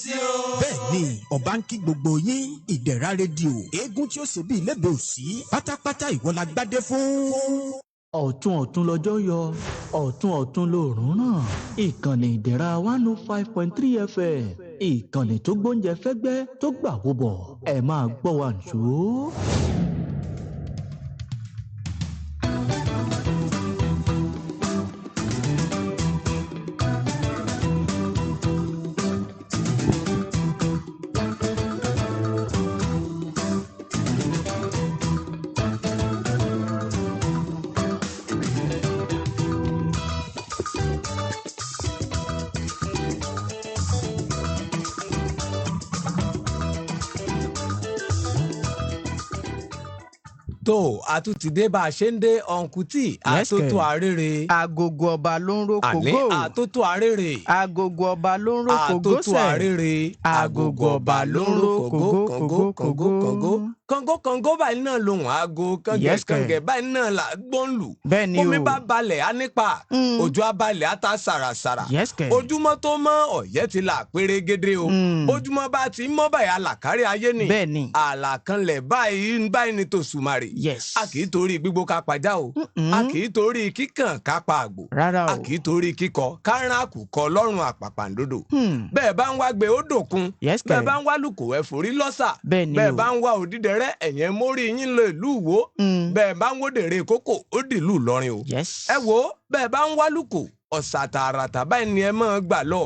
bẹ́ẹ̀ni ọba ń kí gbogbo yín ìdẹ̀ra rédíò eégún tí ó ṣe bí ilébè òsì pátápátá ìwọlá gbádé fún. ọ̀tún ọ̀tún lọ́jọ́ yọ ọ̀tún ọ̀tún lòórùn ràn ìkànnì ìdẹ̀ra 105.3 FM ìkànnì tó gbóúnjẹ fẹ́gbẹ́ tó gbà wó bọ̀ ẹ máa gbọ́ wa nṣó. tó a tún ti dé bá a ṣe ń dé ọ̀nkútì àtótó arére. agogo ọba ló ń ro kògó. àní àtótó arére. agogo ọba ló ń ro kògó àtótó arére. agogo ọba ló ń ro kògó kògó. kàngó báyìí náà lòun aago kàngẹ̀ báyìí náà là gbọ́n lù. bẹ́ẹ̀ni o omi bá balẹ̀ á nípa òjò abalẹ̀ á ta sàràsàrà. ojúmọ́ tó mọ́ ọ̀yẹ́ ti là pérégedé o. ojúmọ́ bá ti mọ́ báyìí àlàkárí ayé ni. bẹ́ẹ̀ni àlàkanlẹ̀ báyìí ni tòṣùmarè. a kì í torí gbígbó ká pajá o. a kì í torí kíkàn ká pa àgbò. rárá o. a kì í torí kíkọ kárán àkùkọ lọ́rùn àpàpàǹdodo. bẹ́ẹ̀ bá ń wá gbé ó dòkun. bẹ́ẹ̀ bá ń wá lùkò ẹ̀ forí lọ́sà. bẹ́ẹ̀ bá ń wá òdìdẹrẹ́ ẹ̀yẹn mórí yín lọ ìlú Ìwó. bẹ́ẹ̀ bá ń wó dèrè kókò ó dìlú Ìlọrin o. ẹ wo bẹ́ẹ̀ bá ń wá lùkò ọ̀sà tààràtà báyìí ni ẹ máa gbà lọ.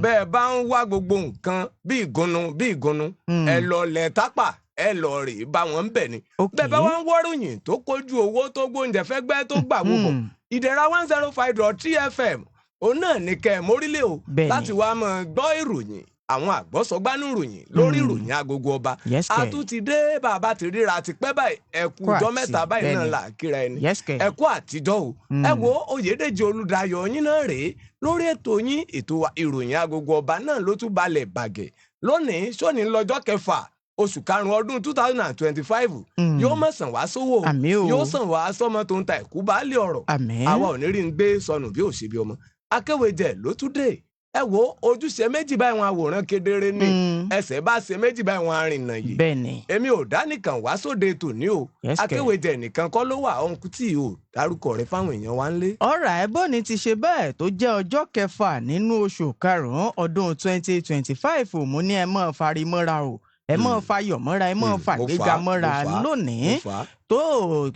bẹ́ẹ̀ bá ń wá gbogbo nǹkan bí ìgúnnu ẹ lọ lẹ̀ tápà ẹ lọ rè bá wọn ń bẹ̀ ni. bẹ́ẹ̀ bá wọn ń wọ́ròyìn tó kójú owó tó gbóúnjẹ fẹ́ gbẹ́ tó gbà wúbọ̀. ìdẹ̀ra 105.3 FM òun náà ní kẹ́ ẹ̀ mórílẹ̀ o láti wá máa gbọ́ ìròyìn àwọn àgbọ̀sọ̀gbánú ròyìn lórí ìròyìn agogo ọba. a tún ti dé bàbá ti ríra ti pẹ́ báyìí ẹ̀kú ọjọ́ mẹ́ta báyìí náà là kíra ẹni ẹ̀kú àtijọ́ o. ẹ wo Oyèdèjì Olúdayọ̀ yín náà rèé lórí ètò yín ètò ìròyìn agogo ọba náà ló tún balẹ̀ bàgẹ́ lónìí sóní lọ́jọ́ kẹfà oṣù karùn-ún ọdún 2025 yóò mọ̀ sàn wá sówó yóò sàn wá sọ́mọ tó ń ta ẹ̀kú baálé ọ̀rọ̀ àwa ò ní rí ń gbé sọnù bí òṣèbí ọmọ akéwèjẹ ló tún dé. ẹ wo ojúṣe méjì báyìí wọn àwòrán kedere ní ẹsẹ̀ bá ṣe méjì báyìí wọn arìnà yìí. bẹ́ẹ̀ni èmi ò dá nìkan wá sóde tòní o akéwèjẹ nìkan kọ́ ló wà ọ̀nkú tí o dárúkọ rẹ̀ fáwọn èèyàn wa ń lé. ọ̀rọ̀ ẹ̀bọ́n ti ṣe bẹ́ẹ̀ tó jẹ́ ọjọ́ kẹfà nínú oṣù karùn-ún ọdún 2025 mú ní ẹ mọ́ farimọ́ra o ẹ mọ́ fayọ̀ mọ́ra ẹ mọ́ fàgbéga mọ́ra lónìí tó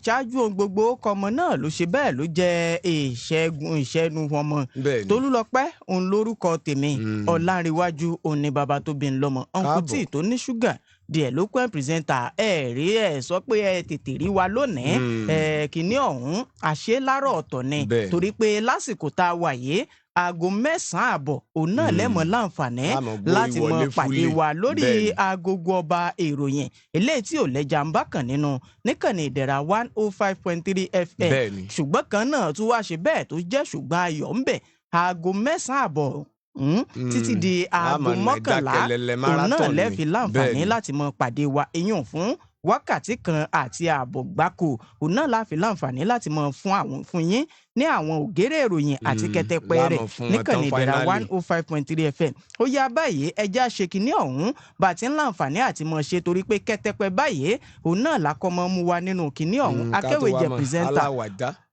ṣáájú ohun gbogbo kọmọ náà ló ṣe bẹ́ẹ̀ ló jẹ́ ìṣẹ́nu ọmọ Tolúlọpẹ́ òun lórúkọ tèmi Ọlárìnwájú òun ni bàbá tó bí ń lọ́mọ ọ̀nkútì tó ní ṣúgà díẹ̀ ló pẹ́ pírẹsẹ́ńtà rí ẹ̀ sọ pé ẹ tètè rí wa lónìí kìíní ọ̀hún àṣẹ láàárọ̀ ọ̀tọ̀ ni torí pé lásìkò tá a wà yìí aago 9:30 àbọ̀ òun náà lẹ́mọ̀ láǹfààní láti mọ pàdé wa lórí agogo ọba ìròyìn eléyìí tí ò lẹ́jà ń bá kàn nínú níkànnì ìdẹ̀ra 105.3 FM ṣùgbọ́n kan náà tún wá ṣe bẹ́ẹ̀ tó jẹ́ ṣùgbọ́n ayọ̀ ń bẹ̀ aago 9:30 àbọ̀ títí di aago 11 òun náà lẹ́ẹ̀fi láǹfààní láti mọ pàdé wa èèyàn fún wákàtí kan àti ààbọ̀ gbáko òun náà láfi láǹfààní láti mọ fún yín ní àwọn ògèrè ìròyìn àti kẹtẹpẹ rẹ̀ níkànnì ìdẹ̀ra 105.3 FM ó yá báyìí ẹjẹ́ àṣekínní ọ̀hún bá ti ń láǹfààní àti mọ̀ ṣe torí pé kẹtẹpẹ báyìí òun náà lákọ́mọ́ mú wa nínú kínní ọ̀hún akéwèjẹ pírẹsẹ́ńtà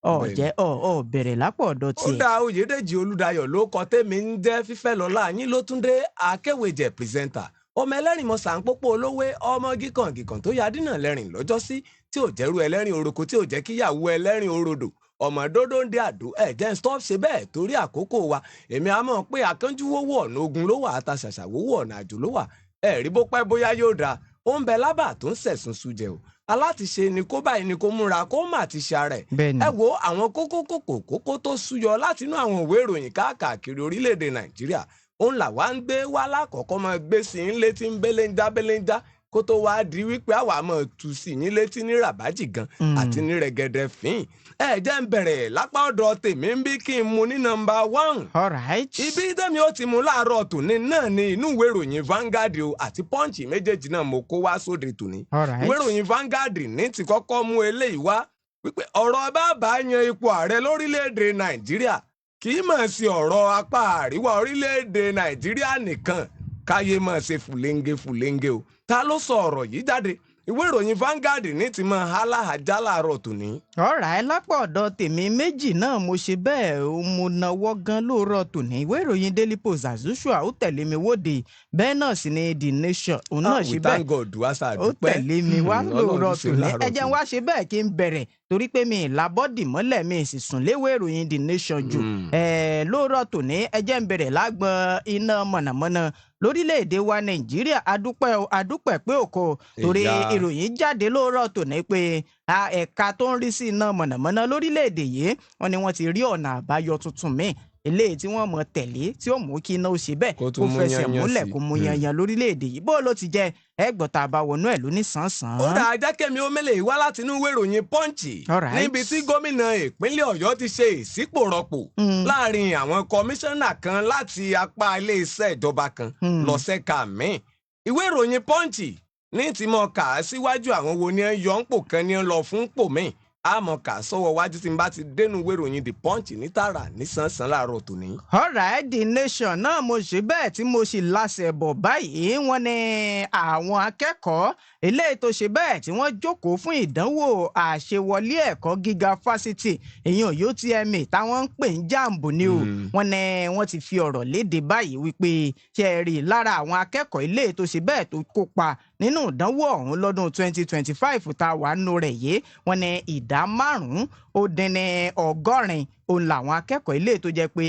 ọ̀jẹ́ bẹ̀rẹ̀ lápò ọ̀dọ̀ tiẹ̀. ó dá Oyèdèjì Olúdayọ̀ ló kọ tèmi ń jẹ́ fífẹ́ lọ́la yín ló tún dé akéwèjẹ pírẹsẹ́ńtà ọmọ ẹlẹ́rìn mọ sàǹpópó olówé ọmọ gíkàngíkàn tó ya dínà lẹ́rìn lọ́jọ́sí tí ò jẹ́rú ẹlẹ́rìn oroko tí ò jẹ́ kíyàwó ẹlẹ́rìn orodò ọmọ dódó ń dé àdó ẹ̀jẹ̀ stop ṣe bẹ́ẹ̀ torí àkókò wa èmi á mọ̀ pé àkànjú wówó ọ̀nà ogun ló wà àtàṣàṣà wówó ọ̀nà àjò ló wà ẹ̀rí bó pẹ́ bóyá yóò dáa ó ń bẹ lábà tó ń sẹ̀sùn sujẹ o alátiṣe ni kó báyìí ni kó múra kó má ti ṣàrẹ̀ ẹ wo àwọn kókó tó súyọ látinú àwọn òwe ìròyìn káàkiri orílẹ̀-èdè Nàìjíríà òun là wá ń gbé wá lákọ̀ọ́kọ́ máa gbé sí yín létí ń béléńjá kó tó wá di wípé àwa máa tú sí yín létí ní ràbájì gan àti ní rẹ̀gẹ̀dẹ̀ fín. ẹ jẹ́ ń bẹ̀rẹ̀ lápá ọ̀dọ̀ tèmi ń bí kí n mu ní nọ́mbà 1. ibi tẹ́mi ó ti mú láàárọ̀ tòní náà ni inú ìwé ìròyìn Vanguard àti Punch méjèèjì náà mo kó wá sóde tòní. ìwé ìròyìn Vanguard ní ti kọ́kọ́ mú eléyìí wá wípé ọ̀rọ̀ bàbá yan ipò ààrẹ lórílẹ̀‐èdè Nàìjíríà kì í mọ̀ sí ọ̀rọ̀ apá àríwá orílẹ̀-èdè Nàìjíríà nìkan káyé máa ṣe fùlẹ́ńgẹ́ o ta ló sọ ọ̀rọ̀ yìí jáde ìwé ìròyìn Vanguard ní ti máa hálàhájá láàárọ̀ tòní. ọ̀rá ẹ lápá ọ̀dọ̀ tèmi méjì náà mo ṣe bẹ́ẹ̀ mo nawọ́ gan lóòrọ̀ tòní ìwé ìròyìn Daily Post as usual ó tẹ̀lé mi wóde bẹ́ẹ̀ náà sì ni The Nation òun náà ṣe bẹ́ẹ̀ ó tẹ̀lé mi wá lóòrọ̀ tòní ẹ jẹ́ n wá ṣe bẹ́ẹ̀ kí n bẹ̀rẹ̀ torí pé mi ìlàbọ́dì mọ́lẹ̀ mi sì sùn léwé ìròyìn The Nation jù lóòrọ̀ tòní ẹ jẹ́ n bẹ̀rẹ̀ lágbọn iná mọ̀nàmọ́ná lórílẹ̀‐èdè wa Nàìjíríà adúpẹ́ pé òkò torí ìròyìn jáde lóòrọ̀ tòní pé ẹ̀ka tó ń rí sí iná mọ̀nàmọ́ná lórílẹ̀‐èdè yìí wọ́n ní wọ́n ti rí ọ̀nà àbáyọ tuntun míì eléyìí tí wọ́n mọ̀ tẹ̀lé tí ó mú kí iná ó ṣe bẹ́ẹ̀ kó fẹsẹ̀ múlẹ̀ kó mú yanyan lórílẹ̀‐èdè yìí bó ló ti jẹ́ ẹgbọ̀n tá a bá wọnú ẹ̀ lóní sàn-án. ó dà jákèmí omele wá láti inú ìwé ìròyìn Punch níbi tí gómìnà ìpínlẹ̀ Ọ̀yọ́ ti ṣe ìsípòrọ̀pò láàrin àwọn kọmíṣánná kan láti apá iléeṣẹ́ ìjọba kan lọ́sẹ̀ kàmí. ìwé ìròyìn Punch ní tí mo kà á síwájú àwọn wo ni ẹ yọ ń pò kan ní ẹ lọ fún pò míì àmọ́ kà sọ́wọ́ wájú tí n bá ti dénú ìwé ìròyìn The Punch ní tààrà nísànsán láàárọ̀ tòní. alright The Nation náà mo ṣe bẹ́ẹ̀ tí mo sì láṣẹ bọ̀ báyìí wọ́n ní àwọn akẹ́kọ̀ọ́ eléyìí tó ṣe bẹ́ẹ̀ tí wọ́n jókòó fún ìdánwò àṣewọlé ẹ̀kọ́ gíga fásitì èyàn UTME táwọn ń pè ń jàǹbù ni o wọ́n ní wọ́n ti fi ọ̀rọ̀ léde báyìí wípé ṣe é rí lára àwọn akẹ́kọ̀ọ́ eléyìí tó ṣe bẹ́ẹ̀ tó kópa nínú ìdánwò ọ̀hún lọ́dún 2025 tá a wà nù rẹ̀ yìí wọ́n ní ìdá 5% òun làwọn akẹ́kọ̀ọ́ ilé tó jẹ́ pé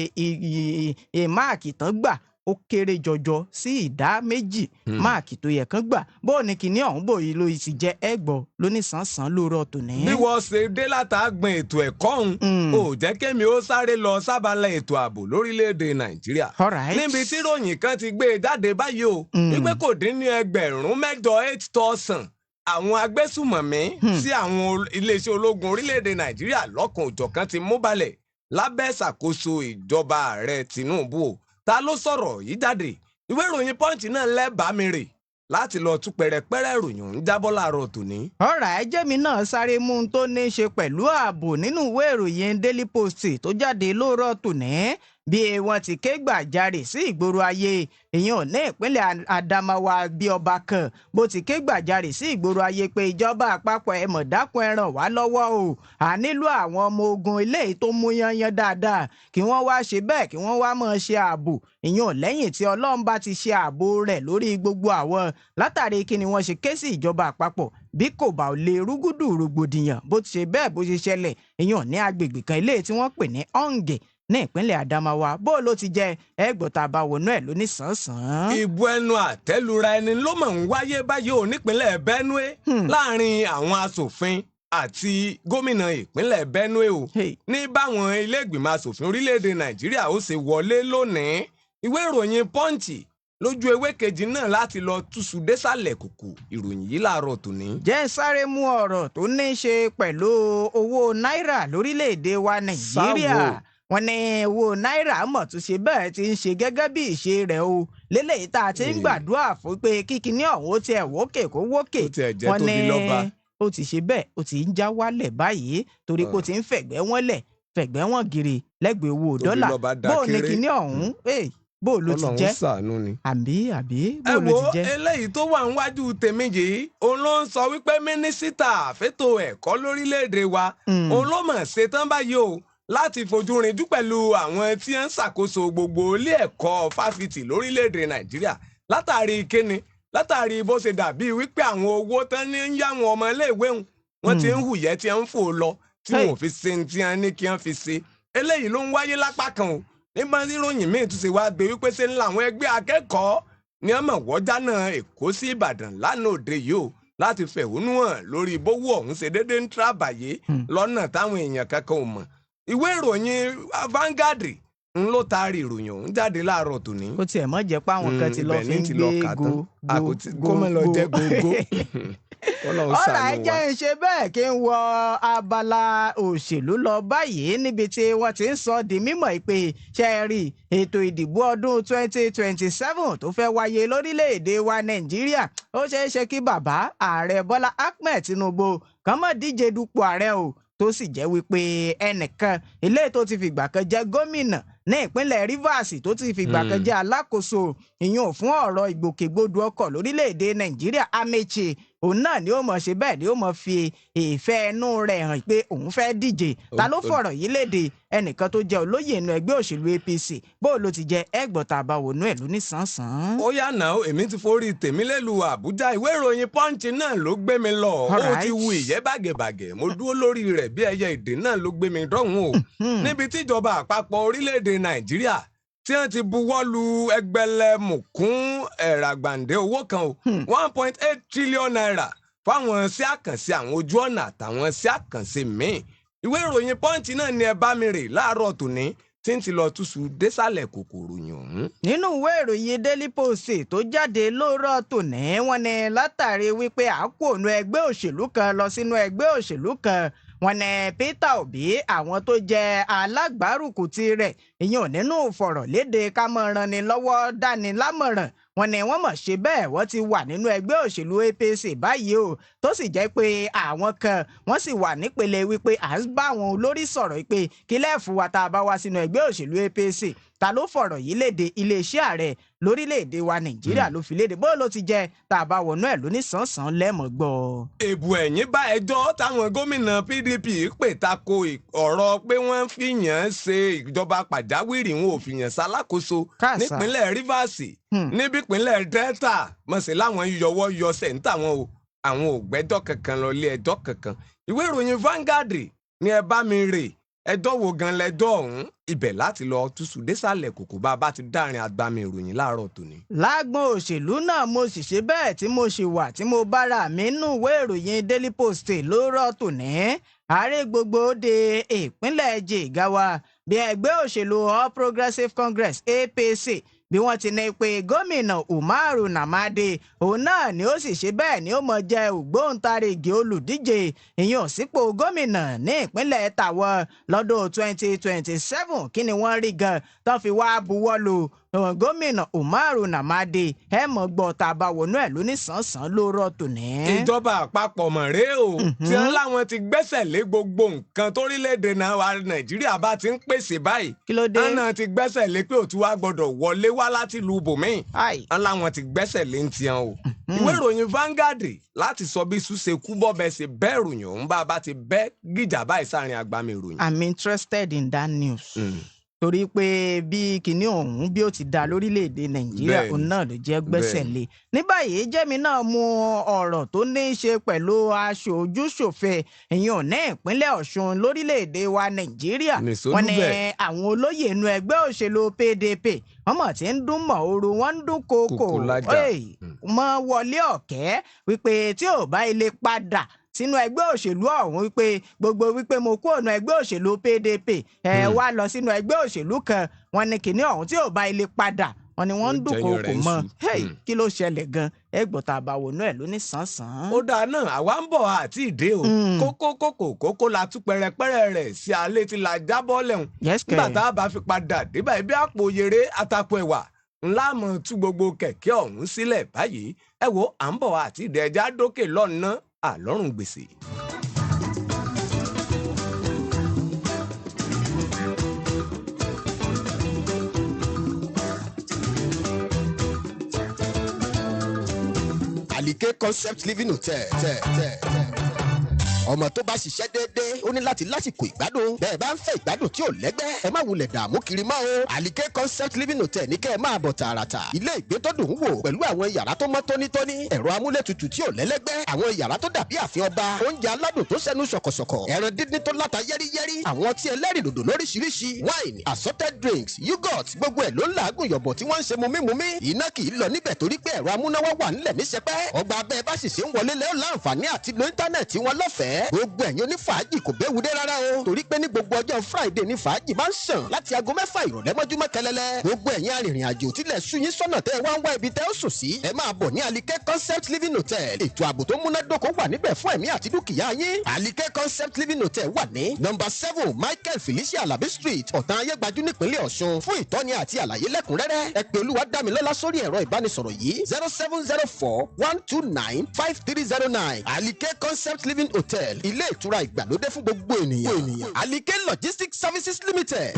máàkì tán gbà ó kéré jọjọ sí ìdá 2 máàkì tó yẹ kán gbà bó ní kíní ọ̀hún bò yìí ló ti jẹ́ ẹgbọ́ lóníṣànsán lóòrọ̀ tòní. bí wọ́n ṣe dé látàgbọ̀n ètò ẹ̀kọ́ ọ̀hún ò jẹ́ kémi ó sáré lọ sábàlẹ̀ ètò ààbò lórílẹ̀‐èdè Nàìjíríà níbi tí ròyìn kan ti gbé e jáde báyìí o wípé kò dín ní 8,000 àwọn agbésùmọ̀mí sí àwọn iléeṣẹ́ ológun orílẹ̀‐èdè Nàìjíríà lọ́kàn òjọ̀kan ti mú balẹ̀ lábẹ́ ìṣàkóso ìjọba ààrẹ Tinubu o ta ló sọ̀rọ̀ yìí jáde ìwé ìròyìn Punch náà lẹ́bàá mi rè láti lọ tú pẹ̀rẹ̀pẹ̀rẹ̀ ìròyìn ń jábọ́ láàárọ̀ tòní. ọ̀rọ̀ ẹjẹ́ mi náà sáré mú un tó ní í ṣe pẹ̀lú ààbò nínú ìwé ìròyìn Daily Post tó jáde lóòrọ̀ tòní bí wọ́n ti ké gbàjarè sí ìgboro ayé èèyàn ní ìpínlẹ̀ Adamawa bí ọba kan bó ti ké gbàjarè sí ìgboro ayé pé ìjọba àpapọ̀ ẹ mọ̀ dákun ẹ ràn wá lọ́wọ́ o à nílò àwọn ọmọ ogun eléyìí tó mú yanyan dáadáa kí wọ́n wá ṣe bẹ́ẹ̀ kí wọ́n wá máa ṣe ààbò èèyàn lẹ́yìn tí Ọlọ́run bá ti ṣe ààbò rẹ̀ lórí gbogbo àwọn látàrí kí ni wọ́n ṣe ké sí ìjọba àpapọ̀ bí kò bá lè rúgúdù rògbòdìyàn bó ti ṣe bẹ́ẹ̀ bó ṣe ṣẹlẹ̀ èèyàn ní agbègbè kan eléyìí tí wọ́n pè ní Onge ní ìpínlẹ̀ Adamawa bó ló ti jẹ́ ẹgbọ̀n tá a bá wọnú ẹ̀ lóní sàn-án. ìbò ẹnu àtẹ́lura ẹni ló mọ̀ ń wáyé báyìí ò nípínlẹ̀ Benue láàrin àwọn asòfin àti gómìnà ìpínlẹ̀ Benue o ní báwọn ilé ìgbìmọ̀ asòfin orílẹ̀-èdè Nàìjíríà ó ṣe wọlé lónìí ìwé ìròyìn Punch lójú ewé kejì náà láti lọ túṣu désàlẹ̀ kùkù ìròyìn yìí láàárọ̀ tòní. jẹ́ sáré mú ọ̀rọ̀ tó ní í ṣe pẹ̀lú owó náírà lórílẹ̀-èdè wa Nàìjíríà wọ́n ní owó náírà mọ̀ tó ṣe bẹ́ẹ̀ ti ń ṣe gẹ́gẹ́ bí ìṣe rẹ̀ o lélẹ́yìí tá a ti ń gbàdúrà fún pé kíkiní ọ̀hún ó tiẹ̀ wókè kó wókè wọ́n ní ó ti ṣe bẹ́ẹ̀ ó ti ń já wálẹ̀ báyìí torí kó ti ń fẹ̀gbẹ́ wọn gírì lẹ́gbẹ̀ẹ́ owó dọ́là bó ní kíní ọ̀hún bó ló ti jẹ́ àbí bó ló ti jẹ́. ẹ wo eléyìí tó wà níwájú tèmi yìí òun ló ń sọ wípé mínísítà fẹ́tò ẹ̀kọ́ lórílẹ̀‐èdè wa òun ló mọ̀ ṣetán báyìí o láti fojú rinjú pẹ̀lú àwọn tí ń ṣàkóso gbogbo ilé ẹ̀kọ́ fáfitì lórílẹ̀‐èdè Nàìjíríà látàrí kíni látàrí bó ṣe dàbí wípé àwọn owó tán ní ń yá àwọn ọmọ iléèwé wọn ti ń hùyẹ́ tí ń fò lọ tí wọn ò fi ṣe tí wọn ní kí wọn fi ṣe eléyìí ló ń wáyé lápá kan o nígbà tí ìròyìn míì tún ṣe wá gbé wípé ṣe ń la àwọn ẹgbẹ́ akẹ́kọ̀ọ́ ní ọmọ wọ́jánà Èkó sí Ìbàdàn lánàá òde yìí o láti fẹ̀hónú hàn lórí bówó ọ̀hún ṣe déédéé ń tàbàyé lọ́nà táwọn èèyàn kankan ò mọ̀ ìwé ìròyìn Vanguard ń ló taari ìròyìn ọ̀hún jáde láàárọ̀ tòní. ó tiẹ̀ mọ́ jẹ́ pé àwọn kan ti lọ fi ń gbé kó mọ́ lọ jẹ́ gógó. ọ̀rọ̀ ẹ̀jẹ̀ ń ṣe bẹ́ẹ̀ kí n wọ abala òṣèlú lọ báyìí níbi tí wọ́n ti ń sọ di mímọ̀ pé ṣẹ́ẹ̀rì ètò ìdìbò ọdún 2027 tó fẹ́ wáyé lórílẹ̀‐èdè wa Nàìjíríà ó ṣeé ṣe kí bàbá ààrẹ Bọ́lá Ahmed Tinubu kàn má díje dupò ààrẹ o tó sì jẹ́ wípé ẹnìkan eléyìí tó ti fìgbà kan jẹ́ gómìnà ní ìpínlẹ̀ Rivers tó ti fìgbà kan jẹ́ alákòóso ìyún fún ọ̀rọ̀ ìgbòkègbodò ọkọ̀ lórílẹ̀‐èdè Nàìjíríà Amechi òun náà ni ó mọ̀ ṣe bẹ́ẹ̀ ni ó mọ̀ fi ìfẹ́ ẹnu rẹ̀ hàn pé òun fẹ́ díje ta ló fọ̀rọ̀ yìí léde ẹnìkan tó jẹ́ olóyè inú ẹgbẹ́ òṣèlú APC bó ló ti jẹ́ ẹgbọ̀ta àbáwọnú ẹ̀ lóní sánsan. ó yá náà èmi ti forí tèmi lẹ́lu Àbújá ìwé ìròyìn Punch náà ló gbé mi lọ ó ti wu ìyẹ́ bàgẹ̀bàgẹ̀ mo dúró lórí rẹ̀ bí ẹyẹ ìdè náà ló gbé mi dọ́hùn o níbi tíjọba àpapọ̀ orílẹ̀-èdè Nàìjíríà tí wọ́n ti buwọ́ lu ẹgbẹ̀lẹ́mùkún ẹ̀ràgbàǹdé owó kan o 1.8 trillion naira fáwọn sí àkànṣe àwọn ojú ọ̀nà àtàwọn sí àkànṣe míì ìwé ìròyìn Punch náà ni ẹ bá mi rè láàárọ̀ tòní tí ń ti lọ túṣu désàlẹ̀ kòkòrò yàn. nínú ìwé ìròyìn Daily Post tó jáde lóòrọ̀ tòní wọ́n ní látàrí wípé àkóónú ẹgbẹ́ òṣèlú kan lọ sínú ẹgbẹ́ òṣèlú kan wọ́n ní Peter Obi àwọn tó jẹ́ alágbárùkù tirẹ̀ ìyẹn nínú ìfọ̀rọ̀lédè kámọ̀ràn ni lọ́wọ́ dání lámọ̀ràn wọ́n ní wọ́n mọ̀ ṣe bẹ́ẹ̀ wọ́n ti wà nínú ẹgbẹ́ òṣèlú APC báyìí o tó sì jẹ́ pé àwọn kan wọ́n sì wà nípele wípé à ń bá àwọn olórí sọ̀rọ̀ pé kí lẹ́ẹ̀fù wa tá a bá wá sínú ẹgbẹ́ òṣèlú APC ta ló fọ̀rọ̀ yìí léde iléeṣẹ́ ààrẹ lórílẹ̀‐èdè wa Nàìjíríà ló fi léde bó ló ti jẹ́ tá a bá wọnú ẹ̀ lóní sánsan lẹ́mọ̀ gbọ́. èbù ẹ̀yìn bá ẹjọ́ táwọn gómìnà PDP pè tako ọ̀rọ̀ pé wọ́n fìyàn ṣe ìjọba pàjáwìrì wọn ò fìyàn ṣalákòóso nípínlẹ̀ Rivers níbi ìpínlẹ̀ Delta mọ̀sẹ̀ láwọn yọwọ́ yọsẹ̀ ń tàwọn o àwọn ò gbẹ́jọ́ kankan lọ ilé ẹjọ́ kankan ìwé ìròyìn Vanguard ni ẹ bá mi rè ẹjọ́ wo gan lẹ́jọ́ ọ̀hún ibẹ̀ láti lọ túṣu désàlẹ̀ kòkó bá a bá ti dárin agbami ìròyìn láàárọ̀ tòní. lágbọn òṣèlú náà mo sì ṣe bẹ́ẹ̀ tí mo ṣe wà tí mo bára mi nínú ìwé ìròyìn Daily Post lóòrọ̀ tòní ààrẹ gbogbo de ìpínlẹ̀ Jigawa bí ẹgbẹ́ òṣèlú All Progressives Congress APC bí wọ́n ti ní pé gómìnà Umaru Namadi òun náà ni ó sì ṣe bẹ́ẹ̀ ni ó mọ̀ jẹ́ ògbóǹtarìgì olùdíje ìyẹn sípò gómìnà ní ìpínlẹ̀ Tàwọn lọ́dún 2027 kí ni wọ́n rí gan tó fi wá buwọ́ lu gómìnà Umaru Namadi ẹ mọ̀ gbọ́ tá a bá wọnú ẹ̀ lóní sánsan lóòrọ̀ tòní. ìjọba àpapọ̀ mọ̀ rèé o tí wọ́n láwọn ti gbẹ́sẹ̀ lé gbogbo nǹkan torílẹ̀-èdè Nàìjíríà bá ti ń pèsè báyìí. kí ló dé? àná ti gbẹ́sẹ̀ lé pé òtún wá gbọ́dọ̀ wọlé wá láti lu bòmíì. wọ́n láwọn ti gbẹ́sẹ̀ lé ń tiẹ̀ o. ìwé ìròyìn Vanguard láti sọ bí ṣùṣe kú bọ́bẹ̀ ṣe bẹ́ẹ̀ ròyìn òun bá a bá ti bẹ́ gíjà báyìí sáàrin agbami ìròyìn. I'm interested in that news. torí pé bí kinní ọ̀hún bí ó ti dá lórílẹ̀‐èdè Nàìjíríà òun náà ló jẹ́ gbẹ́sẹ̀ lé. ní báyìí jẹ́mi náà mú ọ̀rọ̀ tó ní í ṣe pẹ̀lú aṣojú-ṣòfin ìyẹn ní ìpínlẹ̀ Ọ̀ṣun lórílẹ̀‐èdè wa Nàìjíríà wọ́n ní àwọn olóyè inú ẹgbẹ́ òṣèlú PDP wọ́n mọ̀ tí ń dún mọ̀ ooru wọ́n ń dún kókó mọ́ wọlé ọ̀kẹ́ wípé tí ò bá ilé padà sínú ẹgbẹ́ òṣèlú ọ̀hún wípé gbogbo wípé mo kú ọ̀nà ẹgbẹ́ òṣèlú PDP wá lọ sínú ẹgbẹ́ òṣèlú kan wọn ní kìnní ọ̀hún tí ò bá ilé padà wọn ni wọ́n ń dúnkòokò mọ́ kí ló ṣẹlẹ̀ gan ẹgbọ̀ta àbàwọnú ẹ̀ lóní sánsan. ó dáa náà àwa ń bọ̀ àti ìdè o kókó la tú pẹrẹpẹrẹ rẹ̀ sí alẹ́ tí la jábọ́ lẹ́hùn nígbà tá a bá fi padà débà ibi àpò yèrè àtàkùn ẹ̀wà ńlá mọ̀ tú gbogbo kẹ̀kẹ́ ọ̀hún sílẹ̀ báyìí ẹ wo à ń bọ̀ àti ìdè ẹja dókè lọ́nà àlọ́run gbèsè. Alike Concept Living Hotel ọmọ tó bá ṣiṣẹ́ déédéé ó ní láti lásìkò ìgbádùn bẹ́ẹ̀ bá ń fẹ́ ìgbádùn tí ò lẹ́gbẹ́ ẹ má wulẹ̀ dààmú kiri mọ́ o Alike Concept Living Hotel ní kẹ́ ẹ máa bọ̀ tààràtà ilé ìgbé tó dùn ún wò pẹ̀lú àwọn yàrá tó mọ́ tónítóní ẹ̀rọ amúlétutù tí ò lẹ́lẹ́gbẹ́ àwọn yàrá tó dàbí ààfin ọba oúnjẹ aládùn tó sẹ́nu ṣọ̀kọ̀ṣọ̀kọ̀ ẹran dídín tó láta yẹ́rìyẹ́rì àwọn ọtí ẹlẹ́rìndòdò lóríṣiríṣi wine assorted drinks yogurt gbogbo ẹ̀ ló ń làágùn yọ̀bọ̀ tí wọ́n ń ṣe mumímumí iná kì í lọ níbẹ̀ torí pé ẹ̀rọ amúnáwá wà nílẹ̀ ní sẹpẹ́ ọgbà abẹ́ bá sì ṣe ń wọlé lẹ́yìn láǹfààní àti lo íńtánẹ̀tì wọn lọ́fẹ̀ẹ́ gbogbo ẹ̀yin onífàájì kò bẹ́ẹ̀ wúdé rárá o torí pé ní gbogbo ọjọ́ Friday ní fàájì máa ń sàn láti aago 6 ìrọ̀lẹ́ mọ́júmọ́ kẹlẹ́lẹ́ gbogbo ẹ̀yin arìnrìn àjò tilẹ̀ sú yín sọ́nà tẹ́ ẹ wá ń wá ibi tẹ́ ó sùn sí ẹ máa bọ̀ ní Alike Concept Living Hotel ètò ààbò tó múnádóko wà níbẹ̀ fún ẹ̀mí àti dúkìá yín Alike Concept Living Hotel wà ní number 7 Michael Felicia Alabi Street ọ̀tàn ayégbájú nípínlẹ̀ Ọ̀ṣun fún ìtọ́ni àti àlàyé lẹ́kùnrẹ́rẹ́ ẹ pè Olúwadámilọ́lá sórí ẹ̀rọ ìbánisọ̀rọ̀ yìí 0704-129-5309 Alike Concept Living Hotel ilé ìtura ìgbàlódé fún gbogbo ènìyàn Alike Logistics Services Limited.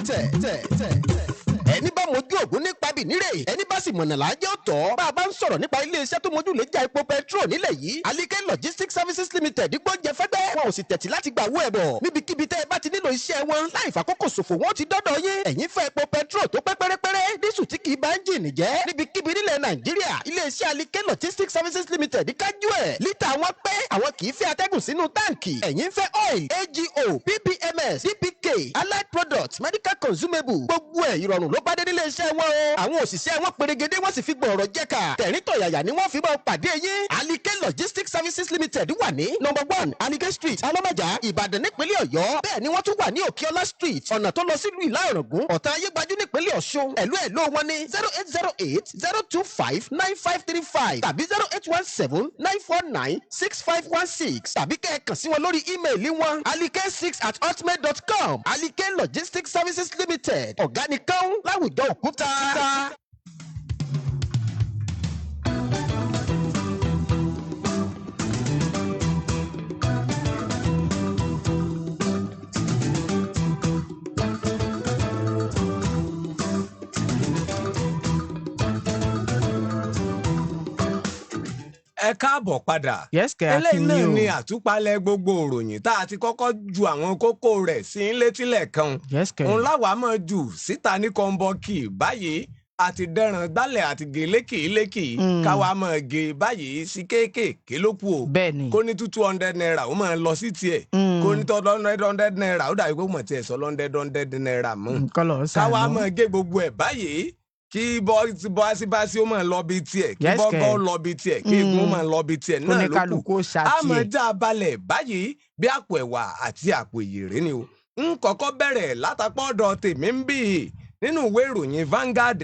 ẹni bá mojú ògún nípa bìnírè ẹni bá sì mọ̀nà láàjẹ́ ọ̀tọ̀ bá a bá ń sọ̀rọ̀ nípa iléeṣẹ́ tó mojú lè já epo petrol nílẹ̀ yìí Alike Logistics Services Limited gbóúnjẹ fẹ́gbẹ́ wọn ò sì tẹ̀tí láti gbà owó ẹ̀bọ̀ níbikíbi tẹ́ ẹ bá ti nílò iṣẹ́ wọn láì fàkókò ṣòfò wọn ti dọ́dọ̀ yín ẹ̀yin fẹ́ epo petrol tó pẹ́ pẹ́rẹ́pẹ́rẹ́ dísù tí kì í bá ń jìnnì jẹ́ níbikíbi nílẹ̀ Nàìjíríà iléeṣẹ́ Alike Logistics Services Limited kájú ẹ̀ lítà wọn pé àwọn kì í fẹ́ atẹ́gùn sínú táǹkì ẹ̀yin fẹ́ oil AGO PPMS DPK allied products medical consumable gbogbo ẹ̀ ìrọ̀rùn ló bá dé nílé iṣẹ́ wọn o àwọn òṣìṣẹ́ wọn perégedé wọ́n sì fi gbọ̀ọ̀rọ̀ jẹ́ka tẹ̀ríntọ̀yàyà ni wọ́n fi máa pàdé yín Alike Logistics Services Limited wà ní #1 Alike Street Alọ́mọjà Ìbàdàn nípínlẹ̀ Ọ̀yọ́ bẹ́ẹ̀ ni wọ́n tún wà ní Òkèọlá Street ọ̀nà tó lọ sílùú Ìlá Ọ̀ràngún Ọ̀tà Ayégbájú nípínlẹ̀ Ọ̀ṣun ẹ̀lú wọn ní 08080259535 tàbí 08179496516 tàbí kẹ́ẹ̀kan sí wọn lórí ímeèlì wọn alike6@hotmail.com Alike Logistics Services Limited ọ̀gá nìkan láwùjọ òkúta. ẹ káàbọ̀ padà. eléyìí náà ni àtúpalẹ̀ gbogbo òròyìn tá a ti kọ́kọ́ ju àwọn kókó rẹ̀ sí létílẹ̀ kan. òun láwàá mọ̀ jù síta ní kọ́ńbọ́ọ̀kì báyìí àti dẹ̀ràn gbálẹ̀ àti gé lékì káwa mọ̀ gé báyìí sí kéékèèké ló kù o. kó ní 200 naira ó máa lọ sí tiẹ̀ kó ní 100 naira ó dàbí pé ó mọ̀ tiẹ̀ sọ 100 naira mọ́. káwa mọ̀ gé gbogbo ẹ̀ báyìí kí bọ́sibási ó máa lọ bí tiẹ̀ kí bọ́gọ́ lọ bí tiẹ̀ kí egun ó máa lọ bí tiẹ̀ náà ló kù. àmọ́ já balẹ̀ báyìí bí àpò ẹ̀wà àti àpò ìyèrè ni o. ń kọ́kọ́ bẹ̀rẹ̀ látàpọ̀ ọ̀dọ̀ tèmi ń bì nínú ìwé ìròyìn Vanguard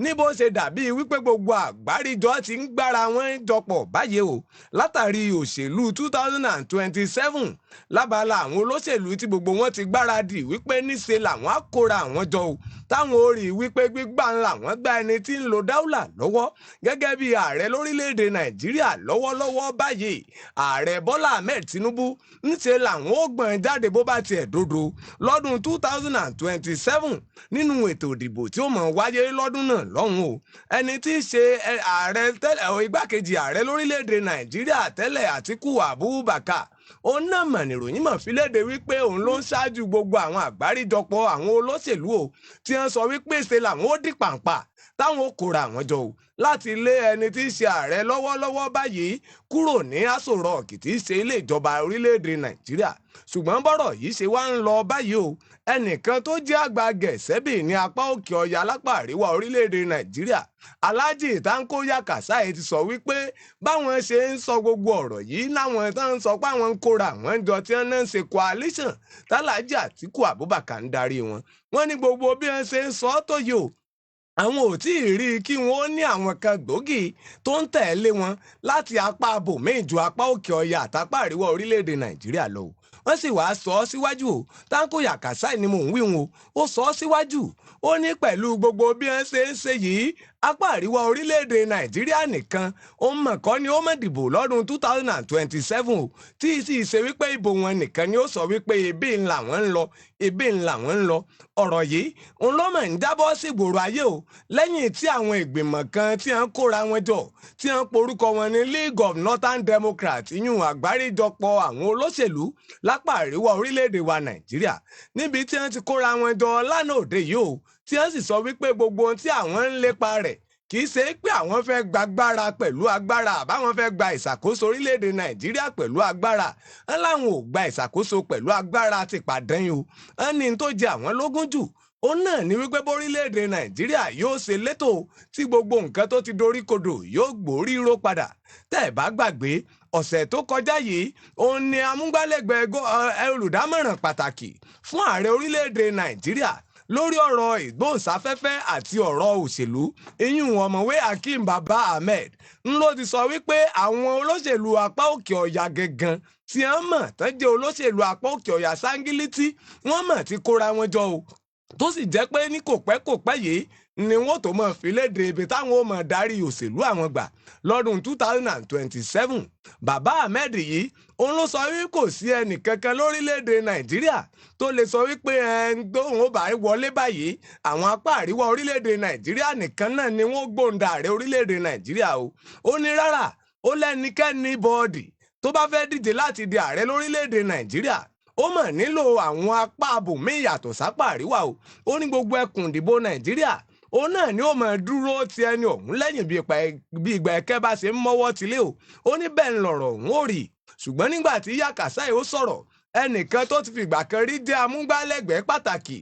ní bó ṣe dàbí wípé gbogbo àgbáríjọ ti ń gbára wọn jọpọ̀ báyìí o látàrí òṣèlú 2027 lábala àwọn olóṣèlú tí gbogbo wọn ti gbáradì wípé níṣe làwọn á kóra àwọn jọ o táwọn ó rí wípé gbígbà ńlá wọn gba ẹni tí ń lo dáúlà lọ́wọ́ gẹ́gẹ́ bí ààrẹ lórílẹ̀‐èdè Nàìjíríà lọ́wọ́lọ́wọ́ báyìí ààrẹ Bọ́lá Ahmed Tinubu níṣe làwọn ó gbọ̀n jáde bó bá tiẹ̀ dodo lọ́dún 2027 nínú ètò ìdìbò tí ó mọ̀ wáyé lọ́dún náà lọ́hùn o ẹni tí í ṣe ààrẹ tẹ́lẹ̀ igbákejì ààrẹ lórílẹ̀‐èdè Nàìjíríà tẹ́lẹ̀ Àtíkù Abubakar òun náà mà níròyìn mọ̀ fi léde wípé òun ló ń ṣáájú gbogbo àwọn àgbáríjọpọ̀ àwọn olóṣèlú o tí wọ́n sọ wípé ṣe làwọn ó dì pàǹpà táwọn ó kóra àwọn jọ o láti lé ẹni tí í ṣe ààrẹ lọ́wọ́lọ́wọ́ báyìí kúrò ní Aso Rock tí í ṣe ilé ìjọba orílẹ̀-èdè Nàìjíríà ṣùgbọ́n bọ́rọ̀ yìí ṣe wá ń lọ báyìí o ẹnìkan tó jẹ́ àgbà gẹ̀ẹ́sẹ́bì ní apá òkè ọya lápá àríwá orílẹ̀-èdè Nàìjíríà Alhaji Tanko Yakasai ti sọ wípé báwọn ṣe ń sọ gbogbo ọ̀rọ̀ yìí láwọn tó ń sọ pé àwọn ń kóra àwọn jọ tí wọ́n náà ń ṣe coalition tálàjì Àtíkù Abubakar ń darí wọn wọ́n ní gbogbo bí wọ́n ṣe ń sọ ọ́ tó yìí o àwọn ò tí ì rí i kí wọ́n ní àwọn kan gbòógì tó ń tẹ̀lé wọn láti apá abòmíì ju apá òkè ọya àtàpá àríwá orílẹ̀-èdè Nàìjíríà lọ wọ́n sì wáá sọ ọ́ síwájú o Tanko Yakasai ni mò ń wí wọn o ó sọ ọ́ síwájú ó ní pẹ̀lú gbogbo bí wọ́n ṣe ń ṣe yìí apá àríwá orílẹ̀-èdè Nàìjíríà nìkan òun mọ̀kọ́ ni ó mọ̀ dìbò lọ́dún 2027 o tí sì ṣe wípé ìbò wọn nìkan ni ó sọ wípé ibi ńlá wọn ń lọ ibi ńlá wọn ń lọ ọ̀rọ̀ yìí òun ló mọ̀ ń jábọ́ sí ìgboro ayé o lẹ́yìn tí àwọn ìgbìmọ̀ kan tí wọ́n kóra wọn jọ tí wọ́n porúkọ wọn ní League of Northern Democrats ìyún àgbáríjọpọ̀ àwọn olóṣèlú lápá àríwá orílẹ̀-èdè wa Nàìjíríà níbi tí wọ́n ti kóra wọn jọ lánàá òde yìí o tí wọ́n sì sọ wípé gbogbo ohun tí àwọn ń lépa rẹ̀ kì í ṣe pé àwọn fẹ́ gba agbára pẹ̀lú agbára àbáwọn fẹ́ gba ìṣàkóso orílẹ̀-èdè Nàìjíríà pẹ̀lú agbára wọn láwọn ò gba ìṣàkóso pẹ̀lú agbára ti pàdán o wọn ní tó jẹ àwọn lógún jù òun náà ní wípé bórílẹ̀-èdè Nàìjíríà yóò ṣe létò tí gbogbo nǹkan tó ti dorí kodò yóò gbórí ró padà tẹ́ ẹ̀ bá gbàgbé ọ̀sẹ̀ tó kọjá yìí òun ni amúgbálẹ́gbẹ̀ẹ́ olùdámọ̀ràn pàtàkì fún ààrẹ orílẹ̀-èdè Nàìjíríà lórí ọ̀rọ̀ ìgbóhùnsáfẹ́fẹ́ àti ọ̀rọ̀ òṣèlú ìyún ọ̀mọ̀wé Hakeem Baba Ahmed ń ló ti sọ wípé àwọn olóṣèlú apá òkè ọ̀yà gangan tí wọ́n mọ̀ tán jẹ́ olóṣèlú apá òkè ọ̀yà sángílítì wọ́n mọ̀ ti kóra wọn jọ o tó sì jẹ́ pé ní kò pẹ́ yìí ni wọ́n tó mọ̀ fi léde ibi táwọn ó mọ̀ darí òṣèlú àwọn gbà lọ́dún 2027. Bàbá Ahmed yìí òun ló sọ wípé kò sí ẹnì kankan lórílẹ̀‐èdè Nàìjíríà tó lè sọ wípé tóun ó bá wọlé báyìí àwọn apá àríwá orílẹ̀‐èdè Nàìjíríà nìkan náà ni wọ́n gbòǹda ààrẹ orílẹ̀‐èdè Nàìjíríà o. Ó ní rárá, ó lẹ́nikẹ́ni bọ́ọ̀dì tó bá fẹ́ díje láti di ààrẹ lórílẹ̀‐èdè Nàìjíríà ó mọ̀ nílò àwọn apá abòmí yàtọ̀ sápá àríwá o. Ó ní gbogbo ẹkùn ìdìbò Nàìjíríà òun náà ni ó máa dúró ti ẹni ọ̀hún lẹ́yìn bí ìgbà ẹ̀kẹ́ bá ṣe ń mọ́wọ́ tilé o. Ó ní bẹ́ẹ̀ ń lọ̀rọ̀ ọ̀hún ó rí. Ṣùgbọ́n nígbà tí Yakasai ó sọ̀rọ̀, ẹnìkan tó ti fìgbà kan rí jẹ́ amúgbálẹ́gbẹ̀ẹ́ pàtàkì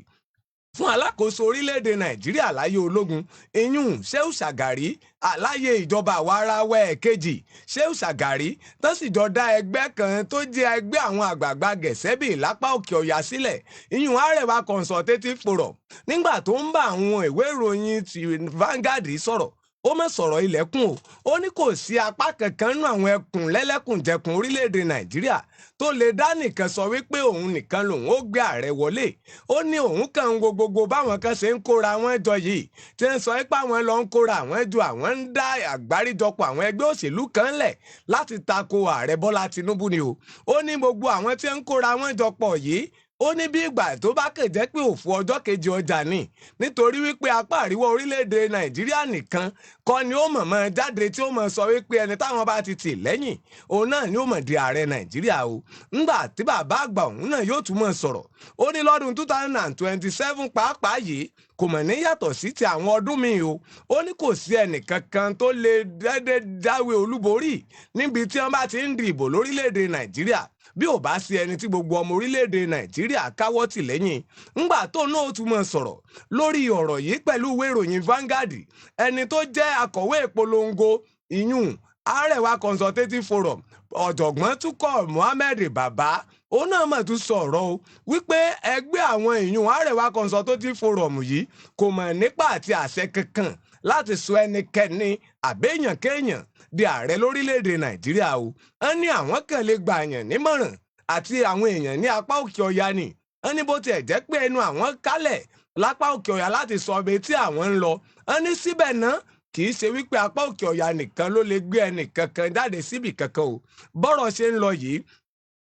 fún alákòóso orílẹ̀-èdè Nàìjíríà láyé ológun ìyún Shehu Shagari aláyé ìjọba àwarawa ẹ̀kejì Shehu Shagari tó sì jọ dá ẹgbẹ́ kan tó jẹ́ ẹgbẹ́ àwọn àgbààgbà Gẹ̀ẹ́sẹ́bì lápá òkè ọ̀yà sílẹ̀ ìyún Arewa Consultative Forum. Nígbà tó ń bá àwọn ìwé ìròyìn ti Vanguard sọ̀rọ̀, ó mọ̀ sọ̀rọ̀ ilẹ̀kùn o. Ó ní kò sí apá kankan nínú àwọn ẹkùn lẹ́lẹ́kùnjẹkùn orílẹ̀-èdè Nàìjíríà tó lè dá nìkan sọ wípé òun nìkan lòun ó gbé ààrẹ wọlé. Ó ní òun kàn ń wo gbogbo báwọn kan ṣe ń kóra wọn jọ yìí tí ń sọ pé àwọn lọ ń kóra àwọn jọ, àwọn ń dá àgbáríjọpọ̀ àwọn ẹgbẹ́ òṣèlú kan lẹ̀ láti tako ààrẹ Bọ́lá Tinubu ni o. Ó ní gbogbo àwọn tí ń kóra wọn jọ pọ̀ yìí ó ní bí ìgbà tó bá kè jẹ́ pé òfu ọjọ́ kejì ọjà ni, nítorí wípé apá àríwá orílẹ̀-èdè Nàìjíríà nìkan kọ́ ni ó mọ̀mọ́ jáde tí ó mọ̀ sọ wípé ẹni táwọn bá ti tì lẹ́yìn òun náà ni ó mọ̀ di ààrẹ Nàìjíríà o. Ńgbà tí bàbá àgbà òun náà yóò tún mọ̀ sọ̀rọ̀, ó ní lọ́dún 2027 pàápàá yìí kò mọ̀ ní yàtọ̀ sí ti àwọn ọdún míì o. Ó ní kò sí ẹnìkankan tó lè dédé jáwé olúborí níbi tí wọ́n bá ti ń dìbò lórílẹ̀-èdè Nàìjíríà bí ò bá sí ẹni tí gbogbo ọmọ orílẹ̀-èdè Nàìjíríà káwọ́ tì lẹ́yìn. Ńgbà tó náà ó tún mọ̀ sọ̀rọ̀ lórí ọ̀rọ̀ yìí pẹ̀lú ìwé ìròyìn Vanguard, ẹni tó jẹ́ akọ̀wé ìpolongo ìyún Arewa Consultative Forum ọ̀jọ̀gbọ́n Túkọ̀ Mohammed Baba òun náà mà tún sọ̀rọ̀ o wípé ẹgbẹ́ àwọn ìyún Arewa Consultative Forum yìí kò mọ̀ nípa àti àṣẹ kankan láti sọ ẹnikẹ́ni àbẹ́yàn kéèyàn di ààrẹ lórílẹ̀‐èdè Nàìjíríà o. Wọ́n ní àwọn kan lè gbà yàn nímọ̀ràn àti àwọn èèyàn ní apá òkè ọya ni. Wọ́n ní bó tiẹ̀ jẹ́ pé ẹnu àwọn kálẹ̀ lápá òkè ọya láti sọ ibi tí àwọn ń lọ. Wọ́n ní síbẹ̀ náà kì í ṣe wípé apá òkè ọya nìkan ló lè gbé ẹnì kankan jáde síbì kankan o. Bọ́rọ̀ ṣe ń lọ yìí,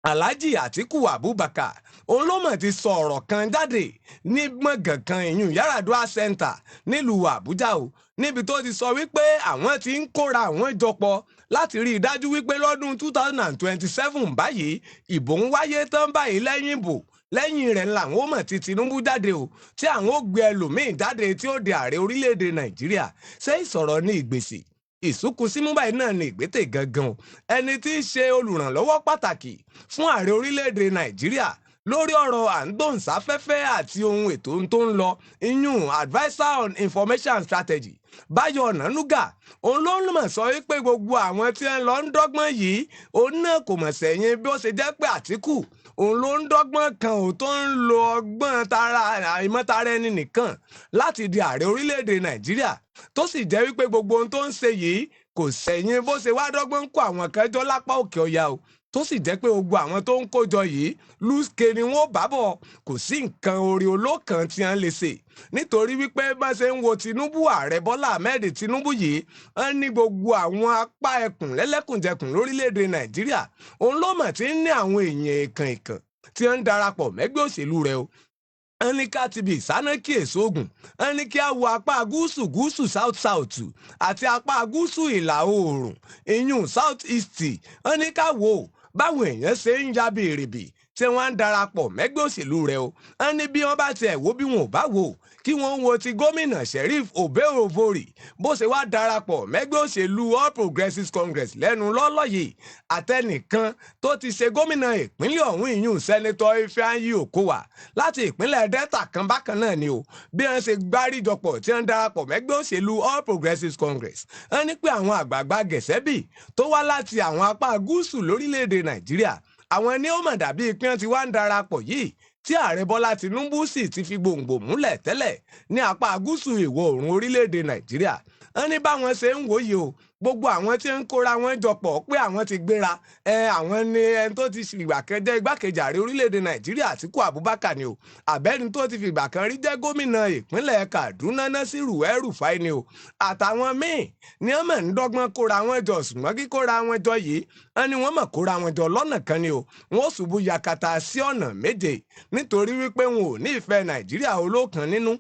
Alhaji Atiku Abubakar òun ló mọ̀ ti sọ ọ̀rọ̀ kan jáde ní gbọ̀ngàn kan ìyún Yaradua Center nílùú Àbújá o, níbi tó ti sọ wípé àwọn ti ń kóra àwọn jọpọ̀ láti rí i dájú wípé lọ́dún 2027 báyìí ìbò ń wáyé tán báyìí lẹ́yìn ìbò lẹ́yìn rẹ̀ làwọn ó mọ̀ tí Tinubu jáde o, tí àwọn ó gbé ẹlòmíín jáde tí ó di ààrẹ orílẹ̀-èdè Nàìjíríà. Ṣé ìsọ̀rọ̀ ní ìgbésì ìsúnkùsímú báyìí náà ní ìgbésẹ̀ gangan. Ẹni tí í ṣe olùrànlọ́wọ́ pàtàkì fún ààrẹ orílẹ̀-èdè Nàìjíríà lórí ọ̀rọ̀ àǹdóǹsáfẹ́fẹ́ àti ohun ètò tó ń lọ ìyún Adviser on Information Strategy Báyọ̀ Ọ̀nànúgà òun ló ń mọ̀ sọ wípé gbogbo àwọn tí ń lọ ń dọ́gbọ́n yìí òun náà kò mọ̀ sẹ́yìn bí ó ṣe jẹ́ pé Àtíkù òun ló ń dọ́gbọ́n kan ò tó ń lo ọgbọ́n àìmọ́tara ẹni nìkan láti di ààrẹ orílẹ̀-èdè Nàìjíríà, tó sì jẹ́ wípé gbogbo ohun tó ń ṣe yìí kò sẹ́yìn bó ṣe wá dọ́gbọ́n kó àwọn kan jọ lápá òkè ọya o, tó sì jẹ́ pé gbogbo àwọn tó ń kójọ yìí lùsùkè ni wọ́n bá bọ̀, kò sí nǹkan orí olókan tí wọ́n lè ṣe. Nítorí wípé bá ṣe ń wo Tinubu ààrẹ Bọ́lá Ahmed Tinubu yìí, wọ́n ní gbogbo àwọn apá ẹkùn lẹ́lẹ́kùnjẹkùn lórílẹ̀‐èdè Nàìjíríà òun ló mọ̀ tí ń ní àwọn èèyàn ìkànnìkan tí wọ́n ń darapọ̀ mẹ́gbẹ́ òṣèlú rẹ̀ o. Wọ́n ní ká ti bí ìsánákì èso ogun, wọ́n ní kí á wo apá gúúsù south àti apá gúúsù ìlà oòrùn ìyún south east. Wọ́n ní ká wo báwọn èèyàn ṣe ń ya bèrèbè tí wọ́n ń darapọ̀ mẹ́gbẹ́ òṣèlú rẹ̀ o. Wọ́n ní bí wọ́n bá tiẹ̀ wo bí wọn ò bá wò kí wọ́n wo ti gómìnà Sheriff Obeovori bó ṣe wá darapọ̀ mẹ́gbẹ́ òṣèlú All Progressives Congress lẹ́nu lọ́lọ́ yìí, àtẹnìkan tó ti ṣe gómìnà ìpínlẹ̀ ọ̀hún ìyún Sẹ́nẹ́tọ̀ Ifeanyi Okowa láti ìpínlẹ̀ Delta kan bákan náà ni o, bí wọ́n ṣe gbáríjọpọ̀ tí wọ́n darapọ̀ mẹ́gbẹ́ òṣèlú All Progressives Congress. Wọ́n ní pé àwọn àgbààgbà Gẹ̀ẹ́sẹ́bì tó wá láti àwọn apá gúúsù lórílẹ̀‐èdè Nàìjíríà àwọn ni ó mọ̀ dàbí pé wọ́n ti wá ń darapọ̀ yìí tí ààrẹ Bọ́lá Tinubu sì ti fi gbòǹgbò múlẹ̀ tẹ́lẹ̀ ní apá gúúsù ìwọ̀ oòrùn orílẹ̀-èdè Nàìjíríà. Wọ́n ní báwọn ṣe ń wòye o, gbogbo àwọn tí ń kóra wọn jọ pọ̀ pé àwọn ti gbéra àwọn ni ẹni tó ti fìgbà kan jẹ́ igbákejì ààrẹ orílẹ̀-èdè Nàìjíríà Àtíkù Abubakar ni o àbẹ́ni tó ti fìgbà kan rí jẹ́ gómìnà ìpínlẹ̀ Kaduna Nasiru El-Rufai ni o àtàwọn míì ni wọ́n mọ̀ ń dọ́gbọ́n kóra wọn jọ ṣùgbọ́n kíkóra wọn jọ yìí wọ́n ní wọ́n mọ̀ kóra wọn jọ lọ́nà kan ni o wọ́n ṣubú yakata sí ọ̀nà méje nítorí wípé wọn ò ní ìfẹ́ Nàìjíríà olókan nínú.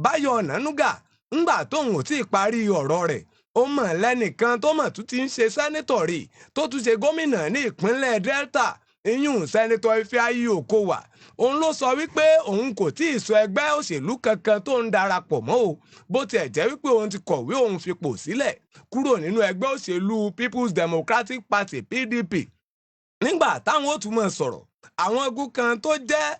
Báyọ̀ Ọ̀nànúgà ńgbà tóun ò tí ì parí ọ̀rọ̀ rẹ̀ ó mọ̀ lẹ́nìkan tó mọ̀ tún ti ń ṣe sẹ́nítọ̀ rí tó tún ṣe gómìnà ní ìpínlẹ̀ Delta iyún sẹ́nítọ̀ Ifeanyi Okowa òun ló sọ wípé òun kò tí ì sọ ẹgbẹ́ òṣèlú kankan tó ń darapọ̀ mọ́ o bó tiẹ̀ jẹ́ wípé òun ti kọ̀wé òun fipò sílẹ̀ kúrò nínú ẹgbẹ́ òṣèlú People's Democratic Party PDP. Nígbà táwọn ó tún mọ̀ sọ̀rọ̀ àwọn igun kan tó jẹ́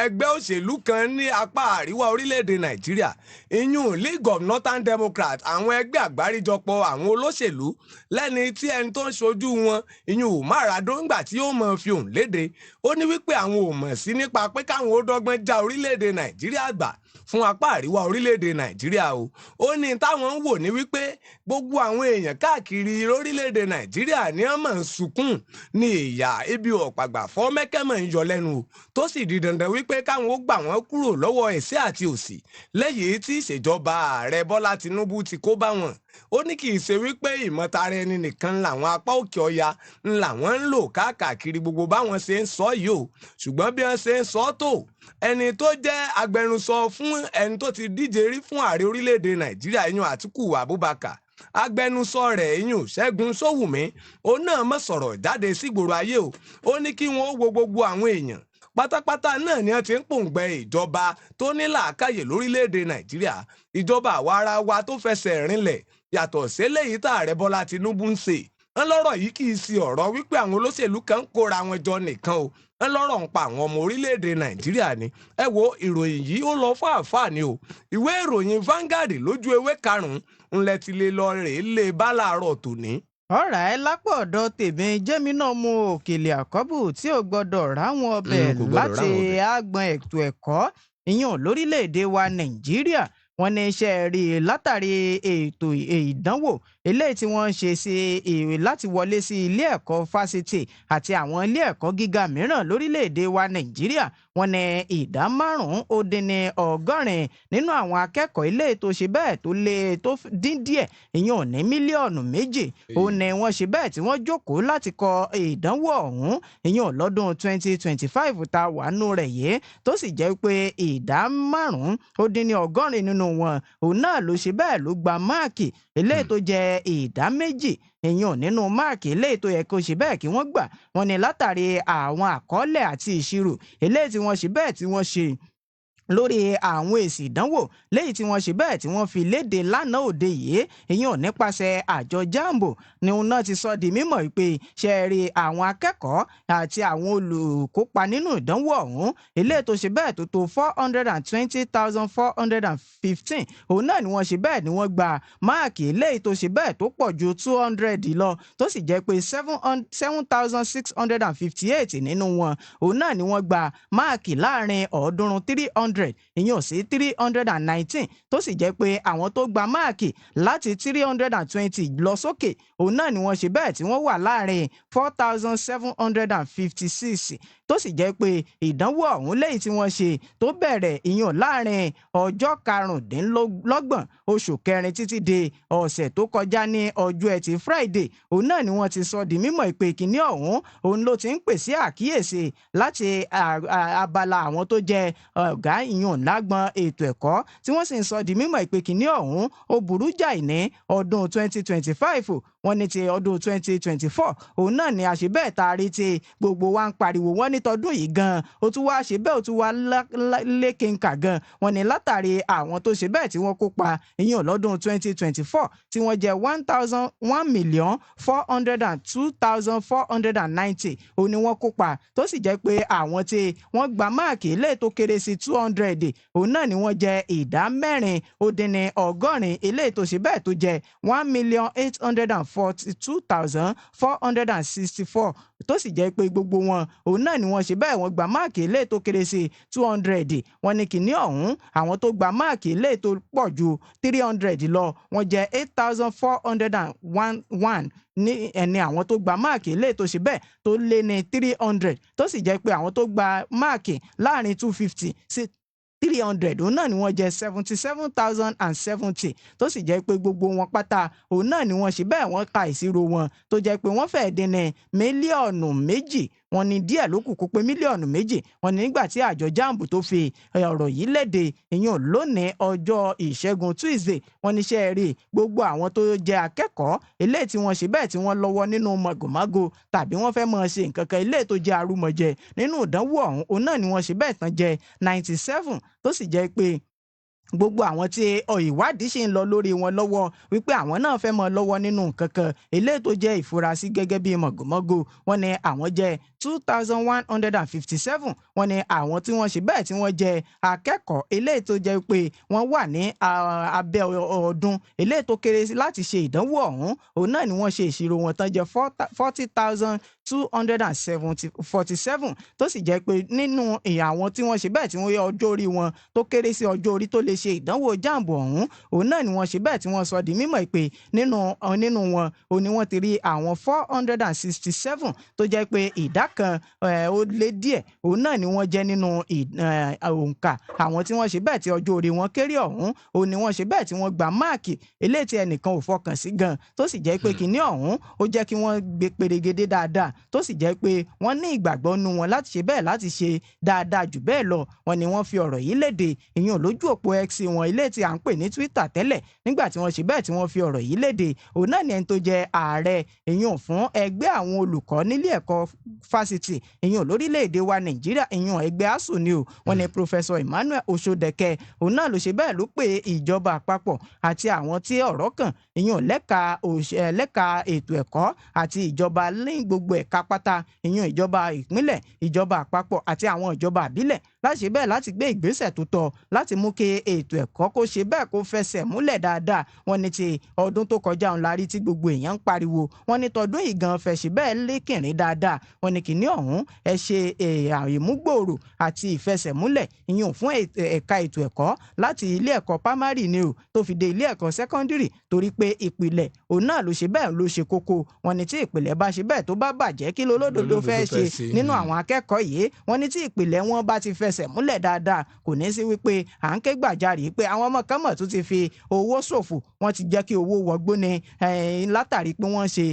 ẹgbẹ́ òṣèlú kan ní apá àríwá orílẹ̀-èdè Nàìjíríà ìyún League of Northern Democrats àwọn ẹgbẹ́ àgbáríjọpọ̀ àwọn olóṣèlú lẹ́ni tí ẹni tó ń ṣojú wọn ìyún Umar Ado ńgbà tí ó mọ̀ fi òun léde ó ní wípé àwọn ò mọ̀ sí nípa pé káwọn ó dọ́gbọ́n já orílẹ̀-èdè Nàìjíríà gbà fún apá àríwá orílẹ̀-èdè Nàìjíríà o ó ní táwọn ń wò ní wípé gbogbo àwọn èèyàn káàkiri orílẹ̀-èdè Nàìjíríà ní wọ́n máa ń sunkún ní ìyà ibi ọ̀pàgbà fọ́ mẹ́kẹ́mọ̀ ń yọ lẹ́nu o tó sì di dandan wípé káwọn ó gbà wọ́n kúrò lọ́wọ́ ẹ̀ṣẹ̀ àti òṣì lẹ́yìn tí ìṣèjọba ààrẹ Bọ́lá Tinubu ti kó bá wọn. Ó ní kì í ṣe wípé ìmọ̀tara ẹni nìkan làwọn apá òkè ọya làwọn ń lò káàkiri gbogbo báwọn ṣe ń sọ yìí o ṣùgbọ́n bí wọ́n ṣe ń sọ tó ẹni tó jẹ́ agbẹnusọ fún ẹni tó ti díje rí fún ààrẹ orílẹ̀-èdè Nàìjíríà ìyún Àtíkù Abubakar agbẹnusọ rẹ̀ ìyún Ṣẹ́gun Sówùmí òun náà mọ̀ sọ̀rọ̀ jáde sígboro ayé o ó ní kí wọ́n wo gbogbo àwọn èèyàn pátápátá náà ni wọ́n ti ń pòǹgbẹ ìjọba tó ní làákàyè lórílẹ̀‐èdè Nàìjíríà ìjọba àwarawa tó fẹsẹ̀ rinlẹ̀ yàtọ̀ séléyìí tá ààrẹ Bọ́lá Tinubu ń ṣe ń lọ́rọ̀ yìí kì í ṣe ọ̀rọ̀ wípé àwọn olóṣèlú kan ń kóra wọn jọ nìkan o ń lọ́rọ̀ ń pa àwọn ọmọ orílẹ̀‐èdè Nàìjíríà ni ẹ wo ìròyìn yìí ó lọ fáàfáà ni o ìwé ìròyìn Vanguard lójú ewé karùn-ún ńlẹ̀ ti lè lọ rèé lé bá láàárọ̀ tòní. ọ̀rá ẹ lápò ọ̀dọ̀ tèmi jẹ́mi náà mú òkèlè àkọ́bù tí ò gbọ́dọ̀ ráwọn ọbẹ̀ láti àgbọn ètò ẹ̀kọ́ ìyẹn lórílẹ̀‐èdè wa Nàìjíríà wọ́n ní iṣẹ́ rí látàrí ètò ìdánwò eléyìí tí wọ́n ń ṣe sí láti wọlé sí ilé ẹ̀kọ́ fásitì àti àwọn ilé ẹ̀kọ́ gíga mìíràn lórílẹ̀‐èdè wa Nàìjíríà wọ́n ní ìdá 5.80 nínú àwọn akẹ́kọ̀ọ́ eléyìí tó ṣe bẹ́ẹ̀ tó lé tó dín díẹ̀ ìyẹn ò ní mílíọ̀nù 2 ó ní wọ́n ṣe bẹ́ẹ̀ tí wọ́n jókòó láti kọ ìdánwò ọ̀hún ìyẹn lọ́dún 2025 tá a wà nù rẹ̀ yìí tó sì jẹ́ pé ìdá 5.80 nínú wọn òun náà ló ṣe bẹ́ẹ̀ ló gba máàkì eléyìí tó jẹ́ ìdá 2 èèyàn nínú máàkì eléyìí tó yẹ kó ṣe bẹ́ẹ̀ kí wọ́n gbà wọ́n ní látàrí àwọn àkọọ́lẹ̀ àti ìṣirò eléyìí tí wọ́n ṣe bẹ́ẹ̀ tí wọ́n ṣe lórí àwọn èsì ìdánwò léyìí tí wọ́n ṣe bẹ́ẹ̀ tí wọ́n fi léde lánàá òde yìí èèyàn nípasẹ̀ àjọ jambo ni òun náà ti sọ di mímọ̀ pé ṣe rí àwọn akẹ́kọ̀ọ́ àti àwọn olùkópa nínú ìdánwò ọ̀hún eléyìí tó ṣe bẹ́ẹ̀ tó 420,415 òun náà ni wọ́n ṣe bẹ́ẹ̀ ni wọ́n gba máàkì eléyìí tó ṣe bẹ́ẹ̀ tó pọ̀ ju 200 lọ tó sì jẹ́ pé 7,658 nínú wọn òun náà ni wọ́n gba máàkì láàrin 300 ìyẹn ò sí 319 tó sì jẹ́ pé àwọn tó gba máàkì láti 320 lọ sókè òun náà ni wọ́n ṣe bẹ́ẹ̀ tí wọ́n wà láàrin 4,756 tó sì jẹ́ pé ìdánwò ọ̀hún lẹ́yìn tí wọ́n ṣe tó bẹ̀rẹ̀ ìyẹn láàrin ọjọ́ 25 oṣù kẹrin títí dé ọ̀sẹ̀ tó kọjá ní ọjọ́ ẹtì Friday òun náà ni wọ́n ti sọ di mímọ̀ ìpè kìíní ọ̀hún òun ló ti ń pèsè àkíyèsí láti abala àwọn tó jẹ́ ọ̀gá ìyẹn lágbọn ètò ẹ̀kọ́ tí wọ́n sì ń sọ di mímọ̀ ìpè kìíní ọ̀hún ó burú jáì ní ọdún 2025 wọ́n ní ti ọdún 2024 òun náà ni àṣebẹ́ẹ̀ taari tí gbogbo wa ń pariwo wọ́n ní tọdún yìí gan ó tún wá ṣe bẹ́ẹ̀ ó tún wá lékenkà gan wọ́n ní látàrí àwọn tó ṣe bẹ́ẹ̀ tí wọ́n kópa ìyẹn lọ́dún 2024 tí wọ́n jẹ́ 1,402,490 òun ni wọ́n kópa tó sì jẹ́ pé àwọn tí wọ́n gba máàkì eléyìí tó kéré sí 200 òun náà ni wọ́n jẹ́ ìdá 4.80 eléyìí tó ṣe bẹ́ẹ̀ tó jẹ́ 1,842,464 tó sì jẹ́ pé gbogbo wọn òun náà ni wọ́n ṣe bẹ́ẹ̀ wọ́n gba máàkì eléyìí tó kéré sí 200 wọ́n ní kìíní ọ̀hún àwọn tó gba máàkì eléyìí tó pọ̀ ju 300 lọ wọ́n jẹ́ 8,401 ní ẹni àwọn tó gba máàkì eléyìí tó ṣe bẹ́ẹ̀ tó lé ní 300 tó sì jẹ́ pé àwọn tó gba máàkì láàrin 250 sí 300 òun náà ni wọ́n jẹ́ 77,070 tó sì jẹ́ pé gbogbo wọn pátá òun náà ni wọ́n ṣe bẹ́ẹ̀ wọ́n ka ìṣirò wọn tó jẹ́ pé wọ́n fẹ́ẹ́ dín ní mílíọ̀nù méjì wọ́n ní díẹ̀ ló kù kó pé mílíọ̀nù méjì wọ́n ní nígbà tí àjọ jamb tó fi ọ̀rọ̀ yìí léde ìyẹn lónìí ọjọ́ ìṣẹ́gun Tuesday wọ́n níṣẹ́ rí gbogbo àwọn tó jẹ́ akẹ́kọ̀ọ́ eléyìí tí wọ́n ṣe bẹ́ẹ̀ tí wọ́n lọ́wọ́ nínú màgòmágó tàbí wọ́n fẹ́ máa ṣe nǹkan kan eléyìí tó jẹ́ arúmọjẹ nínú ìdánwò ọ̀hún òun náà ni wọ́n ṣe bẹ́ẹ̀ tán jẹ́ 97 tó sì jẹ́ pé gbogbo àwọn tí ìwádìí ṣì ń lọ lórí wọn lọ́wọ́ wípé àwọn náà fẹ́ mọ lọ́wọ́ nínú nǹkan kan eléyìí tó jẹ́ ìfurasí gẹ́gẹ́ bí mọ̀gòmọ́gò wọ́n ní àwọn jẹ́ 2,157 wọ́n ní àwọn tí wọ́n ṣe bẹ́ẹ̀ tí wọ́n jẹ́ akẹ́kọ̀ọ́ eléyìí tó jẹ́ pé wọ́n wà ní abẹ́ ọdún eléyìí tó kéré láti ṣe ìdánwò ọ̀hún òun náà ni wọ́n ṣe ìṣirò wọn tán jẹ́ 40,247 tó sì jẹ́ pé nínú àwọn tí wọ́n ṣe bẹ́ẹ̀ tí wọ́n yẹ ọjọ́ orí wọn tó kéré sí ọjọ́ orí tó lè ṣe ìdánwò jamb ọ̀hún òun náà ni wọ́n ṣe bẹ́ẹ̀ tí wọ́n sọ di mímọ̀ pé nínú wọn òun ni wọ́n ti rí àwọn 467 tó jẹ́ pé ìdá kan ó lé díẹ̀ òun náà ni wọ́n jẹ́ nínú òǹkà àwọn tí wọ́n ṣe bẹ́ẹ̀ tí ọjọ́ orí wọn kéré ọ̀hún òun ni wọ́n ṣe bẹ́ẹ̀ tí wọ́n gba máàkì eléyìí tí ẹnìkan ò fọkàn sí gan tó sì jẹ́ pé kìíní ọ̀hún ó jẹ́ kí wọ́n gbé perégedé dáadáa tó sì jẹ́ pé wọ́n ní ìgbàgbọ́ nínú wọn láti ṣe bẹ́ẹ̀ láti ṣe dáadáa jù bẹ́ẹ̀ lọ wọ́n ní wọ́n fi ọ̀rọ̀ yìí léde ìyẹn lójú òpó X wọn ilé tí à ń pè ní Twitter tẹ́lẹ̀ nígbà tí wọ́n ṣe bẹ́ẹ̀ tí wọ́n fi ọ̀rọ̀ yìí léde òun náà ni ẹni tó jẹ́ ààrẹ ìyẹn fún ẹgbẹ́ àwọn olùkọ́ nílé ẹ̀kọ́ fásitì ìyẹn lórílẹ̀‐èdè wa Nàìjíríà ìyẹn ẹgbẹ́ ASUU ni o wọ́n ní Professor Emmanuel Osodeke òun náà ló ṣe bẹ́ẹ̀ ló pè ìjọba àpapọ̀ àti àwọn tí ọ̀rọ̀ kàn ìyẹn lẹ́ka ètò ẹ̀kọ́ àti ìjọba ní gbogbo ẹ̀ka pátá ìyẹn ìjọba ìpínlẹ̀ ìjọba àpapọ̀ àti àwọn ìjọba àbílẹ̀ láti ṣe bẹ́ẹ̀ láti gbé ìgbésẹ̀ tó tọ́ láti mú kí ètò ẹ̀kọ́ kó ṣe bẹ́ẹ̀ kó fẹsẹ̀ múlẹ̀ dáadáa wọ́n ní ti ọdún tó kọjá òun la rí tí gbogbo èèyàn ń pariwo wọ́n ní tọdún ìgan fẹ̀sì bẹ́ẹ̀ lékìrín dáadáa wọ́n ní kìíní ọ̀hún ẹ ṣe ìmúgbòòrò àti ìfẹsẹ̀múlẹ̀ ìyẹn fún ẹ̀ka ètò ẹ̀kọ́ láti ilé ẹ̀kọ́ primary ni o tó fi dé ilé ẹ̀kọ́ secondary torí pé ìpìlẹ̀ òun náà ló ṣe bẹ́ẹ̀ ló ṣe kókó wọ́n ní tí ìpìlẹ̀ bá ṣe bẹ́ẹ̀ tó bá bàjẹ́ kí lolódodo fẹ́ ṣe nínú àwọn akẹ́kọ̀ọ́ yìí wọ́n ní tí ìpìlẹ̀ wọn bá ti fẹsẹ̀ múlẹ̀ dáadáa kò ní sí wípé à ń ké gbàjarì pé àwọn ọmọ kan mọ̀ tó ti fi owó ṣòfò wọ́n ti jẹ́ kí owó wọgbó ni látàrí pé wọ́n ṣe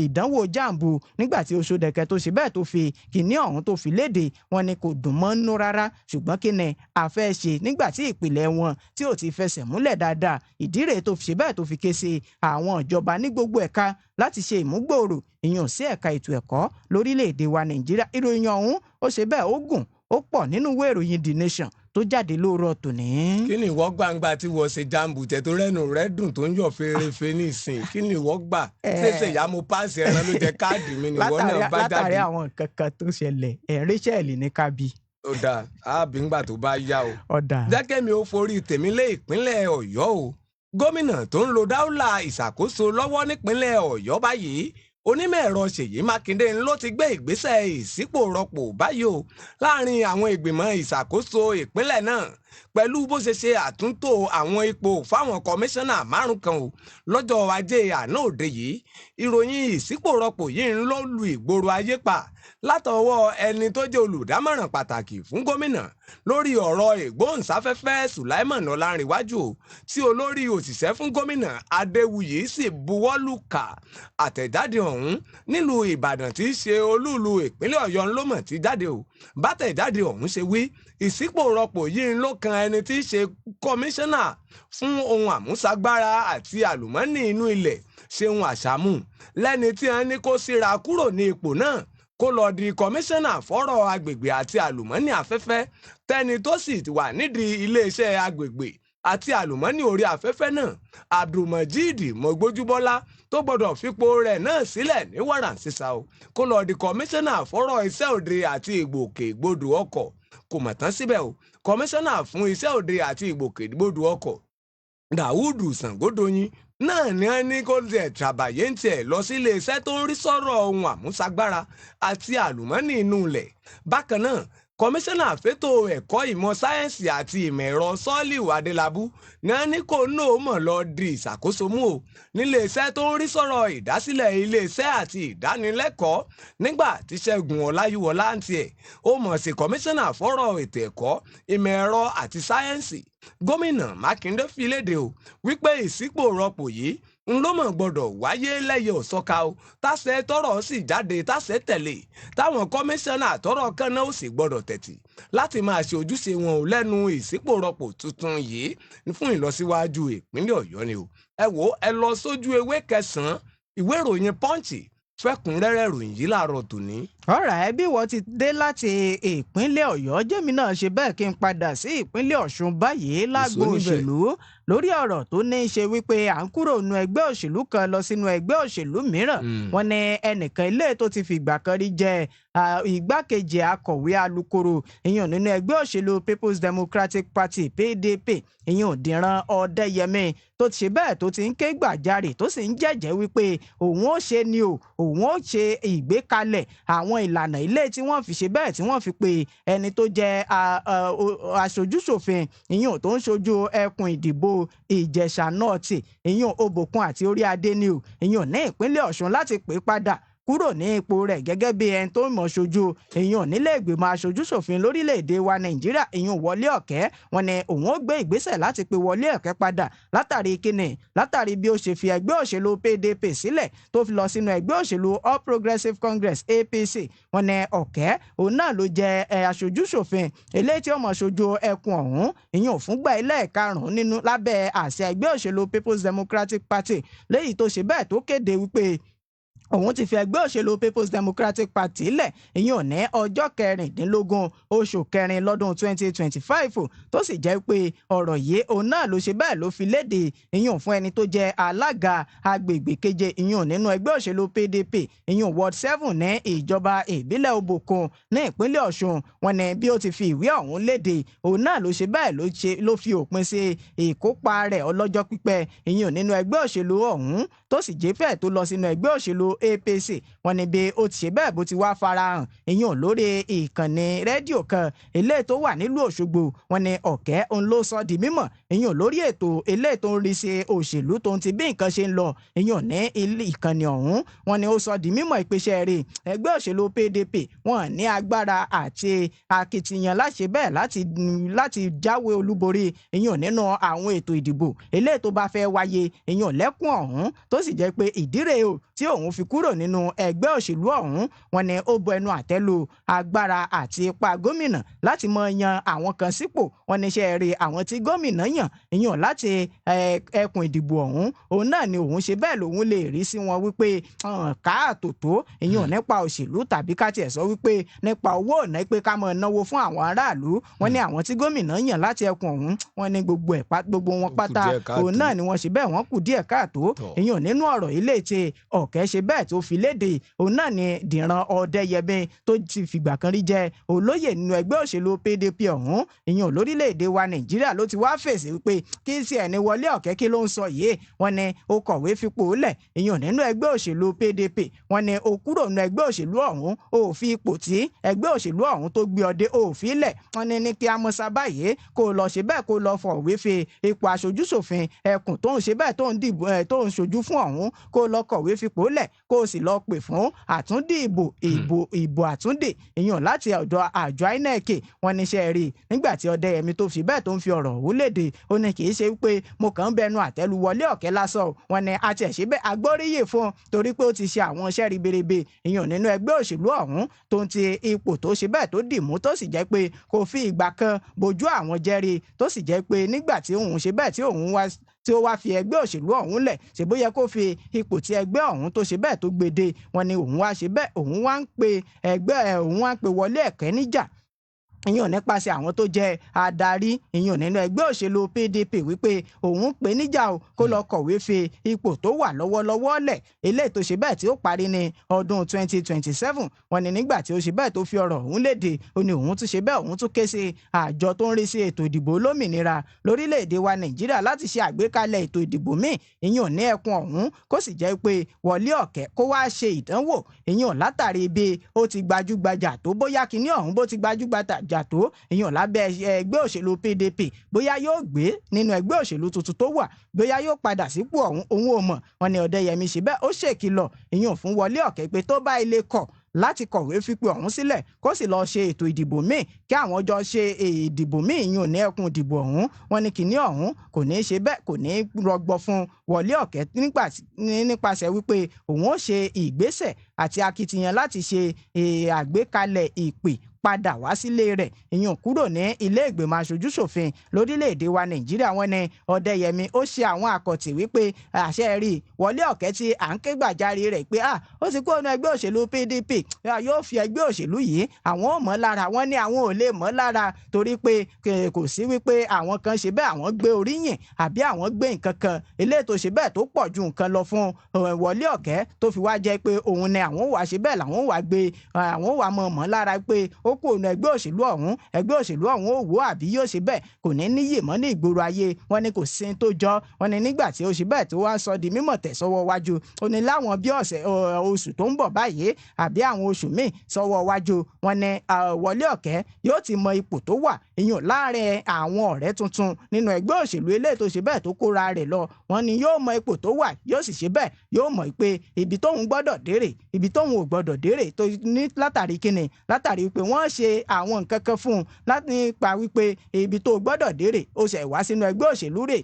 ìdánwò jambu nígbà tí Osodeke tó ṣe bẹ́ẹ̀ tó fi kìíní ọ̀hún tó fi léde wọ́n ní kò dùn mọ́ nínú rárá ṣùgbọ́n kí ni a fẹ́ ṣe nígbà tí ìpìlẹ̀ wọn tí ò ti fẹsẹ̀ múlẹ̀ dáadáa ìdí rèé tó fi ṣe bẹ́ẹ̀ tó fi ké sí àwọn ìjọba ní gbogbo ẹ̀ka láti ṣe ìmúgbòòrò ìyàn sí ẹ̀ka ètò ẹ̀kọ́ lórílẹ̀‐èdè wa Nàìjíríà ìròyìn ọ̀hún ó ṣe bẹ́ẹ̀ ó gùn ó pọ̀ nínú ìwé ìròyìn The Nation tó jáde lóòrọ̀ tòní. kí ni ìwọ gbangba tí wọ́n ṣe jambu tẹ̀ tó rẹ́nu rẹ́ dùn tó ń yọ̀ fèrèfé nísìn kí ni ìwọ gbà ṣèṣe ìyá mo páàsì ẹran ló jẹ káàdì mi ni ìwọ náà bá jáde. látàrí àwọn nǹkan kan tó ṣẹlẹ̀ Rachel ní kábí. ó dáa àbí ńgbà tó bá yá o. jẹ́kẹ́mi ó forí tèmi lé ìpínlẹ̀ Ọ̀yọ́ o gómìnà tó ń lo dáúlà ìṣàkóso lọ́wọ́ nípínlẹ̀ Ọ̀yọ́ báyìí onímọ̀ ẹ̀rọ Ṣèyí Mákindé ló ti gbé ìgbésẹ̀ ìṣípòrọ̀pò báyìí o láàrin àwọn ìgbìmọ̀ ìṣàkóso ìpínlẹ̀ náà pẹ̀lú bó ṣe ṣe àtúntò àwọn ipò fáwọn kọmíṣánná 5 kan o lọ́jọ́ ajé àná òde yìí ìròyìn ìṣípòrọ̀pò yìí ń lọ lu ìgboro ayé pa látọwọ́ ẹni tó jẹ́ olùdámọ̀ràn pàtàkì fún gómìnà lórí ọ̀rọ̀ ìgbóhùnsáfẹ́fẹ́ Sùláìmọ̀n Ọlárìnwájú tí olórí òṣìṣẹ́ fún gómìnà Adéwuyì sì buwọ́lù kà àtẹ̀jáde ọ̀hún nílùú Ìbàdàn tí í ṣe olúùlú ìpínlẹ̀ Ọ̀yọ́ ńlọ́mọ̀ ti jáde o bátẹ̀jáde ọ̀hún ṣe wí ìṣípòrọ̀pò yìí ló kan ẹni tí í ṣe kọmíṣánná fún ohun àmúṣagbára àti àlùmọ́ọ́nì inú ilẹ̀ Ṣeun Àṣàmù lẹ́ni tí wọ́n ní kó síra kúrò ní ipò náà kó lọ di kọmíṣánná fọ́rọ̀ agbègbè àti àlùmọ́ọ́nì afẹ́fẹ́ tẹ́ni tó sì wà nídìí iléeṣẹ́ agbègbè àti àlùmọ́ọ́nì orí afẹ́fẹ́ náà Abdulmajid Mọ̀gbójúbọ́lá tó gbọdọ̀ fipò rẹ̀ náà sílẹ̀ ní wàràǹsísà o kó lọ di kọmíṣánná fọ́rọ̀ iṣẹ́ òde àti ìgbòkègbodò ọkọ̀ kò mọ̀ tán síbẹ̀ o kọmíṣánná fún iṣẹ́ òde àti ìgbòkègbodò ọkọ̀ Dàúdù Sàngódóyin náà ni wọ́n ní kó tiẹ̀ tàbàyé ń tiẹ̀ lọ sí iléeṣẹ́ tó ń rí sọ̀rọ̀ ohun àmúṣagbára àti àlùmọ́ọ́nì inú ilẹ̀. Bákan náà kọmíṣánná fétò ẹ̀kọ́ ìmọ̀ sáyẹ́ǹsì àti ìmọ̀ ẹ̀rọ Sọ́líù Adélabú ní wọ́n ní kó náà mọ̀ lọ di ìṣàkóso mú o níléeṣẹ́ tó ń rí sọ̀rọ̀ ìdásílẹ̀ iléeṣẹ́ àti ìdánilẹ́kọ̀ọ́ nígbà tí Ṣẹ́gun Ọláyíwọlá ń tiẹ̀ ó mọ̀ sí kọmíṣánná fọ́rọ̀ ètò ẹ̀kọ́ ìmọ̀ ẹ̀rọ àti sáyẹ́ǹsì. Gómìnà Mákindé fi léde o wípé ìsípò rọpò yìí ń ló mọ̀ gbọ́dọ̀ wáyé lẹ́yẹ òsọ́ka o táṣẹ tọrọ sì jáde táṣẹ tẹ̀lé táwọn kọmíṣánná tọrọ kan náà ó sì gbọ́dọ̀ tẹ̀tì láti máa ṣe ojúṣe wọn ò lẹ́nu ìsípòrọpò tuntun yìí fún ìlọsíwájú ìpínlẹ̀ Ọ̀yọ́ ni o. Ẹ wò ẹ lọ sójú ewé 9 ìwé ìròyìn Punch fẹ́kúnrẹ́rẹ́ ìròyìn yìí láàárọ̀ tòní. ọ̀rọ̀ ẹbí wọ́n ti dé láti ìpínlẹ̀ Ọ̀yọ́ jẹ́mi náà ṣe bẹ́ẹ̀ kí n padà sí ìpínlẹ̀ Ọ̀ṣun báyìí lágbo òṣèlú lórí ọ̀rọ̀ tó ní í ṣe wípé à ń kúrò nínú ẹgbẹ́ òṣèlú kan lọ sínú ẹgbẹ́ òṣèlú mìíràn. Wọ́n ní ẹnìkan ilé tó ti fìgbà kan rí jẹ́ igbákejì akọ̀wé alukoro ìyẹn nínú ẹgbẹ́ òṣèlú People's Democratic Party PDP ìyẹn Dìran Ọdẹ́yẹmí tó ti ṣe bẹ́ẹ̀ tó ti ń ké gbàjarè tó sì ń jẹ́jẹ́ wípé òun ó ṣe ni o òun ó ṣe ìgbékalẹ̀ àwọn ìlànà ilé tí wọ́n fi ṣe bẹ́ẹ̀ tí wọ́n fi pe ẹni tó jẹ́ aṣojúṣòfin ìyẹn tó ń ṣojú ẹkùn ìdìbò Ìjẹ̀ṣà North ìyẹn Òbòkun àti Orí Adé ni o ìyẹn ní ìpínlẹ̀ Ọ̀ṣun láti pè padà kúrò ní ipò rẹ̀ gẹ́gẹ́ bí ẹni tó mọ̀ ṣojú èèyàn nílé ìgbìmọ̀ aṣojúṣòfin lórílẹ̀‐èdè wa Nàìjíríà èèyàn Wọlé Ọ̀kẹ́. Wọ́n ní òun ó gbé ìgbésẹ̀ láti pe Wọlé Ọ̀kẹ́ padà látàrí kíni látàrí bí ó ṣe fi ẹgbẹ́ òṣèlú PDP sílẹ̀ tó fi lọ sínú ẹgbẹ́ òṣèlú All Progressives Congress APC. Wọ́n ní Ọ̀kẹ́ òun náà ló jẹ́ aṣojúṣòfin eléyìí tí ó mọ̀ ṣojú ẹkùn ọ̀hún ìyẹn fúngbà ẹlẹ́ẹ̀karùn-ún nínú lábẹ́ àṣẹ ẹgbẹ́ òṣèlú People's Democratic Party léyìí tó ṣe bẹ́ẹ̀ tó kéde wípé òun ti fi ẹgbẹ́ òṣèlú People's Democratic Party lẹ̀ ìyẹn ní ọjọ́ 16 oṣù kẹrin lọ́dún 2025 tó sì jẹ́ pé ọ̀rọ̀ yìí òun náà ló ṣe bẹ́ẹ̀ ló fi léde ìyẹn fún ẹni tó jẹ́ alága agbègbè keje ìyẹn nínú ẹgbẹ́ òṣèlú PDP ìyẹn Ward 7 ní ìjọba ìbílẹ̀ Òbòkun ní ìpínlẹ̀ Ọ̀ṣun. Wọ́n ní bí ó ti fi ìwé ọ̀hún léde òun náà ló ṣe bẹ́ẹ̀ ló fi òpin sí ìkópa rẹ̀ ọlọ́jọ́ pípẹ́ ìyẹn nínú ẹgbẹ́ òṣèlú ọ̀hún tó sì jẹ́ fẹ́ẹ̀ tó lọ sínú ẹgbẹ́ òṣèlú APC. Wọ́n ní bí ó ti ṣe bẹ́ẹ̀ bó ti wá farahàn ìyẹn lórí ìkànnì rédíò kan eléyìí tó wà nílùú Òṣogbo. Wọ́n ní Ọ̀kẹ́ òun ló sọ di mímọ̀ ìyẹn lórí ètò eléyìí tó ń rí sí òṣèlú tó ń ti bí nǹkan ṣe ń lọ ìyẹn ní ìkànnì ọ̀hún. Wọ́n ní ó sọ di mímọ̀ ìpèsè rẹ̀ ẹgbẹ́ òṣèlú PDP wọ́n ní agbára àti akitiyan láṣẹ bẹ́ẹ̀ láti jáwé olúborí ìyẹn nínú àwọn ètò ìdìbò eléyìí tó bá fẹ́ wáyé ìyẹn lẹ́kùn ọ̀hún tó sì jẹ́ pé ìdí rèé o tí òun fi kúrò nínú ẹgbẹ́ òṣèlú ọ̀hún. Wọ́n ní ó bu ẹnu àtẹ́ lu agbára àti ipa gómìnà láti mọ yan àwọn kan sípò. Wọ́n ní iṣẹ́ rí àwọn tí gómìnà yàn ìyàn láti ẹkùn ìdìbò ọ̀hún òun náà ni òun ṣe bẹ́ẹ̀ lòun lè rí sí wọn wípé káàtó tó ìyàn nípa òṣèlú tàbí ká tiẹ̀ sọ wípé nípa owó ọ̀nà pé ká mọ̀ náwó fún àwọn aráàlú. Wọ́n ní àwọn tí gómìnà yàn láti ẹkùn ọ̀hún wọ́n ní gbogbo wọn pátá òun náà ni wọ́n ṣe bẹ́ẹ̀ wọ́n kù díẹ̀ káàtó ìyàn nínú ọ̀rọ̀ ilé tí Ọ̀kẹ́ ṣe bẹ́ẹ̀ tó fi léde òun náà ni Dìran Ọdẹ́yẹmí tó ti fìgbà kan rí jẹ́ olóyè nínú ẹgbẹ́ òṣèlú PDP ọ̀hún ìyẹn lórílẹ̀‐èdè wa Nàìjíríà ló ti wá fèsì wípé kí n ṣe ẹni Wọlé Ọ̀kẹ́ kí ló ń sọ yìí. Wọ́n ní ó kọ̀wé fipò lẹ̀ ìyẹn nínú ẹgbẹ́ òṣèlú PDP. Wọ́n ní ó kúrò nínú ẹgbẹ́ òṣèlú ọ̀hún ó fi ipò tí ẹgbẹ́ òṣèlú ọ̀hún tó gbé ọdẹ ó fi lẹ̀. Wọ́n ní kí amọ̀sá báyìí kó lọ ṣe bẹ́ẹ̀ kó lọ fọ̀wé fi ipò aṣojúṣòfin ẹkùn tó ń ṣe bẹ́ẹ̀ tó ń ṣojú fún ọ̀hún kó lọ kọ̀wé fipò lẹ̀ kó sì lọ pè fún àtúndì ìbò àtúndì ìyàn láti ọ̀dọ̀ àjọ INEC. Wọ́n níṣẹ́ rí nígbà tí Ọdẹ́yẹmí tó fi bẹ́ẹ̀ tó ń fi ọ̀rọ̀ òun léde ó ní kì í ṣe pé mo kàn ń bẹnu àtẹ́lu Wọlé Ọ̀kẹ́ lásán. Wọ́n ní àti ẹ̀ ṣe bẹ́ẹ̀ agbóríyè fún torí pé ó ti ṣe àwọn iṣẹ́ ribiribi ìyàn nínú ẹgbẹ́ òṣèlú ọ̀hún tó ń ti ipò tó ṣe bẹ́ẹ̀ tó dì mú tó sì jẹ́ pé kò fi ìgbà kan bojú àwọn jẹ́rí tó sì jẹ́ pé nígbà tí òun ṣe bẹ́ẹ̀ tí ó wá fi ẹgbẹ́ òṣèlú ọ̀hún lẹ̀ ṣe bóyá kó fi ipò tí ẹgbẹ́ ọ̀hún tó ṣe bẹ́ẹ̀ tó gbede. Wọ́n ní òun wá ṣe bẹ́ẹ̀ òun wá ń pe Wọlé Ọ̀kẹ́ níjà ìyẹn nípasẹ̀ àwọn tó jẹ́ adarí ìyẹn nínú ẹgbẹ́ òṣèlú PDP wípé òun pè níjà o kó lọ kọ̀wé fi ipò tó wà lọ́wọ́lọ́wọ́ lẹ̀ eléyìí tó ṣe bẹ́ẹ̀ tí ó parí ní ọdún 2027 wọ́n ní nígbà tí ó ṣe bẹ́ẹ̀ tó fi ọ̀rọ̀ òun léde ó ní òun tún ṣe bẹ́ẹ̀ òun tún ké sí àjọ tó ń rí sí ètò ìdìbò olómìnira lórílẹ̀‐èdè wa Nàìjíríà láti ṣe àgbékalẹ̀ ètò ìdìbò míì ìyẹn ní ẹkùn ọ̀hún kó sì jẹ́ pé Wọlé Ọ̀kẹ́ kó wá ṣe ìdánwò ìyẹn látàrí bí ó ti gbajúgbajà tó bóyá kinní ọ̀hún bó ti gbajúgbajà tó ìyẹn lábẹ́ ẹgbẹ́ òṣèlú PDP bóyá yóò gbé nínú ẹgbẹ́ òṣèlú tuntun tó wà bóyá yóò padà sípò ọ̀hún òun ò mọ̀ wọ́n ní Ọ̀dẹ́yẹmí ṣe bẹ́ẹ̀ ó ṣèkìlọ̀ ìyẹn fún Wọlé Ọ̀kẹ́ pé tó bá ilé kọ̀ láti kọ̀wé fipò ọ̀hún sílẹ̀ kó sì lọ́ọ́ ṣe ètò ìdìbò míì kí àwọn jọ ṣe ìdìbò míì ìyẹn ní ẹkùn ìdìbò ọ̀hún wọ́n ní kinní ọ̀hún kò ní í ṣe bẹ́ẹ̀ kò ní í rọgbọ fún Wọlé Ọ̀kẹ́ nípasẹ̀ wípé òun ó ṣe ìgbésẹ̀ àti akitiyan láti ṣe àgbékalẹ̀ ìpè padà wá sílé rẹ̀ ìyẹn kúrò ní ilé ìgbìmọ̀ aṣojúṣòfin lórílẹ̀‐èdè wa Nàìjíríà wọ́n ní Ọ̀dẹ́yẹmí ó ṣe àwọn àkọ̀tì wípé àṣẹ rí Wọlé Ọ̀kẹ́ tí à ń ké gbàjarè rẹ̀ pé ó ti kó inú ẹgbẹ́ òṣèlú PDP yóò fi ẹgbẹ́ òṣèlú yìí àwọn ò mọ̀ lára wọ́n ní àwọn ò lè mọ̀ lára torí pé kò sí wípé àwọn kan ṣe bẹ́ẹ̀ àwọn gbé oríyìn àbí àwọn gbé nǹkan kan eléyìí tó ṣe bẹ́ẹ̀ tó pọ̀ ju nǹkan lọ fún Wọlé Ọ̀kẹ́ tó fi wá jẹ́ pé òun ni àwọn wà ṣe bẹ́ẹ̀ làwọn wà gbé àwọn wà mọ̀ lára pé ó kú òun ẹgbẹ́ òṣèlú ọ̀hún ó wò àbí yóò ṣe bẹ́ẹ̀ kò ní níyè mọ́ ní ìgboro ayé wọn ni kò sí tó jọ wọn ni nígbà tí ó ṣe bẹ́ẹ̀ tó wá sọ di mímọ̀ tẹ̀ sọ́wọ́ wájú ó ní láwọn bí oṣù tó ń bọ̀ báyìí àbí àwọn oṣù míì sọ́wọ́ wájú wọn ni Wọlé Ọ̀kẹ́ yóò ti mọ ipò tó wà ìyẹn láàrin àwọn ọ̀rẹ́ tuntun nínú ẹgbẹ́ òṣèlú eléyìí tó ṣe bẹ́ẹ̀ tó kóra rẹ̀ lọ wọn ni yóò mọ ipò tó wà yóò sì ṣe bẹ́ẹ̀ yóò mọ̀ pé ibi tóun gbọ́dọ̀ dérè ibi tóun ò gbọ́dọ̀ dérè tó ní látàrí kíni látàrí pé wọ́n ṣe àwọn nǹkan kan fún un láti nípa wípé ibi tó gbọ́dọ̀ dérè ó ṣe wá sínú ẹgbẹ́ òṣèlú rẹ̀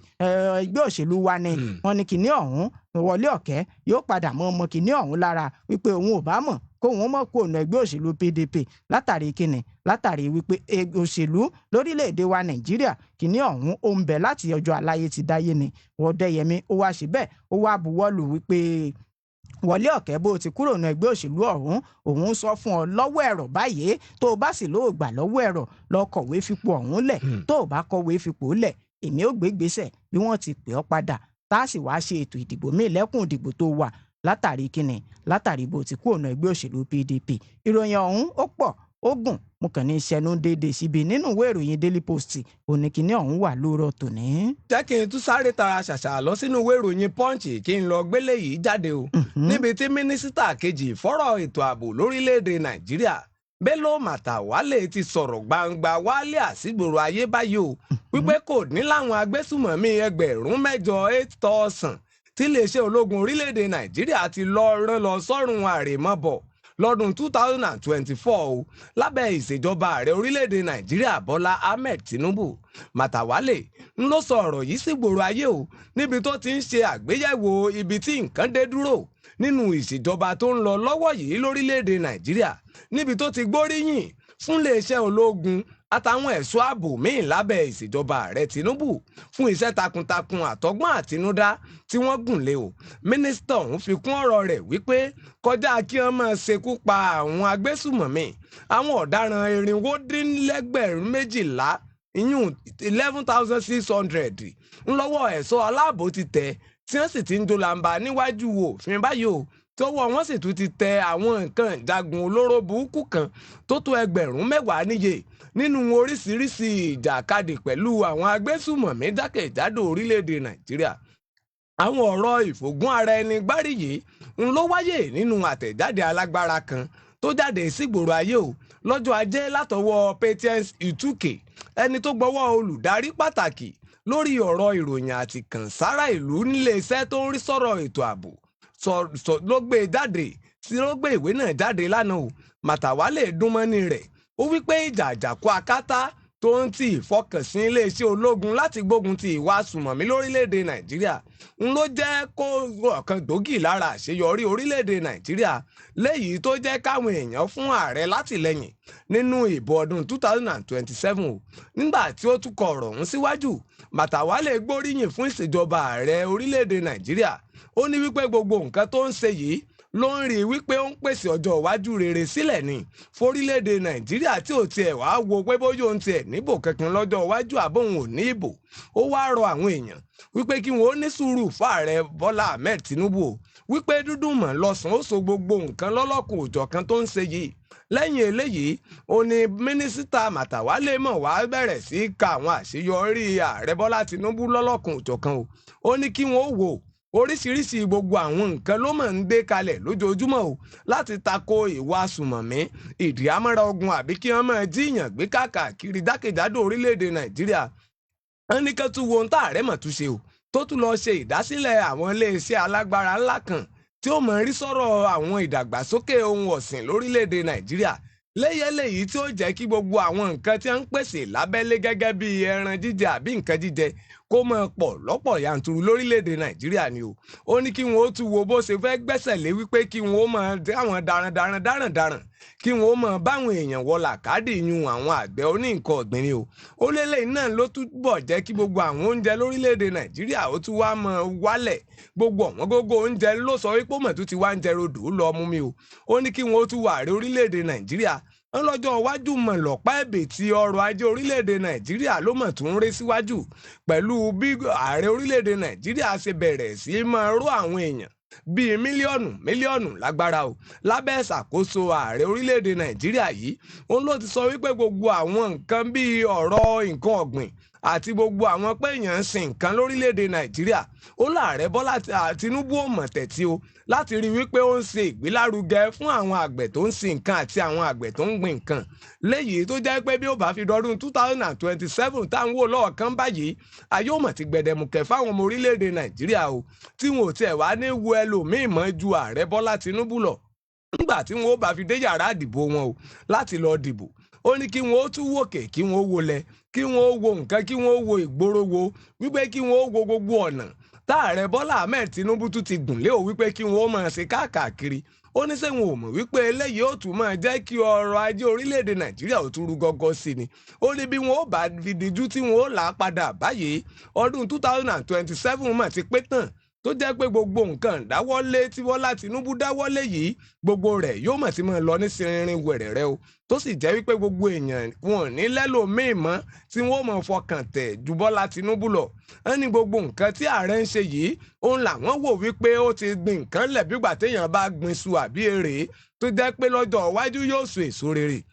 ẹgbẹ́ òṣèlú wa ni wọ́n ní kinní ọ̀hún Wọlé Ọ̀kẹ́ yóò padà mọ ọmọ kinní ọ̀hún lára wípé òun ò bá mọ̀ kóun mọ̀ kó ọ̀nà ẹgbẹ́ òṣèlú PDP látàrí kíni látàrí wípé òṣèlú lórílẹ̀‐èdè wa Nàìjíríà kinní ọ̀hún ó ń bẹ láti ọjọ́ aláyé ti dáyé ni Ọ̀dẹ́yẹmí ó wá ṣe bẹ́ẹ̀ ó wá buwọ́lù wípé Wọlé Ọ̀kẹ́ bó ti kúrò ní ẹgbẹ́ òṣèlú ọ̀hún òun sọ fún ọ lọ́wọ́ ẹ̀rọ báyìí tó o bá sì lóò gbà lọ́wọ́ ẹ̀rọ lọ kọ̀wé fipò ọ̀hún lẹ̀ tó o bá kọ̀wé fipò lẹ̀ èmi ò gbé gbèsè bí wọ́n ti pè ọ́ padà tá a sì wá ṣe ètò ìdìbò míì lẹ́kùn ìdìbò tó wà látàrí kíni látàrí bó ti kúrò ní ẹgbẹ́ òṣèlú PDP ìròyìn ọ̀hún ó pọ̀ ó gùn mo kàn ní ṣẹnu déédéé síbi nínú ìwé ìròyìn Daily Post oníkíní ọ̀hún wà lóòrọ̀ tòní. jẹ́ kí n tún sáré tara ṣàṣà lọ sínú ìwé ìròyìn Punch kí n lọ gbélé yìí jáde o níbi tí mínísítà kejì fọ́rọ̀ ètò ààbò lórílẹ̀‐èdè Nàìjíríà Bello Matawalle ti sọ̀rọ̀ gbangba wálé àsìgbòrò ayé báyìí o wípé kò ní láwọn agbésùmọ̀mí 8,000 tí iléeṣẹ́ ológun orílẹ̀‐èdè Nàìjíríà ti rán lọ sọ́run àrèmabọ̀ lọ́dún 2024 o lábẹ́ ìṣèjọba ààrẹ orílẹ̀‐èdè Nàìjíríà Bọ́lá Ahmed Tinubu Matawalle ń ló sọ ọ̀rọ̀ yìí sígboro ayé o níbi tó ti ń ṣe àgbéyẹ̀wò ibi tí nǹkan dé dúró nínú ìṣèjọba tó ń lọ lọ́wọ́ yìí lórílẹ̀‐èdè Nàìjíríà níbi tó ti gbóríyìn fún iléeṣẹ́ ológun àtàwọn ẹ̀ṣọ́ ààbò míì lábẹ́ ìṣèjọba ààrẹ Tinubu fún iṣẹ́ takuntakun àtọgbọ́n àtinúdá tí wọ́n gùn lé o mínísítà ọ̀hún fi kún ọ̀rọ̀ rẹ̀ wípé kọjá kí wọ́n máa ṣekú pa àwọn agbésùmọ̀mí àwọn ọ̀daràn 412 ìyún 11,600 ńlọ́wọ́ ẹ̀ṣọ́ aláàbò ti tẹ̀ tí wọ́n sì ti ń jólàǹbà níwájú òfin báyìí o tọwọ́ wọn sì tún ti tẹ àwọn nǹkan ìjagun olóró burúkú kan tó tó 10,000 níye nínú oríṣiríṣi ìjàkadì pẹ̀lú àwọn agbésùmọ̀mí jákèjádò orílẹ̀-èdè Nàìjíríà. Àwọn ọ̀rọ̀ ìfògùn ara ẹni gbáríyé ń ló wáyé nínú àtẹ̀jáde alágbára kan tó jáde sígboro ayé o lọ́jọ́ Ajé látọwọ́ Patience Ituke ẹni tó gbọ́wọ́ olùdarí pàtàkì lórí ọ̀rọ̀ ìròyìn àti kànsára ìlú níléeṣẹ́ tó ń rí sọ̀rọ̀ ètò ààbò ló gbé ìwé náà jáde lánàá o Matawalle dúnmọ́ni rẹ̀ ó wí pé ìjà àjàkú akátá tó ń ti ìfọkànsìn iléeṣẹ́ ológun láti gbógun ti ìwà sùmọ̀mí lórílẹ̀‐èdè Nàìjíríà ń ló jẹ́ kó ọ̀kan gbòógì lára àṣeyọrí orílẹ̀‐èdè Nàìjíríà léyìí tó jẹ́ káwọn èèyàn fún ààrẹ látìlẹ́yìn nínú ìbò ọdún 2027 o nígbà tí ó tún kọ ọ̀rọ̀ ọ̀hún síwájú Matawalle gbóríyìn fún ìṣèjọba ààrẹ orílẹ̀‐èdè Nàìjíríà ó ní wípé gbogbo nǹkan tó ń ṣe yìí ló ń rí i wípé ó ń pèsè ọjọ́ iwájú rere sílẹ̀ ní forílẹ̀-èdè Nàìjíríà tí ò tiẹ̀ wá wo pé bóyá òun tiẹ̀ níbò kankan lọ́jọ́ iwájú àbóhun ò ní ìbò. Ó wá rọ àwọn èèyàn wípé kí wọn ó ní sùúrù fáàrẹ Bọ́lá Ahmed Tinubu o, wípé dúdú mọ̀ lọ́sàn-án ó so gbogbo nǹkan lọ́lọ́kùn òjọ̀kan tó ń ṣe yìí. Lẹ́yìn eléyìí ó ní mínísítà Màtàwálé mọ̀ wá bẹ̀rẹ̀ sí í ka àwọn àṣeyọrí ààrẹ Bọ́lá Tinubu lọ́lọ́kùn òjọ̀kan o. Ó ní kí wọ́n ó wò oríṣiríṣi gbogbo àwọn nǹkan ló mọ̀ ń gbé kalẹ̀ lójoojúmọ́ o láti tako ìwà sùmọ̀mí, ìdíhámọ́ra ogun àbí kí wọ́n máa jíyàn gbé káàkiri jákèjádò orílẹ̀-èdè Nàìjíríà. Wọ́n ní kí tún wo ohun tá ààrẹ mọ̀ tún ṣe o, tó tún lọ ṣe ìdásílẹ̀ àwọn iléeṣẹ́ alágbára ńlá kan tí ó mọ̀ rí sọ̀rọ̀ àwọn ìdàgbàsókè ohun ọ̀sìn lórílẹ̀-èdè Nàìjíríà. Léyìí tí ó jẹ́ kí gbogbo àwọn nǹkan tí wọ́n ń pèsè lábẹ́lé gẹ́gẹ́ bí ẹran jíjẹ àbí nǹkan jíjẹ kó máa pọ̀ lọ́pọ̀ yanturu lórílẹ̀‐èdè Nàìjíríà ni o. Ó ní kí wọ́n ó tún wo bó ṣe fẹ́ gbẹ́sẹ̀ lé wípé kí wọ́n ó máa dáwọn darandaran kí wọ́n ó máa báwọn èèyàn wọ làkàdì yun àwọn àgbẹ̀ oní nǹkan ọ̀gbìn ni o. Ó lélẹ́yìn náà ló túbọ̀ jẹ́ kí gbogbo àwọn oúnjẹ lórílẹ̀‐èdè Nàìjíríà ó tún wá máa wálẹ̀. Gbogbo ọ̀wọ́n gógó oúnjẹ ló sọ wípé mọ̀ tún ti wá ń jẹ rodò lọ mú mi o. Ó ní kí wọ́n ó tún wà ààrẹ orílẹ̀‐èdè Nàìjíríà lọ́jọ́ iwájú mọ̀ lọ́pàá ẹ̀bẹ̀ tí ọrọ̀ ajé orílẹ̀-èdè Nàìjíríà ló mọ̀ tún ń ré síwájú pẹ̀lú bí ààrẹ orílẹ̀-èdè Nàìjíríà ṣe bẹ̀rẹ̀ sí máa ró àwọn èèyàn bíi mílíọ̀nù lágbára o lábẹ́ ìṣàkóso ààrẹ orílẹ̀-èdè Nàìjíríà yìí. Òun ló ti sọ wípé gbogbo àwọn nǹkan bíi ọ̀rọ̀ nǹkan ọ̀gbìn àti gbogbo àwọn pé èèyàn ń sin nǹkan lórílẹ̀-èdè Nàìjíríà. Ó láàrẹ Bọ́lá Tinubu ò mọ̀ tẹ̀tí o láti rí wípé ó ń ṣe ìgbélárugẹ fún àwọn àgbẹ̀ tó ń sin nǹkan àti àwọn àgbẹ̀ tó ń gbin nǹkan. Léyìí tó jẹ́ pé bí ó bá fi dọdún 2027 táwọn wò lọ́ọ̀kan báyìí ayé ò mọ̀ ti gbẹdẹmukẹ̀ fáwọn ọmọ orílẹ̀-èdè Nàìjíríà o, tí wọn ò tiẹ̀ wá ní wo ẹlòmíì mọ́ ju ààrẹ Bọ́lá Tinubu lọ nígbà tí wọn ó bá fi dé yàrá ìdìbò wọn o láti lọ dìbò. Ó ní kí wọn ó tún wòkè kí wọn ó wọlẹ̀ kí wọn ó wo nǹkan kí wọn ó wo ìgboro wo wípé kí wọn ó wo gbogbo ọ̀nà táàrẹ Bọ́lá Ahmed Tinubu tún ti gùn lé o wípé kí wọn ó máa ṣe káàkiri. Ó ní sẹ́wọ̀n ò mọ̀ wípé eléyìí ó tún máa jẹ́ kí ọrọ̀ ajé orílẹ̀-èdè Nàìjíríà ó tún rú gọ́gọ́ sí ni. Ó ní bí wọn ó bá fi díjú tí wọn ó là á padà báyìí ọdún 2027 mà ti pé tán tó jẹ́ pé gbogbo nǹkan dáwọ́lé tí Bọ́lá Tinubu dáwọ́lé yìí gbogbo rẹ̀ yóò mọ̀ sí máa lọ ní sinrin wẹ̀rẹ̀rẹ̀ o, tó sì jẹ́ wípé gbogbo èèyàn wọn ò ní lẹ́lòmíì mọ́ tí wọ́n mọ̀ fọkàn tẹ̀ ju Bọ́lá Tinubu lọ. Wọ́n ní gbogbo nǹkan tí ààrẹ ń ṣe yìí òun làwọn wò wípé ó ti gbin nǹkan lẹ̀ bígbà téèyàn bá gbin iṣu àbí èrè tó jẹ́ pé lọ́jọ́ iwájú yóò so èso rere.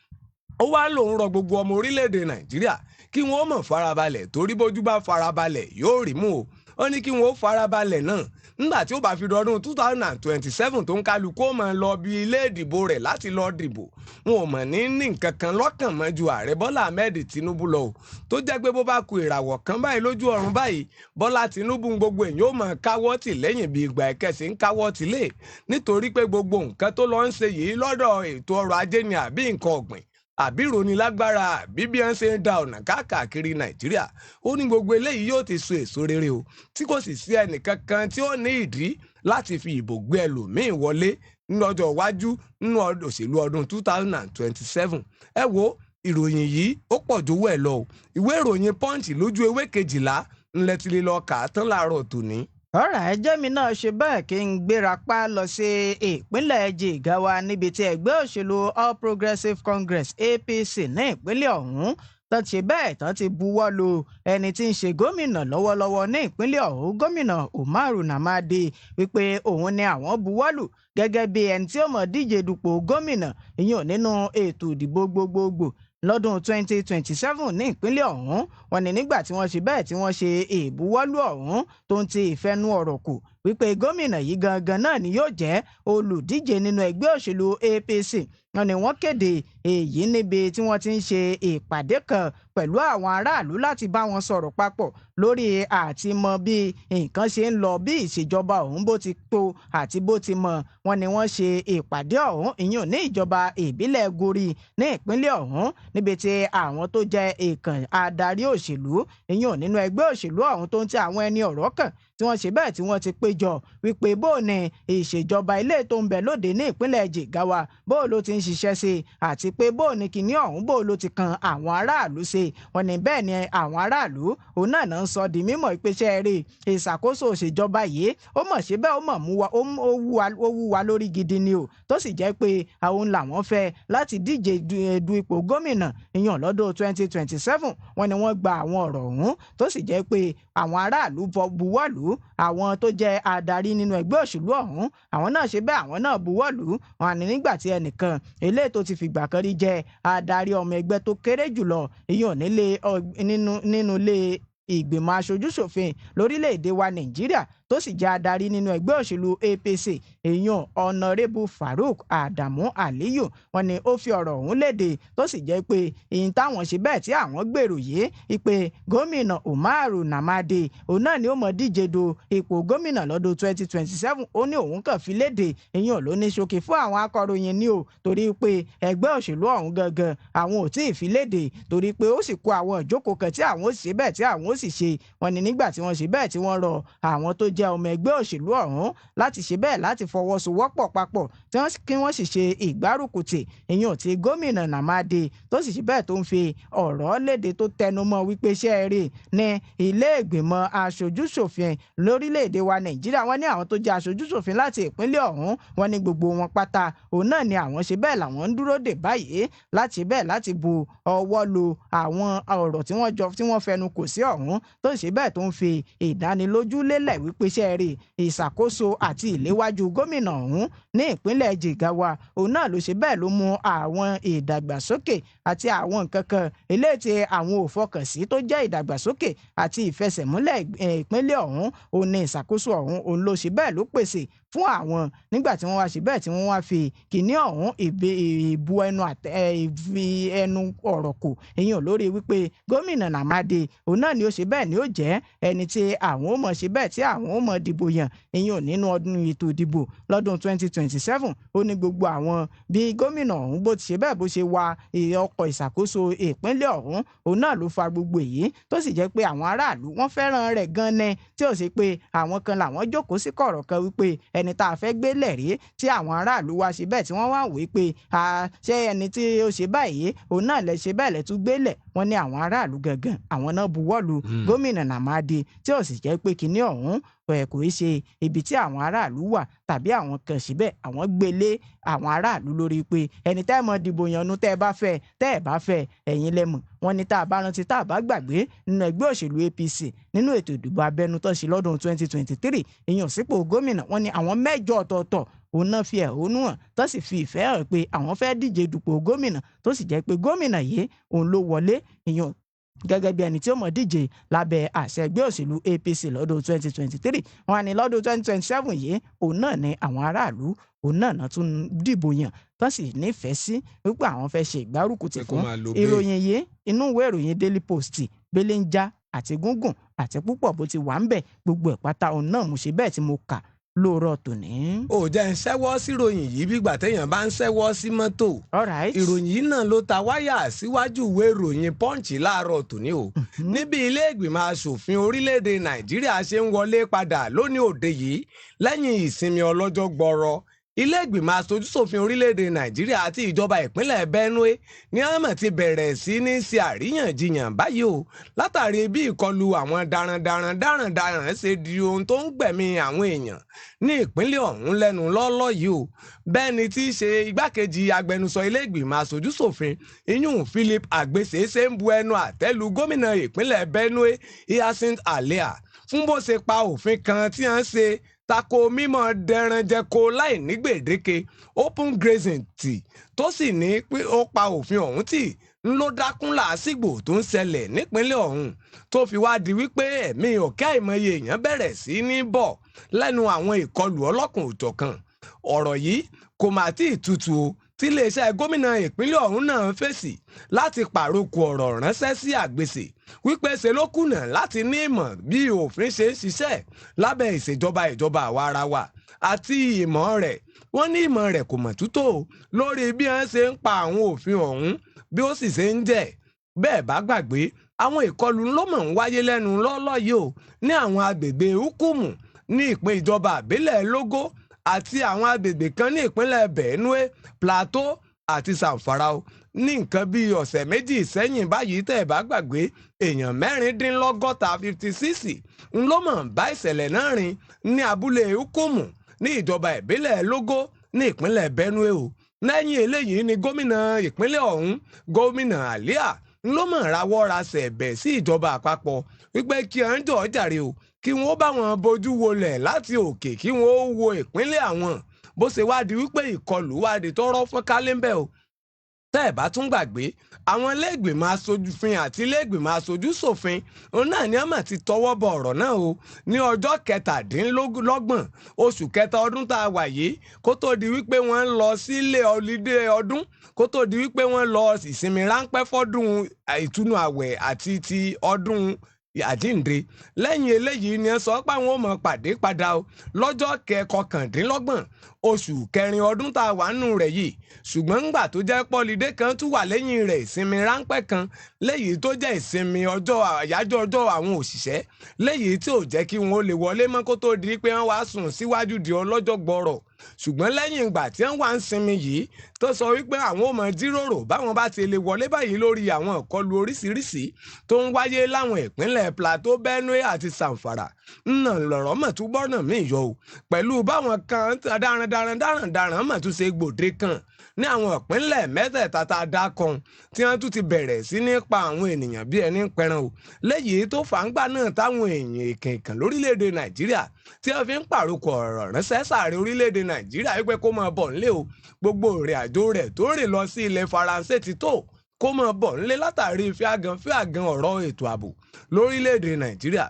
Ó wá lòun rọ gbogbo ọmọ orílẹ̀-èdè Nàìjíríà kí wọ́n mọ̀ farabalẹ̀ torí bójú bá farabalẹ̀ yóò rí mú o. Ó ní kí wọn ó farabalẹ̀ náà nígbà tí ó bá fi dọdún 2027 tó ń kálukú ó máa lọ bí ilé ìdìbò rẹ̀ láti lọ dìbò. Wọn ò mọ̀ ní nǹkan kan lọ́kàn mọ́ ju ààrẹ Bọ́lá Ahmed Tinubu lọ o, tó jẹ́ pé bó bá ku ìràwọ̀ kan báyìí lójú ọ̀run báyìí Bọ́lá Tinubu gbogbo èèyàn ó máa káwọ́ tì lẹ́yìn bí ìgbà ẹ̀kẹ́sì ń káwọ́ tì lé nítorí pé gbogbo nǹkan tó lọ ń ṣe yìí lọ́dọ̀ ètò ọrọ̀ ajé ni àbí nǹkan ọ̀gbìn àbí ìrónilágbára àbí bí wọ́n ṣe ń da ọ̀nà káàkiri Nàìjíríà. Ó ní gbogbo eléyìí yóò ti so èso rere o, tí kò sì sí ẹnìkankan tí ó ní ìdí láti fi ìbò gbé ẹlòmíín wọlé lọ́jọ́ iwájú nínú òṣèlú ọdún 2027. Ẹ wo ìròyìn yìí ó pọ̀ jówó ẹ̀ lọ o. Ìwé ìròyìn Punch lójú ewé 12 ńlẹ̀ tí lè lọ kà á tán láàárọ̀ tòní. ọ̀rọ̀ ẹjẹ́ mi náà ṣe bẹ́ẹ̀ kí n gbéra pa lọ sí ìpínlẹ̀ Jigawa níbi tí ẹgbẹ́ òṣèlú All Progressives Congress APC ní ìpínlẹ̀ ọ̀hún tó ti bẹ́ẹ̀ tó ti buwọ́ lu ẹni tí ń ṣe gómìnà lọ́wọ́lọ́wọ́ ní ìpínlẹ̀ ọ̀hún gómìnà Umaru Namadi wípé òun ni àwọn buwọ́ lù gẹ́gẹ́ bí ẹni tí ó mọ̀ díje dupò gómìnà ìyẹn nínú ètò ìdìbò gbogbogbò lọ́dún 2027 ní ìpínlẹ̀ ọ̀hún. Wọ́n ní nígbà tí wọ́n ṣe bẹ́ẹ̀ tí wọ́n ṣe ìbuwọ́lù ọ̀hún tó ń ti ìfẹ́nu ọ̀rọ̀ kù wípé gómìnà yìí gangan náà ni yóò jẹ́ olùdíje nínú ẹgbẹ́ òṣèlú APC. Wọ́n ní wọ́n kéde èyí níbi tí wọ́n ti ń ṣe ìpàdé kan pẹ̀lú àwọn aráàlú láti bá wọn sọ̀rọ̀ papọ̀ lórí àtimọ̀ bí nǹkan ṣe ń lọ bí ìṣèjọba ọ̀hún bó ti tó àti bó ti mọ̀. Wọ́n ní wọ́n ṣe ìpàdé ọ̀hún ìyẹn ní ìjọba ìbílẹ̀ Gori ní ìpínlẹ̀ ọ̀hún níbi tí àwọn tó jẹ́ ìkàn adarí òṣèlú ìyẹn nínú ẹgbẹ́ òṣèlú ọ̀hún tó ń ti àwọn ẹni ọ̀rọ̀ kàn tí wọ́n ṣe bẹ́ẹ̀ tí wọ́n ti péjọ wípé bó ni ìṣèjọba ilé tó ń bẹ lóde ní ìpínlẹ̀ Jigawa bó ló ti ń ṣiṣẹ́ sí àti pé bó ni kinní ọ̀hún bó ló ti kan àwọn aráàlú ṣe. Wọ́n ní bẹ́ẹ̀ ni àwọn aráàlú òun náà ń sọ di mímọ̀ ìpèsè rí ìṣàkóso òṣèjọba yìí ó mọ̀ ṣe bẹ́ẹ̀ ó mọ̀ mú wa ó wú wa lórí gidi ni o tó sì jẹ́ pé àwọn làwọn fẹ́ láti díje du ipò gómìnà ìyàn lọ́dún 2027. Wọ́n ní wọ́n gba àwọn ọ̀rọ̀ ọ̀hún tó sì jẹ́ pé àwọn aráàlú buwọ́lù àwọn tó jẹ́ adarí nínú ẹgbẹ́ òṣèlú ọ̀hún àwọn náà ṣe bẹ́ẹ̀ àwọn náà buwọ́lù. Wọ́n ní nígbà tí ẹnìkan eléyìí tó ti fìgbà kan rí jẹ́ adarí ọmọ ẹgbẹ́ tó kéré jùlọ ìyàn nínú ilé ìgbìmọ̀ aṣojúṣòfin lórílẹ̀‐èdè wa Nàìjíríà tó sì jẹ́ adarí nínú ẹgbẹ́ òṣèlú APC èèyàn Honorable Farouk Adamu Aliyu. Wọ́n ní ó fi ọ̀rọ̀ ọ̀hún léde tó sì jẹ́ pé ìyìn táwọn ṣe bẹ́ẹ̀ tí àwọn gbèrò yìí ìpè gómìnà Umaru Namadi òun náà ni ó mọ̀ díje du ipò gómìnà lọ́dún 2027. Ó ní òun kàn fi léde èèyàn ló ní ṣókí fún àwọn akọ̀ròyìn ní o torí pé ẹgbẹ́ òṣèlú ọ̀hún gangan àwọn ò tí ì fi léde torí pé ó sì kó àwọn ìjókòó kan tí àwọn ó ṣe bẹ́ẹ̀ tí àwọn ó sì ṣe. Wọ́n ní nígbà tí wọ́n ṣe bẹ́ẹ̀ tí wọ́n rọ àwọn tó jẹ́ ọmọ ẹgbẹ́ òṣèlú ọ̀hún láti ṣe bẹ́ẹ̀ láti fọwọ́sowọ́pọ̀ papọ̀ kí wọ́n sì ṣe ìgbárùkùtì ìyẹn tí gómìnà Namadi tó sì ṣe bẹ́ẹ̀ tó ń fi ọ̀rọ̀ léde tó tẹnumọ́ wípé ṣẹ́ rí ní ilé ìgbìmọ̀ aṣojúṣòfin lórílẹ̀‐èdè wa Nàìjíríà. Wọ́n ní àwọn tó jẹ́ aṣojúṣòfin láti ìpínlẹ̀ ọ̀hún wọ́n ní gbogbo wọn pátá òun náà ni àwọn ṣe bẹ́ẹ̀ làwọn ń dúró dè báyìí láti bẹ́ẹ̀ láti bu ọwọ́ lu àwọn ọ̀rọ̀ tí wọ́n fẹnu kò sí ọ̀hún tó ṣe bẹ́ẹ̀ tó ń fi ìdánilójú lélẹ̀ wípé ṣẹ́ rí ìṣàkóso àti ìléwájú gómìnà ọ̀hún ní ìpínlẹ̀ Jigawa òun náà ló ṣe bẹ́ẹ̀ ló mú àwọn ìdàgbàsókè àti àwọn nǹkan kan eléyìí tí àwọn ò fọkàn sí tó jẹ́ ìdàgbàsókè àti ìfẹsẹ̀múlẹ̀ ìpínlẹ̀ ọ̀hún òun ní ìṣàkóso ọ̀hún òun ló ṣe bẹ́ẹ̀ ló pèsè fún àwọn nígbà tí wọ́n wá ṣe bẹ́ẹ̀ tí wọ́n wá fi kìíní ọ̀hún ìbu ẹnu ọ̀rọ̀ kò èyàn lórí wípé gómìnà Namadi òun náà ni ó ṣe bẹ́ẹ̀ ni ó jẹ́ ẹni tí àwọn ó mọ̀ ṣe bẹ́ẹ̀ tí àwọn ó mọ̀ dìbò yàn èyàn nínú ọdún ètò ìdìbò lọ́dún 2027. Ó ní gbogbo àwọn bí gómìnà ọ̀hún bó ti ṣe bẹ́ẹ̀ bó ṣe wa ọkọ̀ ìṣàkóso ìpínlẹ̀ ọ̀hún òun náà ló fa gbogbo èyí tó sì jẹ́ pé àwọn aráàlú wọ́n fẹ́ràn rẹ̀ gan ni tí ó ṣe pé àwọn kan làwọn jókòó sí kọ̀rọ̀ kan wípé ẹni tá a fẹ́ gbélẹ̀ rí tí àwọn aráàlú wá ṣe bẹ́ẹ̀ tí wọ́n wá wí pé ṣé ẹni tí ó ṣe báyìí òun náà lè ṣe bẹ́ẹ̀ lè tún gbélẹ̀. Wọ́n ní àwọn aráàlú gangan àwọn náà buwọ́lù gómìnà Namadi tí ó sì jẹ́ pé kinní ọ̀hún kò í ṣe ibi tí àwọn aráàlú wà tàbí àwọn kan síbẹ̀ àwọn gbélé àwọn aráàlú lórí pé ẹni tẹ́ mọ̀ dìbò yànnú tẹ́ ẹ bá fẹ́ tẹ́ ẹ bá fẹ́ ẹ̀yin lẹ́mọ̀. Wọ́n ní tá a bá rántí tá a bá gbàgbé nínú ẹgbẹ́ òṣèlú APC nínú ètò ìdìbò abẹ́nú tó ṣe lọ́dún 2023 ìyàn sípò gómìnà. Wọ́n ní àwọn 8 ọ̀tọ̀ọ̀tọ̀ òun náà fi ẹ̀hónú hàn tó sì fi ìfẹ́ hàn pé àwọn fẹ́ díje dupò gómìnà tó sì jẹ́ pé gómìnà yìí òun ló wọlé ìyàn gẹ́gẹ́ bí ẹni tí ó mọ̀ díje lábẹ́ àṣẹ ẹgbẹ́ òṣèlú APC lọ́dún 2023. Wọ́n ní lọ́dún 2027 yìí òun náà ní àwọn aráàlú òun náà tún dìbò yàn tó sì nífẹ̀ẹ́ sí wípé àwọn fẹ́ ṣe ìgbárùkùtì fún ìròyìn yìí inú ìwé ìròyìn Daily Post belenja àti gúngùn àti púpọ̀ bó ti wà ń bẹ̀ gbogbo ẹ̀ pátá òun náà mo ṣe bẹ́ẹ̀ tí mo kà lóòrọ̀ tòní. ó jẹ́ ń ṣẹ́wọ́ sí ìròyìn yìí bígbà téèyàn bá ń ṣẹ́wọ́ sí mọ́tò. ìròyìn yìí náà ló ta wáyà síwájú ìwé ìròyìn Punch láàárọ̀ tòní o. níbi ilé ìgbìmọ̀ asòfin orílẹ̀-èdè Nàìjíríà ṣe ń wọlé padà lónìí òde yìí lẹ́yìn ìsinmi ọlọ́jọ́ gbọrọ. ilé ìgbìmọ̀ aṣojúṣòfin orílẹ̀-èdè Nàìjíríà àti ìjọba ìpínlẹ̀ Benue ní àmọ̀ ti bẹ̀rẹ̀ sí ní ṣe àríyànjiyàn báyìí o látàrí bí ìkọlù àwọn darandaran ṣe di ohun tó ń gbẹ̀mí àwọn èèyàn ní ìpínlẹ̀ ọ̀hún lẹ́nu lọ́lọ́ yìí o. bẹ́ẹ̀ ni tí í ṣe igbákejì agbẹnusọ ilé ìgbìmọ̀ aṣojúṣòfin iyún Philip Agbese ṣe ń bu ẹnu àtẹ́lu gómìnà ìpínlẹ̀ Benue Hyacinth Alia fún bó ṣe pa òfin kan tí wọ́n ṣe tako mímọ́ dẹranjẹko láì ní gbèdéke open grazing tì tó sì ní pé ó pa òfin ọ̀hún tì ń ló dákún làásìgbò tó ń ṣẹlẹ̀ nípínlẹ̀ ọ̀hún tó fi wá di wípé ẹ̀mí ọ̀kẹ́ àìmọye èèyàn bẹ̀rẹ̀ sí ní bọ̀ lẹ́nu àwọn ìkọlù ọlọ́kùn òjọ̀kan. ọ̀rọ̀ yìí kò mà tí ì tutù o tí iléeṣẹ́ gómìnà ìpínlẹ̀ ọ̀hún náà fèsì láti pàrokò ọ̀rọ̀ ránṣẹ́ sí Àgbèsè wípé ṣe ló kùnà láti ní ìmọ̀ bí òfin ṣe ń ṣiṣẹ́ lábẹ́ ìjọba àwarawa àti ìmọ̀ rẹ̀. wọ́n ní ìmọ̀ rẹ̀ kò mọ̀ tútó lórí bí wọ́n ṣe ń pa àwọn òfin ọ̀hún bí ó sì ṣe ń jẹ́. bẹ́ẹ̀ bá gbàgbé àwọn ìkọlù ló mọ̀ ń wáyé lẹ́nu lọ́lọ́ yìí o ní àwọn agbègbè Ukumu ní ìpín ìjọba àbílẹ̀ Logo àti àwọn agbègbè kan ní ìpínlẹ̀ Benue, Plateau àti Zamfara o ní nǹkan bíi ọ̀sẹ̀ méjì sẹ́yìn báyìí tẹ́ ẹ̀ bá gbàgbé èèyàn 56 ń ló mọ̀ bá ìṣẹ̀lẹ̀ náà rìn ní abúlé Ukumu ní ìjọba ìbílẹ̀ Logo ní ìpínlẹ̀ Benue o lẹ́yìn eléyìí ni gómìnà ìpínlẹ̀ ọ̀hún gómìnà Alia ń ló mọ̀ rawọ́ rasẹ̀ ẹ̀bẹ̀ sí ìjọba àpapọ̀ wípé kí ẹ̀ ń jọ̀ jàre o kí wọ́n bá wọn bójú wolẹ̀ láti òkè kí wọ́n wo ìpínlẹ̀ àwọn bó ṣe wádìí wípé ìkọlù wádìí tó rọ́ fún kálẹ́ńbẹ̀ o tẹ́ ẹ̀ bá tún gbàgbé àwọn iléègbìmọ̀ aṣojúfin àti iléègbìmọ̀ aṣojúṣòfin òun náà ni àmà ti tọwọ́ bọ ọ̀rọ̀ náà o ní ọjọ́ 17 oṣù kẹta ọdún tá a wà yìí kó tó di wípé wọ́n ń lọ sílé ọlídé ọdún kó tó di wípé wọ́n lọ ìsinmi ráńpẹ́ fọ́dún ìtúnu àwẹ̀ àti ti ọdún àjíǹde lẹ́yìn eléyìí ni ẹ sọ pé àwọn ò mọ̀ pàdé padà o lọ́jọ́ 29 oṣù kẹrin ọdún tá a wà nù rẹ̀ yìí ṣùgbọ́n ńgbà tó jẹ́ pọ́lidé kan tún wà lẹ́yìn rẹ̀ ìsinmi ráńpẹ́ kan léyìí tó jẹ́ ìsinmi àyájọ́ ọjọ́ àwọn òṣìṣẹ́ léyìí tí ò jẹ́ kí wọ́n lè wọlé mọ́ kó tó di pé wọ́n wá sùn síwájú di ọlọ́jọ́ gbọ́rọ̀ ṣùgbọ́n lẹ́yìn ìgbà tí wọ́n wá ń sinmi yìí tó sọ wípé àwọn ò mọ̀ jíròrò báwọn bá ti lè wọlé báyìí lórí àwọn ìkọlù oríṣiríṣi tó ń wáyé láwọn ìpínlẹ̀ Plateau, Benue àti Zamfara ńnà lọ̀rọ̀ mọ̀ tún bọ́nà míì yọ o pẹ̀lú báwọn kan darandaran mọ̀ tún ṣe gbòde kan ní àwọn ìpínlẹ̀ mẹ́tẹ̀ẹ̀ta tá a dá kan tí wọ́n tún ti bẹ̀rẹ̀ sí ní pa àwọn ènìyàn bí ẹni pẹran o léyìí tó fàǹgbà náà táwọn èèyàn ìkànkàn lórílẹ̀‐èdè Nàìjíríà tí wọ́n fi ń pàrokò ọ̀rọ̀ ránṣẹ́ sàárẹ̀ orílẹ̀‐èdè Nàìjíríà wípé kó máa bọ̀ nílé o gbogbo ìrìn àjò rẹ̀ tó rìn lọ sí ilẹ̀ Faransé ti tó kó máa bọ̀ nílé látàrí fíàgàn ọ̀rọ̀ ètò ààbò lórílẹ̀‐èdè Nàìjíríà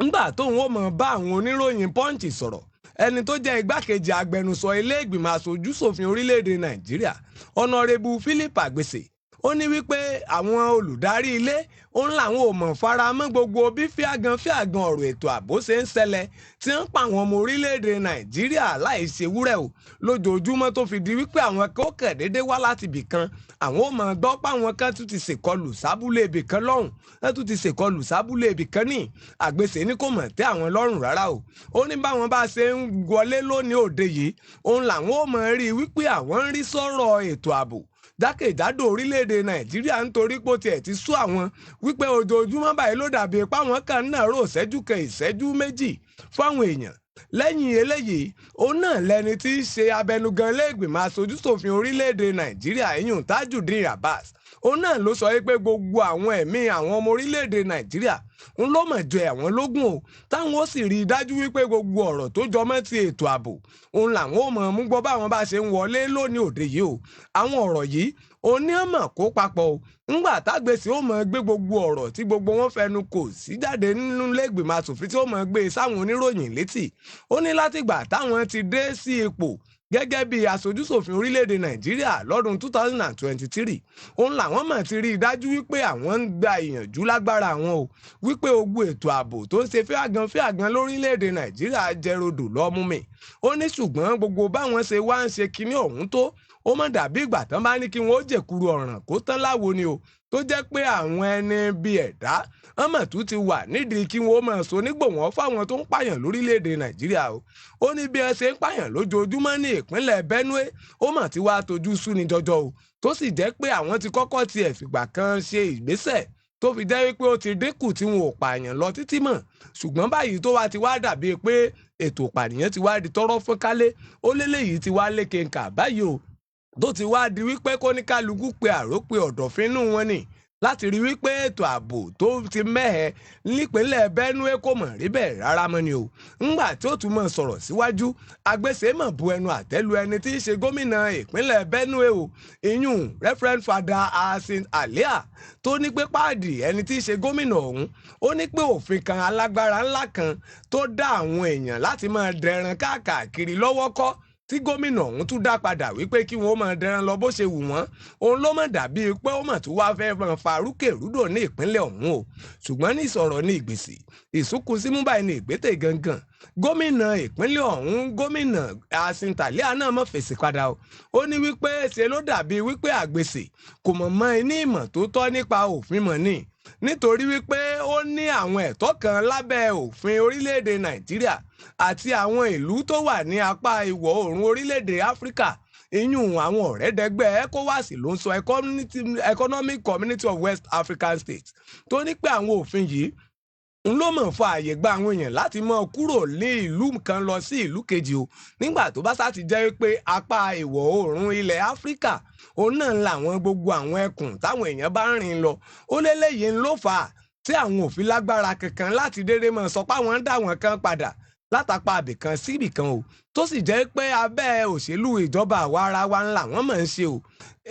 ńgbà tóun ó máa bá àwọn oníròyìn Punch sọ̀rọ̀ ẹni tó jẹ́ igbákejì agbẹnusọ ilé ìgbìmọ̀ aṣojú-ṣòfin orílẹ̀‐èdè Nàìjíríà ọ̀nàrẹ́bù Philip Àgbèsè ó ní wípé àwọn olùdarí ilé òun làwọn ò mọ̀ fara mọ́ gbogbo bí fíàgàn ọ̀rọ̀ ètò ààbò ṣe ń ṣẹlẹ̀ tí ń pa àwọn ọmọ orílẹ̀‐èdè Nàìjíríà láì ṣe wúrẹ́ o lójoojúmọ́ tó fi di wípé àwọn kan ó kẹ̀ déédéé wá láti ibì kan àwọn ò mọ̀ gbọ́ pé àwọn kan tún ti ṣèkọlù sábúlé ibì kan lọ́hùn wọ́n tún ti ṣèkọlù sábúlé ibì kan ní Àgbèsè ní kò mọ̀ tẹ́ àwọn lọ́rùn rárá o ó ní báwọn bá ṣe ń wọlé lónìí òde yìí òun làwọn ò mọ̀ rí wípé àwọn ń rí sọ̀rọ̀ ètò ààbò jákèjádò orílẹ̀-èdè Nàìjíríà nítorí pé ó tiẹ̀ ti sú àwọn wípé ojoojúmọ́ báyìí ló dàbí ipá wọn kan náà rò ìṣẹ́jú kan ìṣẹ́jú méjì fáwọn èèyàn lẹ́yìn eléyìí òun náà lẹni tí í ṣe abẹnugan ilé-ìgbìmọ̀ aṣojú-ṣòfin orílẹ̀-èdè Nàìjíríà ìyún Tajudeen Abbas òun náà ló sọ wípé gbogbo àwọn ẹ̀mí àwọn ọmọ orílẹ̀-èdè Nàìjíríà ń ló mọ̀ jọ ẹ̀wọ̀n lógún o táwọn ó sì rí i dájú wípé gbogbo ọ̀rọ̀ tó jọmọ́ ti ètò ààbò òun làwọn ò mọ̀ mú gbọ́ báwọn bá ṣe ń wọlé lónìí òde yìí o àwọn ọ̀rọ̀ yìí onímọ̀ kó papọ̀ o ńgbà tágbèsè ó mọ̀ gbé gbogbo ọ̀rọ̀ tí gbogbo wọn fẹnu kò sí jáde nínú ilé-ìgbìmọ̀ aṣòfin tí ó mọ̀ gbé sáwọn oníròyìn létí ó ní látìgbà táwọn ti dé sí ipò gẹ́gẹ́ bí aṣojúṣòfin orílẹ̀-èdè Nàìjíríà lọ́dún 2023 òun làwọn mọ̀ ti rí i dájú wípé àwọn ń gba ìyànjú lágbára àwọn o wípé ogun ètò ààbò tó ń ṣe fíàgàn lórílẹ̀-èdè Nàìjíríà jẹrodò lọ́mú mi ó ní ṣùgbọ́n gbogbo báwọn ṣe wá ń ṣe kinní ọ̀hún tó ó mọ̀ dàbí ìgbà tán bá ní kí wọ́n ó jẹ̀kuru ọ̀ràn kó tán láwo ni o tó jẹ́ pé àwọn ẹni bíi ẹ̀dá ọmọ tún ti wà nídìí kí wọ́n máa so nígbòwọ́n fáwọn tó ń pààyàn lórílẹ̀‐èdè Nàìjíríà o ó ní bí ẹ ṣe ń pààyàn lójoojúmọ́ ní ìpínlẹ̀ Benue ó mà ti wá tojú sú ni jọjọ o tó sì jẹ́ pé àwọn ti kọ́kọ́ tiẹ̀ fìgbà kan ṣe ìgbésẹ̀ tó fi jẹ́ wípé ó ti dínkù tí wọn ò pààyàn lọ títí mọ́ ṣùgbọ́n báyìí tó wá ti wá dàbí pé ètò ìpànìyàn ti wá di tọ́rọ́ fọ́n kálé ó lélẹ́yìí ti wá lékenkà báyìí o tó ti wá di wípé kóníkálukú pe àròpé ọ̀dọ̀fínú wọn ni láti rí wípé ètò ààbò tó ti mẹ́hẹ̀ nípínlẹ̀ Benue kò mọ̀ rí bẹ́ẹ̀ rárá mọ́ ni o ńgbà tí ó tún mọ̀ sọ̀rọ̀ síwájú Àgbèsè mọ̀ bu ẹnu àtẹ́lu ẹni tí í ṣe gómìnà ìpínlẹ̀ Benue o ìyún Reverend Father Asin Alia tó ní pé páàdì ẹni tí í ṣe gómìnà ọ̀hún ó ní pé òfin kan alágbára ńlá kan tó dá àwọn èèyàn láti máa dẹran káàkiri lọ́wọ́ kọ́ tí gómìnà ọ̀hún tún dá padà wípé kí wọ́n máa dẹran lọ bó ṣe wù wọ́n òun ló mọ̀ dàbí pé ó mọ̀ tó wá fẹ́ máa fa rúkèrúdò ní ìpínlẹ̀ ọ̀hún o ṣùgbọ́n ní ìsọ̀rọ̀ ní ìgbèsì ìsúnkù símú báyìí ní ìgbésẹ̀ gangan gómìnà ìpínlẹ̀ ọ̀hún gómìnà Asintàlíà náà mọ̀ fèsì padà o. Ó ní wípé ṣe ló dàbí wípé àgbèsè kò mọ̀ mọ́ ní ìmọ̀ tó tọ́ nípa òfin mọ̀ ni, nítorí wípé ó ní àwọn ẹ̀tọ́ kan lábẹ́ òfin orílẹ̀-èdè Nàìjíríà àti àwọn ìlú tó wà ní apá ìwọ̀ oòrùn orílẹ̀-èdè Áfíríkà. Ìyún àwọn ọ̀rẹ́dẹ́gbẹ́ ECOWAS ló ń sọ Economic Community of West African States tó ní pé àwọn òfin yìí ń ló mọ̀ fún àyè gba àwọn èèyàn láti mọ̀ kúrò ní ìlú kan lọ sí ìlú kejì o, nígbà tó bá sá ti jẹ́ pé apá ìwọ̀ oòrùn ilẹ̀ Áfíríkà òun náà làwọn gbogbo àwọn ẹkùn táwọn èèyàn bá ń rìn lọ. Ó léléyìí ń ló fà á tí àwọn òfin lágbára kankan láti dédé mọ̀ sọ pé àwọn ń dá wọn kan padà látàpá àbìkan sí ibìkan o, tó sì jẹ́ pé abẹ́ òṣèlú ìjọba àwa ara wa ńlá wọ́n mọ̀ ń ṣe o.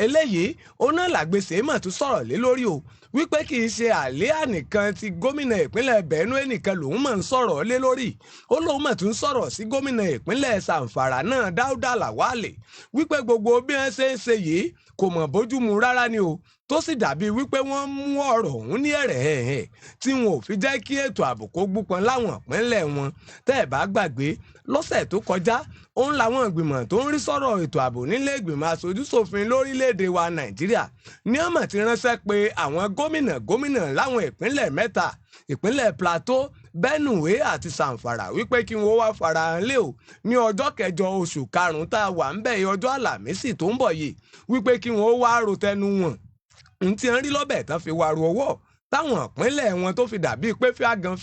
Eléyìí ó náà làgbèsè mọ̀ tún sọ̀rọ̀ lé lórí o, wípé kì í ṣe àlíà nìkan tí gómìnà ìpínlẹ̀ Benue nìkan lòun mọ̀ ń sọ̀rọ̀ lé lórí. Ó lóun mọ̀ tún sọ̀rọ̀ sí gómìnà ìpínlẹ̀ Zamfara náà Dáúdà Làwálè wípé gbogbo bí wọ́n ṣe ń ṣe yìí kò mọ̀ bójúmu rárá ni o, tó sì dàbí wípé wọ́n mú ọ̀rọ̀ ọ̀hún ní ẹ̀rẹ̀hẹ̀hẹ̀ tí wọn ò fi jẹ́ kí ètò ààbò kó gbúpọn láwọn ìpínlẹ̀ wọn. Tẹ́ ẹ̀ bá gbàgbé lọ́sẹ̀ tó kọjá òun làwọn ìgbìmọ̀ tó ń rí sọ̀rọ̀ ètò ààbò nílé ìgbìmọ̀ aṣojúṣòfin lórílẹ̀‐èdè wa Nàìjíríà ní ọmọ ti ránṣẹ́ pé àwọn gómìnà láwọn ìpínlẹ̀ mẹ́ta ìpínlẹ̀ Plateau, Benue àti Zamfara wípé kí wọ́n wá farahàn lé o ní ọjọ́ 9 oṣù karùn-ún tá a wà ń bẹ̀ ọjọ́ Àlàmísì tó ń bọ̀ yìí, wípé kí wọ́n wá ro tẹnu wọn n tí ń rí lọ́bẹ̀ tán fi wàrú ọwọ́ táwọn ìpínlẹ̀ wọn tó fi dàbí pé fíàgàn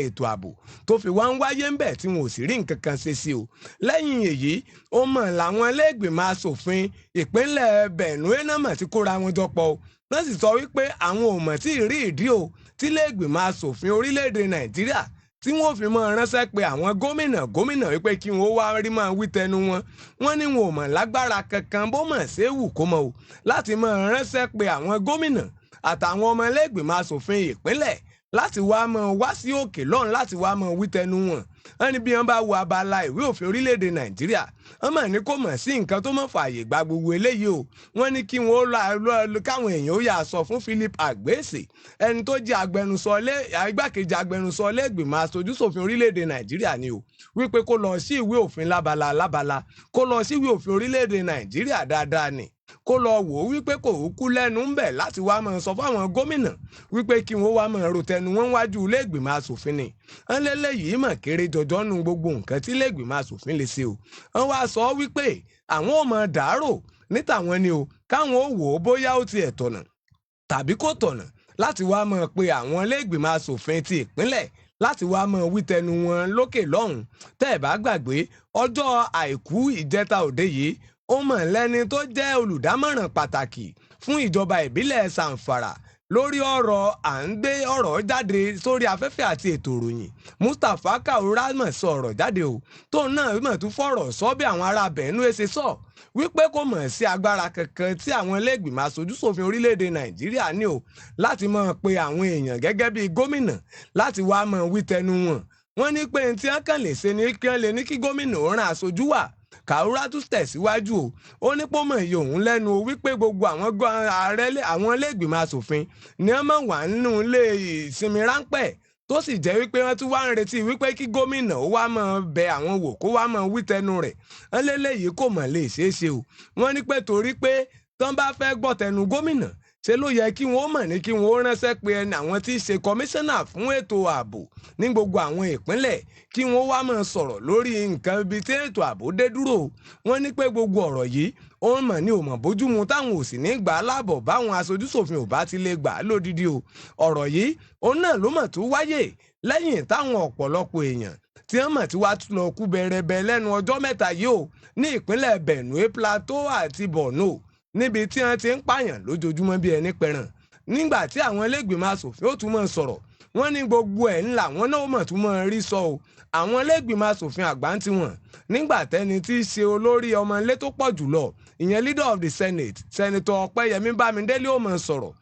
ètò ààbò tó fi wá ń wáyé ń bẹ̀ tí wọn ò sì rí nǹkan kan ṣe sí o. Lẹ́yìn èyí ó mọ̀ làwọn iléègbìmọ̀ asòfin ìpínlẹ̀ Benue náà mọ̀ tí kóra wọn jọ pọ̀ o. Wọ́n sì sọ wípé àwọn ò mọ̀ tí ì rí ìdí o tí iléègbìmọ̀ asòfin orílẹ̀-èdè Nàìjíríà tí wọ́n fi mọ́ ránṣẹ́ pé àwọn gómìnà wípé kí wọ́n wá rí máa wí tẹnu wọn. Wọ́n ní wọn ò mọ̀ lágbára kankan bó mọ̀ ṣe wù kó mọ̀ o láti mọ́ ránṣẹ́ pé àwọn gómìnà àtàwọn ọmọ iléègbìmọ̀ asòfin ìpínlẹ̀ láti wá wá sí òkè lọ́run láti wá wí tẹnu wọn. Wọ́n ní bí wọ́n bá wo abala ìwé òfin orílẹ̀-èdè Nàìjíríà wọ́n mọ̀ ní kò mọ̀ sí nǹkan tó mọ̀ fààyè gba gbogbo eléyìí o. Wọ́n ní kí wọ́n káwọn èèyàn ó yà sọ fún Philip Àgbèsè ẹni tó jẹ́ igbákejì agbẹnusọ iléègbìmọ̀ aṣojúṣòfin orílẹ̀-èdè Nàìjíríà ni o, wípé kó lọ sí ìwé òfin lábala kó lọ sí ìwé òfin orílẹ̀-èdè Nàìjíríà dáadáa ni kó lọ wò ó wípé kò kú lẹ́nu ń bẹ̀ láti wá máa sọ fáwọn gómìnà wípé kí wọ́n wá máa rò tẹnu wọn wájú iléègbìmọ̀ asòfin ni. Wọ́n lélẹ́yìí mọ̀ kéré jọjọ́ nu gbogbo nǹkan tí iléègbìmọ̀ asòfin lè ṣe o. Wọ́n wá sọ wípé àwọn ò mọ̀ dàárò níta wọn ni o, káwọn ó wò ó bóyá ó tiẹ̀ tọ̀nà tàbí kò tọ̀nà láti wá máa pe àwọn iléègbìmọ̀ asòfin ti ìpínlẹ̀ láti wá máa wí tẹnu wọn lókè lọ́hùn. Tẹ́ ẹ̀ bá gbàgbé ọjọ́ àìkú ìjẹta òde yìí ó mọ̀ lẹ́ni tó jẹ́ olùdámọ̀ràn pàtàkì fún ìjọba ìbílẹ̀ Zamfara lórí ọ̀rọ̀ à ń gbé ọ̀rọ̀ jáde sórí afẹ́fẹ́ àti ètò ìròyìn Mustapha Kaura mọ̀ sọ ọ̀rọ̀ jáde o tóun náà mọ̀ tún fọ̀rọ̀ sọ bí àwọn ará Benue ṣe sọ wípé kò mọ̀ sí agbára kankan tí àwọn iléègbìmọ̀ aṣojúṣòfin orílẹ̀-èdè Nàìjíríà ní o láti máa pe àwọn èèyàn gẹ́gẹ́ bí gómìnà láti wá máa wí tẹnu wọn. Wọ́n ní pé tí wọ́n kàn lè ṣe ni kí wọ́n lè ní kí gómìnà ó rán aṣojú wá. Kaura tún tẹ̀síwájú o ó ní pọ́nmọ̀ iye òun lẹ́nu o wípé gbogbo àwọn iléègbìmọ̀ asòfin ni wọ́n máa wà nínú ilé ìsinmi ráńpẹ́ tó sì jẹ́ wípé wọ́n tún wá ń retí wípé kí gómìnà ó wá máa bẹ àwọn wò kó wá máa wí tẹnu rẹ̀. Wọ́n léléyìí kò mọ̀ lè ṣeé ṣe o. Wọ́n ní pé torí pé tán bá fẹ́ gbọ́ tẹnu gómìnà ṣe ló yẹ kí wọ́n mọ̀ ní kí wọ́n ránṣẹ́ pé àwọn tí í ṣe kọmíṣánná fún ètò ààbò ní gbogbo àwọn ìpínlẹ̀ kí wọ́n wá máa sọ̀rọ̀ lórí nǹkan ibi tí ètò ààbò dé dúró. Wọ́n ní pé gbogbo ọ̀rọ̀ yìí ó mọ̀ ní ò mọ̀ bójúmu táwọn ò sì ní gbà á láàbọ̀ báwọn aṣojúṣòfin ò bá ti lè gbà á lódìdí o. Ọ̀rọ̀ yìí òun náà ló mọ̀ tó wáyé lẹ́yìn táwọn ọ̀pọ̀lọpọ̀ èèyàn tí wọ́n mọ̀ tí wàá tún lọ kú bẹ̀rẹ̀bẹ̀ lẹ́nu ọjọ́ mẹ́ta yìí o ní ìpínlẹ̀ Benue, Plateau àti Borno níbi tí wọ́n ti ń pààyàn lójoojúmọ́ bí ẹni pẹran. Nígbà tí àwọn iléègbìmọ̀ asòfin ó tún mọ̀ sọ̀rọ̀ wọ́n ní gbogbo ẹ̀ ńlá wọn náà mọ̀ tún mọ̀ rí sọ o. Àwọn iléègbìmọ̀ asòfin àgbà ń tiwọn nígbà tẹ́ni tí í ṣe olórí ọmọ ilé tó pọ̀ jùlọ ìyẹn leader of the Senate Senator Ọpẹ́yẹmí Bámidélé ó mọ̀ sọ̀rọ̀.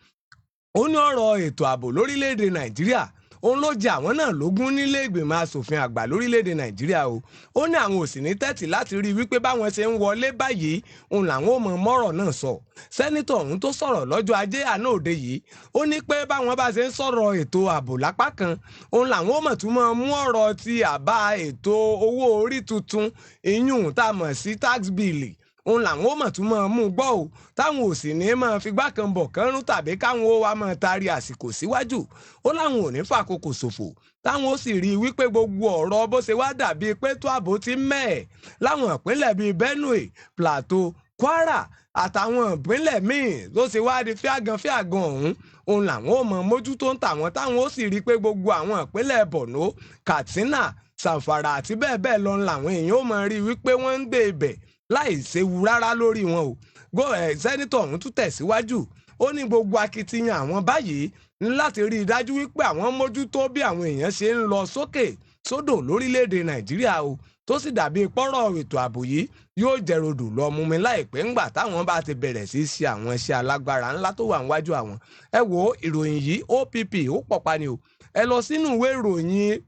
Ó ní ọ̀rọ̀ ètò ààbò lórílẹ̀‐èdè Nàìjíríà òun ló jẹ àwọn náà lógún nílé ìgbìmọ̀ asòfin àgbà lórílẹ̀‐èdè Nàìjíríà o ó ní àwọn ò sì ní tẹ́tí láti rí i wípé báwọn ṣe ń wọlé báyìí òun làwọn ò mọ mọ́rọ̀ náà sọ sẹ́nitọ̀ ọ̀hún tó sọ̀rọ̀ lọ́jọ́ ajé àná òde yìí ó ní pé báwọn bá ṣe ń sọ̀rọ̀ ètò ààbò lápá kan òun làwọn ò mọ̀ tún mọ́ mú ọ̀rọ̀ ti àbá ètò owó orí tuntun ìyún tá a mọ̀ sí tax bill òun làwọn ó mọ̀ tún mọ̀ mú gbọ́ o táwọn ò sì ní máa fi gbá kan bọ̀ kán rún tàbí káwọn ó wá máa taari àsìkò síwájú ó láwọn ò ní fàkókò ṣòfò táwọn ó sì rí i wípé gbogbo ọ̀rọ̀ bó ṣe wá dàbí pé tó ààbò ti mẹ́ẹ̀ láwọn ìpínlẹ̀ bíi Benue, Plateau, Kwara àtàwọn ìpínlẹ̀ míì tó ṣe wá di fíàgàn ọ̀hún òun làwọn ó mọ mójútó ń tàwọn táwọn ó sì rí i pé gbogbo àwọn ìpínlẹ̀ Borno, Katsina, Zamfara àti bẹ́ẹ̀ bẹ́ẹ̀ lọ làwọn èèyàn ó mọ rí i wípé wọ́n ń gbé ibẹ̀ láì séwu rárá lórí wọn o sẹ́nitọ̀ ọ̀hún tún tẹ̀síwájú ó ní gbogbo akitiyan àwọn báyìí ní láti rí i dájú wípé àwọn mójútó bí àwọn èèyàn ṣe ń lọ sókè sódò lórílẹ̀‐èdè Nàìjíríà o tó sì dàbí pọ́rọ̀ ètò ààbò yìí yóò jẹrodò lọ mú mi láìpẹ́ ńgbà táwọn bá ti bẹ̀rẹ̀ sí í ṣe àwọn iṣẹ́ alágbára ńlá tó wà níwájú àwọn ẹ wo ìròyìn yìí OPP ó pọ̀ pa ni o ẹ lọ sínú ìwé ìròyìn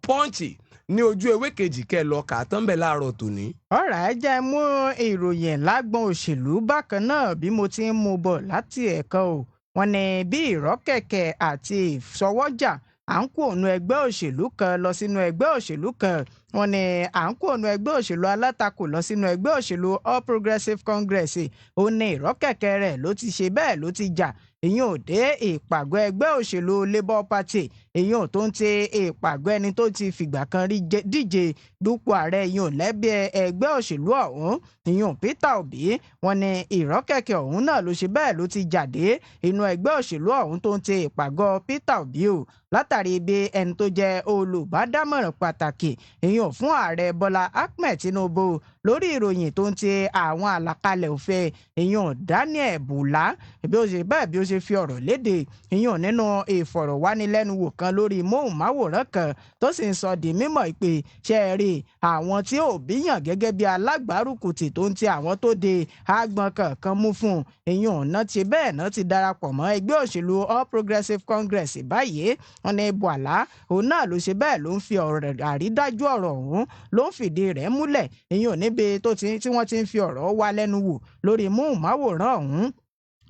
Punch ní ojú ewé kejì kẹ́ lọ kà á tán bẹ̀ láàárọ̀ tòní. ọ̀rọ̀ ẹ jẹ́ mú ìròyìn lágbọn òṣèlú bákan náà bí mo ti ń mú bọ̀ láti ẹ̀kan o wọ́n ní bí ìrọ́kẹ̀kẹ̀ àti ìsọwọ́jà à ń kó ònú ẹgbẹ́ òṣèlú kan lọ sínú ẹgbẹ́ òṣèlú kan wọ́n ní à ń kó ònú ẹgbẹ́ òṣèlú alátakò lọ sínú ẹgbẹ́ òṣèlú All Progressives Congress ó ní ìrọ́kẹ̀kẹ̀ rẹ̀ ló ti ṣe bẹ́ẹ̀ ló ti jà ìyẹn ò dé ìpàgọ́ ẹgbẹ́ òṣèlú Labour Party ìyẹn ò tó ń ti ìpàgọ́ ẹni tó ti fìgbà kan rí díje dupò ààrẹ ìyẹn ò lẹ́gbẹ́ ẹgbẹ́ òṣèlú ọ̀hún ìyẹn ò Peter Obi wọ́n ní ìrọ́kẹ̀kẹ̀ ọ̀hún náà ló ṣe bẹ́ẹ̀ ló ti jáde inú ẹgbẹ́ òṣèlú ọ̀hún tó ń ti ìpàgọ́ Peter Obi o látàrí ibi ẹni tó jẹ́ olùbádámọ̀ràn pàtàkì ìyẹn ò fún ààrẹ Bọ́lá Ahmed Tinubu lórí ìròyìn tó ń ti àwọn àlàkalẹ̀ òfin ìyẹn ò Daniel Bùlá bí ó ṣe bẹ́ẹ̀ bí ó ṣe fi ọ̀rọ̀ léde ìyẹn nínú ìfọ̀rọ̀wánilẹ́nuwò kan lórí móhùnmáwòrán kan tó sì ń sọ di mímọ̀ pé ṣe é rí àwọn tí Obi yàn gẹ́gẹ́ bí alágbárùkùtì tó ń ti àwọn tó de àgbọn kankan mú fún ìyẹn ọ̀nà ti bẹ́ẹ̀ náà ti darapọ̀ mọ́ ẹgbẹ́ òṣèlú All Progressives Congress báyìí wọn ní Bùhálà òun náà ló ṣe bẹ́ẹ̀ ló ń fi ọ̀rọ̀ àrídájú ọ̀rọ̀ ọ̀hún ló ń fìdí rẹ̀ múlẹ̀ ìyẹn níbi tí wọ́n ti ń fi ọ̀rọ̀ wá lẹ́nu wò lórí móhùnmáwòrán ọ̀hún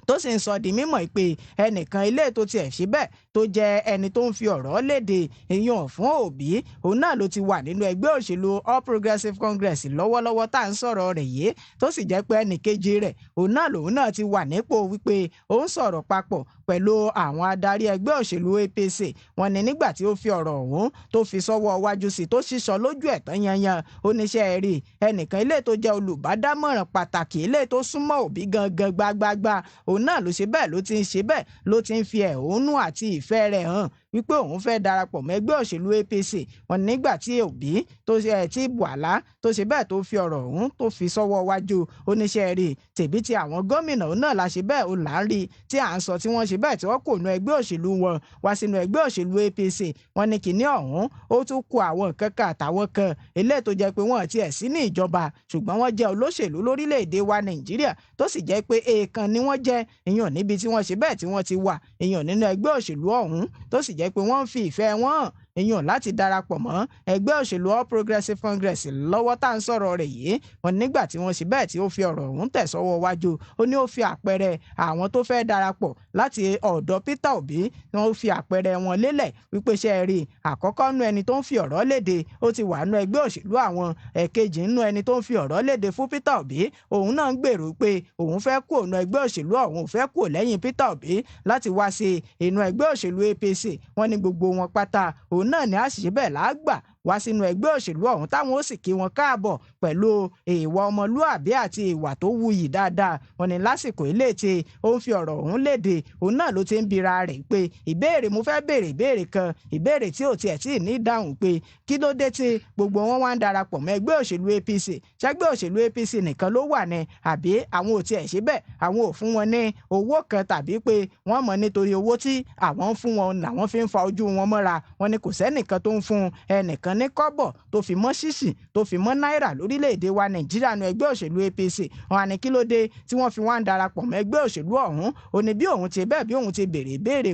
tó sì ń sọ di mímọ̀ pé ẹnìkan ilé tó tiẹ̀ ṣe bẹ́ẹ̀ tó jẹ́ ẹni tó ń fi ọ̀rọ̀ léde èèyàn fún Obi òun náà ló ti wà nínú ẹgbẹ́ òṣèlú All Progressives Congress lọ́wọ́lọ́wọ́ tá à ń sọ̀rọ̀ rẹ̀ yìí tó sì jẹ́ pé ẹnì kejì rẹ̀ òun náà lòun náà ti wà nípò wípé ó ń sọ̀rọ̀ papọ̀ pẹ̀lú àwọn adarí ẹgbẹ́ òṣèlú APC wọ́n ní nígbà tí ó fi ọ̀rọ̀ ọ̀hún tó fi sọ́wọ́ wájú sí tó sísọ lójú ẹ̀ tán yanyan oníṣẹ́ rí ẹnìkan ilé tó jẹ́ olùbádámọ̀ràn pàtàkì ilé tó súnmọ́ Obi gangan gbágbágbá òun náà ló ṣe bẹ́ẹ̀ ló ti ń ṣe bẹ́ẹ̀ ló ti ń fi ẹ̀hónú àti ìfẹ́ rẹ̀ hàn wípé òun fẹ́ darapọ̀ mọ́ ẹgbẹ́ òṣèlú APC wọn nígbà tí Obi tó ṣe tí Bùhálà tó ṣe bẹ́ẹ̀ tó fi ọ̀rọ̀ ọ̀hún tó fi sọ́wọ́ wájú oníṣẹ́ rí tèbí tí àwọn gómìnà náà la ṣe bẹ́ẹ̀ ó là ń rí tí à ń sọ tí wọ́n ṣe bẹ́ẹ̀ tí wọ́n kò nu ẹgbẹ́ òṣèlú wọn wá sínú ẹgbẹ́ òṣèlú APC wọn ní kìíní ọ̀hún ó tún kó àwọn nǹkan kan àtàwọn kan eléyìí tó jẹ́ pé wọ́n tiẹ̀ sí ní ìjọba ṣùgbọ́n wọ́n jẹ́ olóṣèlú lórílẹ̀‐èdè wa Nàìjíríà tó sì jẹ́ pé èèkàn ni wọ́n jẹ́ èèyàn níbi tí wọ́n ṣe bẹ́ẹ̀ tí wọ́n ti wà èèyàn nínú ẹgbẹ́ òṣèlú ọ̀hún tó sì jẹ́ pé wọ́n ń fi ìfẹ́ wọn hàn èèyàn láti darapọ̀ mọ́ ẹgbẹ́ òṣèlú All Progressives Congress lọ́wọ́ tá à ń sọ̀rọ̀ rẹ̀ yìí wọn nígbà tí wọ́n ṣe bẹ́ẹ̀ tí ó fi ọ̀rọ̀ ọ̀hún tẹ̀ sọ́wọ́ wájú ó ní ó fi àpẹẹrẹ àwọn tó fẹ́ darapọ̀ láti ọ̀dọ̀ Peter Obi wọ́n fi àpẹẹrẹ wọn lélẹ̀ wípé ṣe rí àkọ́kọ́ nú ẹni tó ń fi ọ̀rọ̀ léde ó ti wà nú ẹgbẹ́ òṣèlú àwọn ẹ̀kejì nú ẹni tó ń fi ọ̀rọ̀ léde fún Peter Obi òun náà ń gbèrò pé òun fẹ́ kúrò nú ẹgbẹ́ òṣèlú ọ̀hún fẹ́ kúrò lẹ́yìn Peter Obi láti wá sí inú ẹgbẹ́ òṣèlú APC wọ́n ní gbogbo wọn pátá òun náà ni àṣìṣe bẹ́ẹ̀ lágbà wá sínú ẹgbẹ́ òṣèlú ọ̀hún táwọn ó sì kí wọn káàbọ̀ pẹ̀lú ìwà ọmọlúàbí àti ìwà tó wuyì dáadáa wọn ni lásìkò ilé tí ó ń fi ọ̀rọ̀ ọ̀hún léde òun náà ló ti ń bira rẹ̀ pé ìbéèrè mo fẹ́ béèrè ìbéèrè kan ìbéèrè tí ò tiẹ̀ tí ì ní ìdáhùn pé kí ló dé tí gbogbo wọn wá ń darapọ̀ mọ́ ẹgbẹ́ òṣèlú APC ṣẹgbẹ́ òṣèlú APC nìkan ló wà ní àbí àwọn ò tiẹ̀ ṣe bẹ́ẹ̀ àwọn ò fún wọn ní owó kan tàbí pé wọ́n mọ̀ nítorí owó tí àwọn ń fún wọn làwọn fi ń fa ojú wọn mọ́ra wọn ni kò sẹ́nìkan tó ń fún ẹnìkan san ní kọ́bọ̀ tó fi mọ́ ṣíṣì tó fi mọ́ náírà lórílẹ̀‐èdè wa Nàìjíríà nu ẹgbẹ́ òṣèlú APC wọn á ní kí ló dé tí wọ́n fi wá ń darapọ̀ mọ́ ẹgbẹ́ òṣèlú ọ̀hún ó ní bí òun ti bẹ́ẹ̀ bí òun ti béèrè ìbéèrè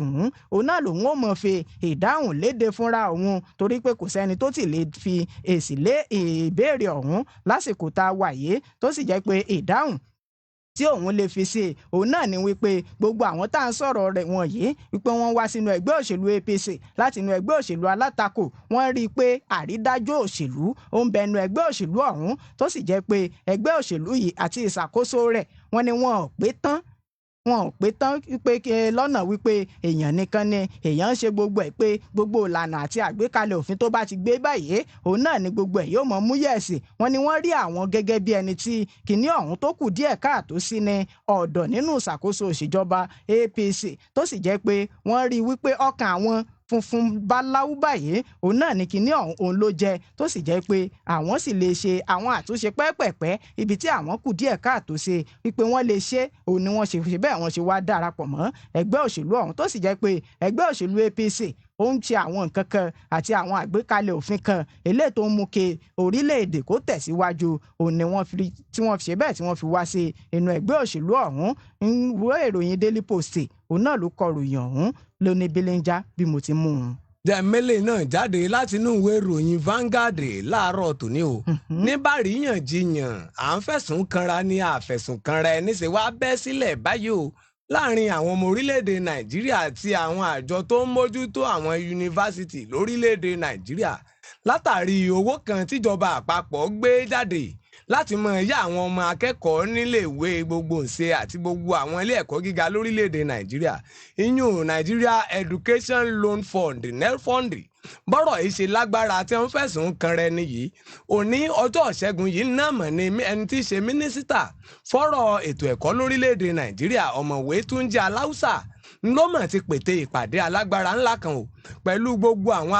òun náà lòun ó mọ̀ fi ìdáhùn léde fúnra òun torí pé kò sẹ́ni tó ti lè fi èsì lé ìbéèrè ọ̀hún lásìkò tá a wà yìí tó sì jẹ́ pé ìdáhùn tí òun lè fi ṣe òun náà ni wípé gbogbo àwọn tá à ń sọ̀rọ̀ rẹ̀ wọ̀nyí wípé wọ́n wá sínú ẹgbẹ́ òṣèlú APC láti inú ẹgbẹ́ òṣèlú alátakò wọ́n rí i pé àrídájú òṣèlú ó ń bẹnu ẹgbẹ́ òṣèlú ọ̀hún tó sì jẹ́ pé ẹgbẹ́ òṣèlú yìí àti ìṣàkóso rẹ̀ wọ́n ní wọn ò pé tán pé lọ́nà wípé èèyàn nìkan ni èèyàn ń ṣe gbogbo ẹ̀ pé gbogbo ìlànà àti àgbékalẹ̀ òfin tó bá ti gbé báyìí òun náà ni gbogbo ẹ̀ yóò mọ mú yẹ̀sì wọ́n ní wọ́n rí àwọn gẹ́gẹ́ bí ẹni tí kìíní ọ̀hún tó kù díẹ̀ káàtó sí ní ọ̀dọ̀ nínú ìṣàkóso òṣèjọba APC tó sì jẹ́ pé wọ́n rí wípé ọkàn àwọn funfun báláwú báyìí òun náà ní kinní ọ̀hún òun ló jẹ tó sì jẹ́ pé àwọn sì lè ṣe àwọn àtúnṣe pẹ́ẹ́pẹ́ẹ́pẹ́ ibi tí àwọn kù díẹ̀ káàtó ṣe wípé wọ́n lè ṣe òun ni wọ́n ṣe bẹ́ẹ̀ wọ́n ṣe wá darapọ̀ mọ́ ẹgbẹ́ òṣèlú ọ̀hún tó sì jẹ́ pé ẹgbẹ́ òṣèlú APC ó ń ṣe àwọn nǹkan kan àti àwọn àgbékalẹ̀ òfin kan eléyìí tó ń mú kí orílẹ̀-èdè kó tẹ̀síwájú òun ni wọ́n fi ṣe bẹ́ẹ̀ tí wọ́n fi wá sí inú ẹgbẹ́ òṣèlú ọ̀hún ìwé ìròyìn Daily Post òun náà ló kọ ròyìn ọ̀hún ló ní belenja bí mo ti mú un. Dẹ̀mẹ́lẹ̀ náà jáde láti inú ìwé ìròyìn Vanguard láàárọ̀ tòní o. ní bàríyànjiyàn à ń fẹ̀sùn kanra ní àfẹ̀sùn kanra ẹni ṣe wá bẹ́ sílẹ̀ báyìí o láàrin àwọn ọmọ orílẹ̀-èdè Nàìjíríà àti àwọn àjọ tó ń mójútó àwọn yunifásitì lórílẹ̀-èdè Nàìjíríà látàrí owó kan tíjọba àpapọ̀ gbé jáde láti mọ yá àwọn ọmọ akẹ́kọ̀ọ́ níléèwé gbogboǹṣe àti gbogbo àwọn ilé ẹ̀kọ́ gíga lórílẹ̀‐èdè Nàìjíríà ìyún Nigeria Education Loan Fund NELFund bọ́rọ̀ yìí ṣe lágbára tí wọ́n fẹ̀sùn kan rẹ̀ nìyí òní ọjọ́ ìṣẹ́gun yìí náà mọ̀ ní ẹni tí í ṣe mínísítà fọ́rọ̀ ètò ẹ̀kọ́ lórílẹ̀‐èdè Nàìjíríà ọ̀mọ̀wé Túnjí Aláùsà ńlọ́mọ̀ ti pète ìpàdé alágbára ńlá kan o pẹ̀lú gbogbo àwọn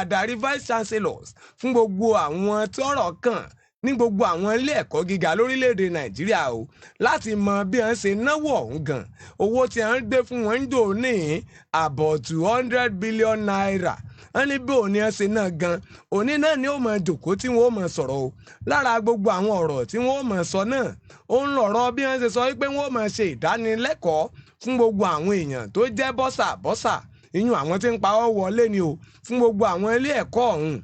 adarí vice chancellors fún gbogbo àwọn tọ́rọ̀ kàn ní gbogbo àwọn ilé ẹ̀kọ́ gíga lórílẹ̀‐èdè Nàìjíríà o láti mọ bí wọ́n ṣe náwó ọ̀hún gan owó tí wọ́n ń gbé fún wọn ń jò ní àbọ̀ 200 billion naira wọ́n ní bí òní ẹ̀ ṣe náà gan òní náà ni ó mọ jòkó tí wọ́n ó mọ sọ̀rọ̀ o lára gbogbo àwọn ọ̀rọ̀ tí wọ́n ó mọ sọ náà ó ń lọ̀rọ̀ bí wọ́n ṣe sọ wípé wọ́n ó mọ ṣe ìdánilẹ́kọ̀ọ́ fún gbogbo àwọn èèyàn tó jẹ́ bọ́sà ìyún àwọn tí ń pawọ́ wọlé ni o fún gbogbo àwọn ilé ẹ̀kọ́ ọ̀hún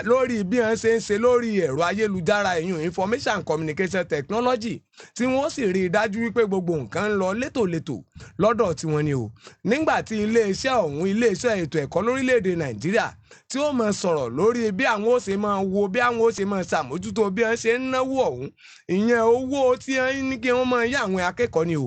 lórí bí wọ́n ṣe ń ṣe lórí ẹ̀rọ ayélujára ìyún information communication technology tí wọ́n sì rí i dájú wípé gbogbo nǹkan ń lọ létòlétò lọ́dọ̀ tiwọn ni o nígbà tí iléeṣẹ́ ètò ẹ̀kọ́ lórílẹ̀‐èdè Nàìjíríà tí ó máa sọ̀rọ̀ lórí bí àwọn ó ṣe máa wo bí àwọn ó ṣe máa ṣàmójútó bí wọ́n ṣe ń náwó ọ̀hún ìyẹn owó tí wọ́n ní kí wọ́n máa yá àwọn akẹ́kọ̀ọ́ ni o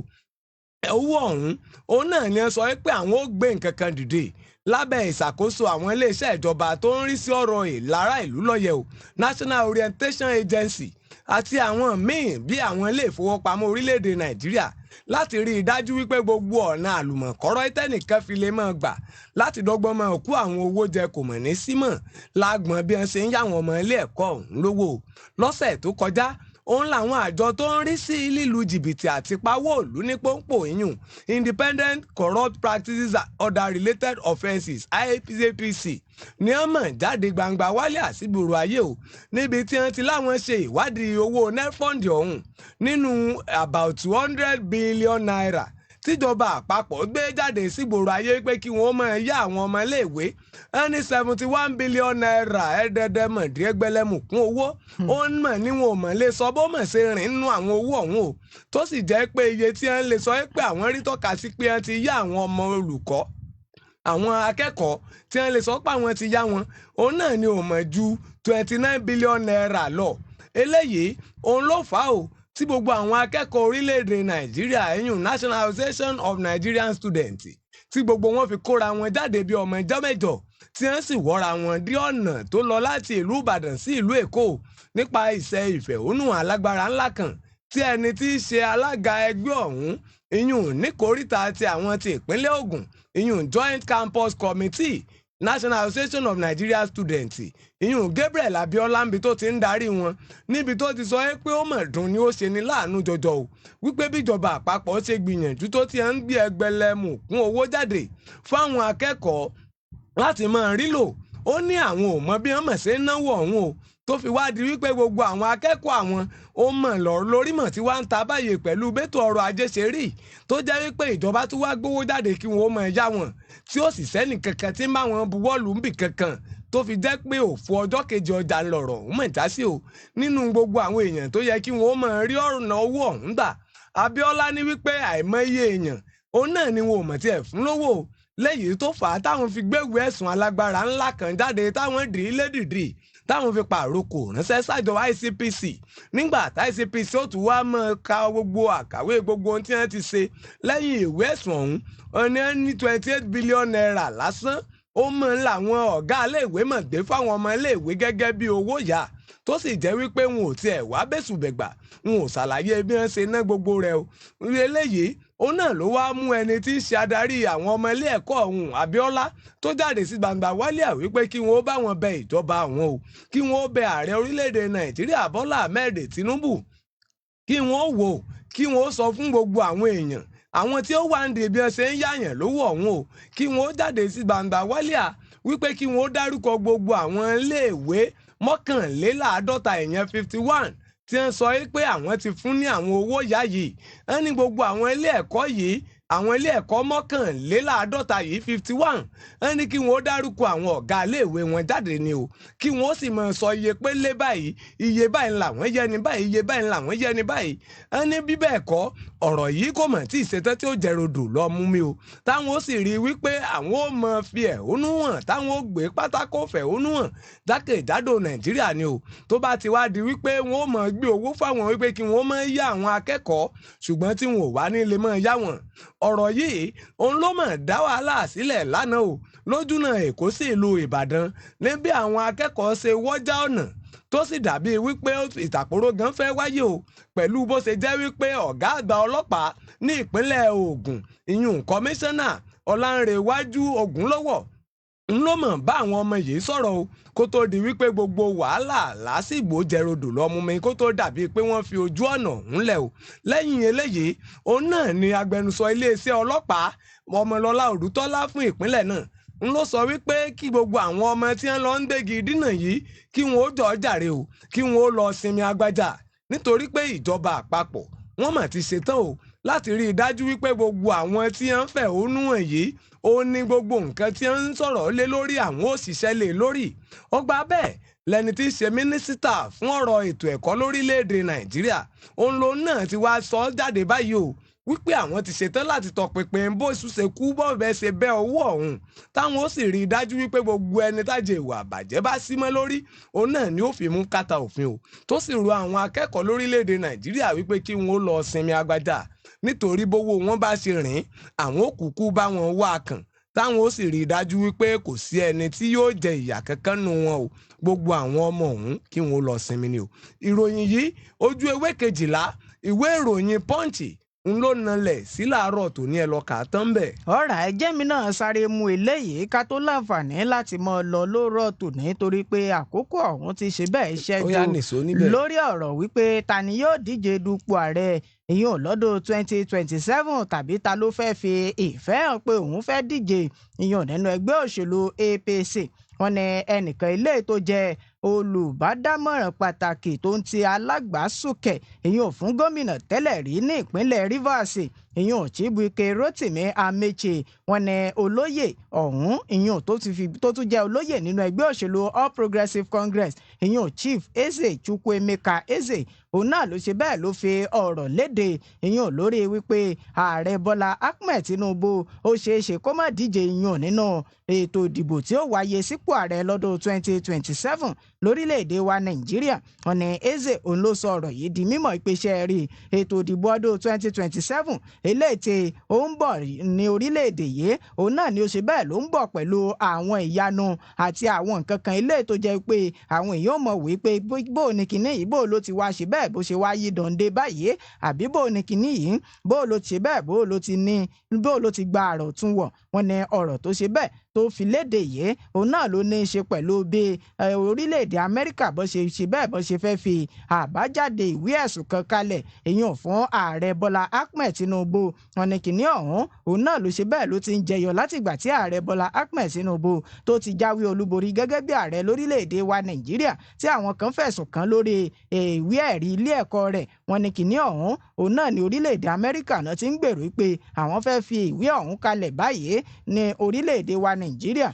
owó ọ̀hún òun náà ni wọ́n sọ pé àwọn ó gbé nǹkan kan dìde lábẹ́ ìṣàkóso àwọn iléeṣẹ́ ìjọba tó ń rí sí ọ̀rọ̀ ìlara ìlú lọ́yẹ̀ o National Orientation Agency àti àwọn míì bí àwọn ilé ìfowópamọ́ orílẹ̀-èdè Nàìjíríà láti rí i dájú wípé gbogbo ọ̀nà àlùmọ̀kọ́rọ́ tẹ́nìkan fi lè máa gbà láti dọ́gbọ́n máa kó àwọn owó jẹ kò mọ̀ ní símọ̀ lágbọ̀n bí wọ́n ṣe ń yá àwọn ọmọ ilé ẹ̀kọ́ ọ̀hún lówó lọ́sẹ̀ tó kọjá òun làwọn àjọ tó ń rí sí lílu jìbìtì àti pawó òlú ní pọ́npọ́ ìyún Independent Corrupt Practices and Other Related Offences ICPC ní wọ́n mọ̀ jáde gbangba wálé àsìgbòrò ayé o níbi tí wọ́n ti láwọn ṣe ìwádìí owó NELFund ọ̀hún nínú about 200 billion naira tíjọba àpapọ̀ gbé jáde sígboro ayé pé kí wọ́n máa yá àwọn ọmọ iléèwé ẹni 71 billion naira ẹ̀ẹ́dẹ́dẹ́mọ̀dé ẹgbẹ̀lẹ́mù kún owó ó ń mọ̀ níwọ̀n mọ̀ lè sọ bó mọ̀ ṣe rìn nínú àwọn owó ọ̀hún o tó sì jẹ́ pé iye tí wọ́n lè sọ pé àwọn rí tọ́ka sí pé wọ́n ti yá àwọn ọmọ olùkọ́ àwọn akẹ́kọ̀ọ́ tí wọ́n lè sọ pé àwọn ti yá wọn òun náà ni ò mọ̀ ju 29 billion naira lọ eléyìí òun ló fà á o tí gbogbo àwọn akẹ́kọ̀ọ́ orílẹ̀-èdè Nàìjíríà ẹ̀yún National Association of Nigerian Students tí gbogbo wọn fi kóra wọn jáde bí ọmọ ẹjọ́ mẹ́jọ tí wọ́n sì wọ́ra wọn dí ọ̀nà tó lọ láti ìlú Ìbàdàn sí ìlú Èkó nípa ìṣe ìfẹ̀hónú alágbára ńlá kan tí ẹni tí í ṣe alága ẹgbẹ́ ọ̀hún ìyún níkòríta ti àwọn ti ìpínlẹ̀ Ògùn ìyún Joint Campus Committee National Association of Nigerian Students ìyún Gabriel Abiola níbi tó ti ń darí wọn níbi tó ti sọ pé ó mọ̀ dùn ni ó ṣe ní láàánú jọjọ o wípé bíjọba àpapọ̀ ṣe gbìyànjú tó ti ń gbé ẹgbẹ̀lẹ́mù kún owó jáde fáwọn akẹ́kọ̀ọ́ láti máa rí lò ó ní àwọn ò mọ bí wọ́n mọ̀ ṣe ń náwó ọ̀hún o tó fi wá di wípé gbogbo àwọn akẹ́kọ̀ọ́ àwọn ó mọ̀ lórí mọ̀ tí wọ́n ń ta báyìí pẹ̀lú bẹ́tò ọrọ̀ ajé ṣe rí tó jẹ́ wípé ìjọba tún wá gbówó jáde kí wọ́n mọ̀ ẹ̀yà wọn tí ó sì sẹ́nì kankan tí máa wọn buwọ́lù ń bì kankan tó fi jẹ́ pé òfò ọjọ́ kejì ọjà ńlọrọ̀ ń mọ̀ já sí o nínú gbogbo àwọn èèyàn tó yẹ kí wọ́n mọ̀ rí ọ̀nà owó ọ̀hún gbà Abíọ́lá ní wípé àìmọye èèyàn òun náà ni wọn ò mọ̀ tiẹ̀ fún lówó lẹ́yìn tó fà á táwọn fi gbéwèé ẹ̀sùn alágbára ńlá kan jáde táwọn dì í lédìdì táwọn fi pàrókò ránṣẹ́ sájọ ICPC nígbà tá ICPC ó tún wá mọ́ ka gbogbo àkàwé gbogbo ohun tí wọ́n ti ṣe lẹ́yìn ìwé ẹ̀sùn ọ̀hún ọ̀nà ní 28 billion naira lásán ó mọ̀ ń làwọn ọ̀gá iléèwé mọ̀ gbé fáwọn ọmọ iléèwé gẹ́gẹ́ bí owó yá tó sì jẹ́ wípé wọn ò tiẹ̀ wá bẹ́sùbẹ̀gbà wọn ò ṣàlàyé bí wọ́n ṣe ná gbogbo rẹ̀ o eléyìí òun náà ló wá mú ẹni tí í ṣe adarí àwọn ọmọ ilé ẹ̀kọ́ ọ̀hún Abíọ́lá tó jáde sí gbangba wálíà wípé kí wọn ó bá wọn bẹ ìjọba àwọn o kí wọn ó bẹ ààrẹ orílẹ̀-èdè Nàìjíríà Bọ́lá Ahmed Tinubu kí wọn ó wò kí wọn ó sọ fún gbogbo àwọn èèyàn àwọn tí ó wà ń de bí wọ́n ṣe ń yáyàn lówó ọ̀hún o kí wọn ó jáde sí gbangba wálíà wípé kí wọn ó dárúkọ gbogbo àwọn iléèwé mọ́kànléláàádọ́ta èèyàn 51 tí wọ́n sọ pé àwọn ti fún ní àwọn owó yá yìí wọ́n ní gbogbo àwọn ilé ẹ̀kọ́ yìí àwọn ilé ẹ̀kọ́ mọ́kànléláàádọ́ta yìí 51 wọ́n ní kí wọ́n dárúkọ àwọn ọ̀gá iléèwé wọn jáde ni o kí wọ́n sì máa sọ iye pélé báyìí iye báyìí làwọn yẹ ní báyìí iye báyìí làwọn yẹ ní báyìí wọ́n ní bí bẹ́ẹ̀ kọ́ ọ̀rọ̀ yìí kò mọ̀ tí ìṣetán tí ó jẹ́ rodò lọ mú mi o táwọn ó sì rí i wípé àwọn ó mọ fi ẹ̀hónú hàn táwọn ó gbé pátákó fẹ̀hónú hàn jákèjádò Nàìjíríà ni o tó bá ti wá di wípé wọ́n ó mọ gbé owó fáwọn wípé kí wọ́n máa yá àwọn akẹ́kọ̀ọ́ ṣùgbọ́n tí wọn ò wá ní lè máa yá wọn ọ̀rọ̀ yìí òun ló mọ̀ dá wàhálà sílẹ̀ lánàá o lójúnà Èkó sí ìlú Ìbàdàn níbi àwọn akẹ́kọ̀ọ́ ṣe wọ́jà ọ̀nà tó sì dàbí wípé ìtàkùrọ̀ gan fẹ́ wáyé o pẹ̀lú bó ṣe jẹ́ wípé ọ̀gá àgbà ọlọ́pàá ní ìpínlẹ̀ Ògùn ìyún kọmíṣánná Ọlánrewájú Ògúnlọ́wọ́ ń ló mọ̀ bá àwọn ọmọ yìí sọ̀rọ̀ o kó tó di wípé gbogbo wàhálà lásìgbò jẹrodò lọ́mú mi kó tó dàbí pé wọ́n fi ojú ọ̀nà ńlẹ̀ o lẹ́yìn eléyìí òun náà ni agbẹnusọ iléeṣẹ́ ọlọ́pàá Ọmọlọ́lá Òdútọ́lá fún ìpínlẹ̀ náà ń ló sọ wípé kí gbogbo àwọn ọmọ tí wọ́n lọ ń dégi dínà yìí kí wọ́n ó jọ jàre o kí wọ́n ó lọ sinmi agbájá nítorí pé ìjọba àpapọ̀ wọ́n mà ti ṣetán o láti rí i dájú wípé gbogbo àwọn tí wọ́n ń fẹ̀hónú hàn yìí ó ní gbogbo nǹkan tí wọ́n ń sọ̀rọ̀ lé lórí àwọn òṣìṣẹ́ lé lórí ó gba bẹ́ẹ̀ lẹni tí í ṣe mínísítà fún ọ̀rọ̀ ètò ẹ̀kọ́ lórílẹ̀‐èdè Nàìjíríà òun lòun náà ti wá sọ jáde báyìí o wípé àwọn ti ṣetán láti tọpinpin bó ṣùṣe kú bọ́ọ̀bẹ ṣe bẹ́ owó ọ̀hún táwọn ó sì rí i dájú wípé gbogbo ẹni tájẹ ìwà àbàjẹ́ bá sí mọ́ lórí òun náà ni ó fi mú kàtà òfin o tó sì rọ àwọn akẹ́kọ̀ọ́ lórílẹ̀‐èdè Nàìjíríà wípé kí wọ́n ó lọ sinmi agbádá nítorí bówó wọn bá ṣe rìn àwọn òkùnkù bá wọn wá kàn táwọn ó sì rí i dájú wípé kò sí ẹni tí yóò jẹ ìyà kankan nù wọn o gbogbo àwọn ọmọ ọ̀hún kí wọn ó lọ sinmi ni o ìròyìn yìí ojú ewé 12 ìwé ìròyìn Punch ń ló nalẹ̀ sí làárọ̀ tó ní ẹ lọ kà á tán bẹ̀. ọ̀rà ẹjẹ́ mi náà sáré mu eléyìí ká tó láǹfààní láti mọ lọ lórọ̀ tò nítorí pé àkókò ọ̀hún ti ṣe bẹ́ẹ̀ ṣẹ́jú lórí ọ̀rọ̀ wípé ta ni yóò díje dupò ààrẹ ìyẹn lọ́dún 2027 tàbí ta ló fẹ́ fi ìfẹ́ hàn pé òun fẹ́ díje ìyẹn nínú ẹgbẹ́ òṣèlú APC wọ́n ní ẹnìkan ilé tó jẹ́ olùbádámọ̀ràn pàtàkì tó ń ti alágbàásùkẹ̀ ìyẹn fún gómìnà tẹ́lẹ̀ rí ní ìpínlẹ̀ Rivers ìyẹn Chibuike Rotimi Amechi wọ́n ní olóyè ọ̀hún ìyẹn tó tún jẹ́ olóyè nínú ẹgbẹ́ òṣèlú All Progressives Congress ìyẹn Chief Eze Chukwuemeka Eze òun náà ló ṣe bẹ́ẹ̀ ló fi ọ̀rọ̀ léde ìyẹn lórí wípé ààrẹ Bọ́lá Ahmed Tinubu ó ṣeé ṣe kó má díje ìyẹn nínú ètò ìdìbò tí ó wáyé sípò ààrẹ lọ́dún 2027 lórílẹ̀‐èdè wa Nàìjíríà wọ́n ní Eze òun ló sọ ọ̀rọ̀ yìí di mímọ̀ ìpèsè rí ètò ìdìbò ọdún 2027 eléyìí tí ó ń bọ̀ ní orílẹ̀‐èdè yìí òun náà ni ó ṣe bẹ́ẹ̀ ló ń bọ̀ pẹ̀lú àwọn ìyanu àti àwọn nǹkan kan eléyìí tó jẹ́ pé àwọn èèyàn mọ̀ wípé bó ní kinní yìí bó ló ti wá ṣe bẹ́ẹ̀ bó ṣe wá yí dọ̀ǹde báyìí àbí bó ní kinní yìí bó ló ti ṣe bẹ́ẹ̀ bó ló ti gba àrọ̀ tún wọ̀ wọ́n ní ọ̀rọ̀ tó ṣe bẹ́ẹ̀ tó fi léde yìí òun náà ló ní í ṣe pẹ̀lú bí orílẹ̀-èdè Amẹ́ríkà bó ṣe bẹ́ẹ̀ bó ṣe fẹ́ fi àbájáde ìwé ẹ̀sùn kan kalẹ̀ èyàn fún ààrẹ Bọ́lá Ahmed Tinubu. Wọ́n ní kìíní ọ̀hún òun náà ló ṣe bẹ́ẹ̀ ló ti ń jẹyọ látìgbà tí ààrẹ Bọ́lá Ahmed Tinubu tó ti jáwé olúborí gẹ́gẹ́ bí ààrẹ lórílẹ̀-èdè wa Nàìjíríà tí àwọn kan fẹ̀sùn kàn lórí ìwé ẹ̀rí ilé ẹ̀kọ́ rẹ̀. Wọ́n ní kìíní ọ̀hún òun náà ní orílẹ̀-èdè Amẹ́ríkà náà ti ń gbèrò pé àwọn fẹ́ fi ìwé ọ̀hún kalẹ̀ báyìí ní orílẹ̀-èdè wa Nàìjíríà.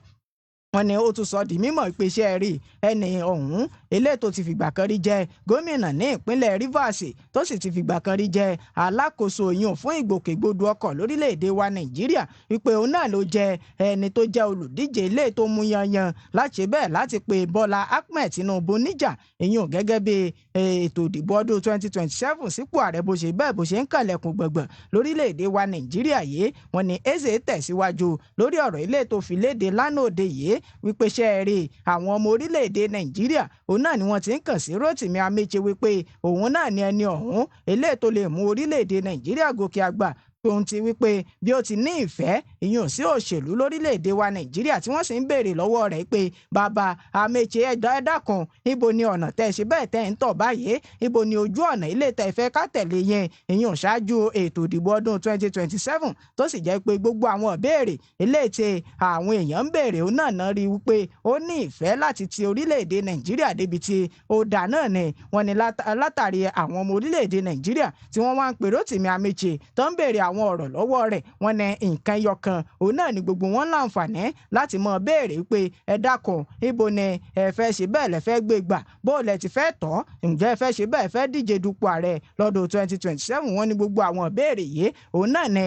Wọ́n ní ó tún sọ di mímọ̀ pé ṣe rí ẹni ọ̀hún eléyìí tó ti fìgbà kan rí jẹ́ gómìnà ní ìpínlẹ̀ Rivers tó sì ti fìgbà kan rí jẹ́ alákòóso ìyún fún ìgbòkègbodò ọkọ̀ lórílẹ̀‐èdè wa Nàìjíríà wípé òun náà ló jẹ́ ẹni tó jẹ́ olùdíje eléyìí tó mú yanyan láti bẹ́ẹ̀ láti pe Bọ́lá Ahmed Tinubu níjà ìyún gẹ́gẹ́ bí ètò ìdìbò ọdún 2027 sípò ààrẹ bó ṣe bẹ́ẹ̀ bó ṣe ń kànlẹ̀kùn gbọ̀ngbọ̀n lórílẹ̀‐èdè wa Nàìjíríà yìí. Wọ́n ní Eze tẹ̀síwájú lórí ọ̀rọ̀ eléyìí tó fi léde lánàá òde yìí wípé ṣe rí àwọn ọmọ orílẹ̀-èdè Nàìjíríà òun náà ni wọ́n ti ń kàn sí Rotimi Ameche wípé òun náà ni ẹni ọ̀hún eléyìí tó lè mú orílẹ̀-èdè Nàìjíríà gòkè àgbà ohun ti wípé bí ó ti ní ìfẹ́ ìyún sí òṣèlú lórílẹ̀‐èdè wa Nàìjíríà tí wọ́n sì ń béèrè lọ́wọ́ rẹ̀ pé bàbá Ameche ẹ dákun ibo ni ọ̀nà tẹ́ ṣe bẹ́ẹ̀ tẹ́ ń tọ̀ báyìí ibo ni ojú ọ̀nà ilé tẹ́ fẹ́ ká tẹ̀lé yẹn ìyún ṣáájú ètò ìdìbò ọdún 2027 tó sì jẹ́ pé gbogbo àwọn ìbéèrè eléyìí tí àwọn èèyàn ń béèrè òun náà rí wípé ó ní ìfẹ́ láti ti orílẹ̀‐èdè Nàìjíríà débi tí ó dà náà ni wọ́n ní látàrí àwọn ọmọ orílẹ̀‐èdè Nàìjíríà tí wọ́n wá ń pe Rotimi Ameche tó ń béèrè àwọn ọ̀rọ̀ lọ́wọ́ rẹ̀. Wọ́n ní nǹkan yọkan òun náà ni gbogbo wọn láǹfààní láti mọ béèrè pé ẹ dákun ibo ni ẹ fẹ́ ṣe bẹ́ẹ̀ lẹ fẹ́ gbé gbà bó lẹ ti fẹ́ tọ́ ǹjẹ́ ẹ fẹ́ ṣe bẹ́ẹ̀ fẹ́ díje dupò ààrẹ lọ́dún 2027. Wọ́n ní gbogbo àwọn béèrè yìí òun náà ni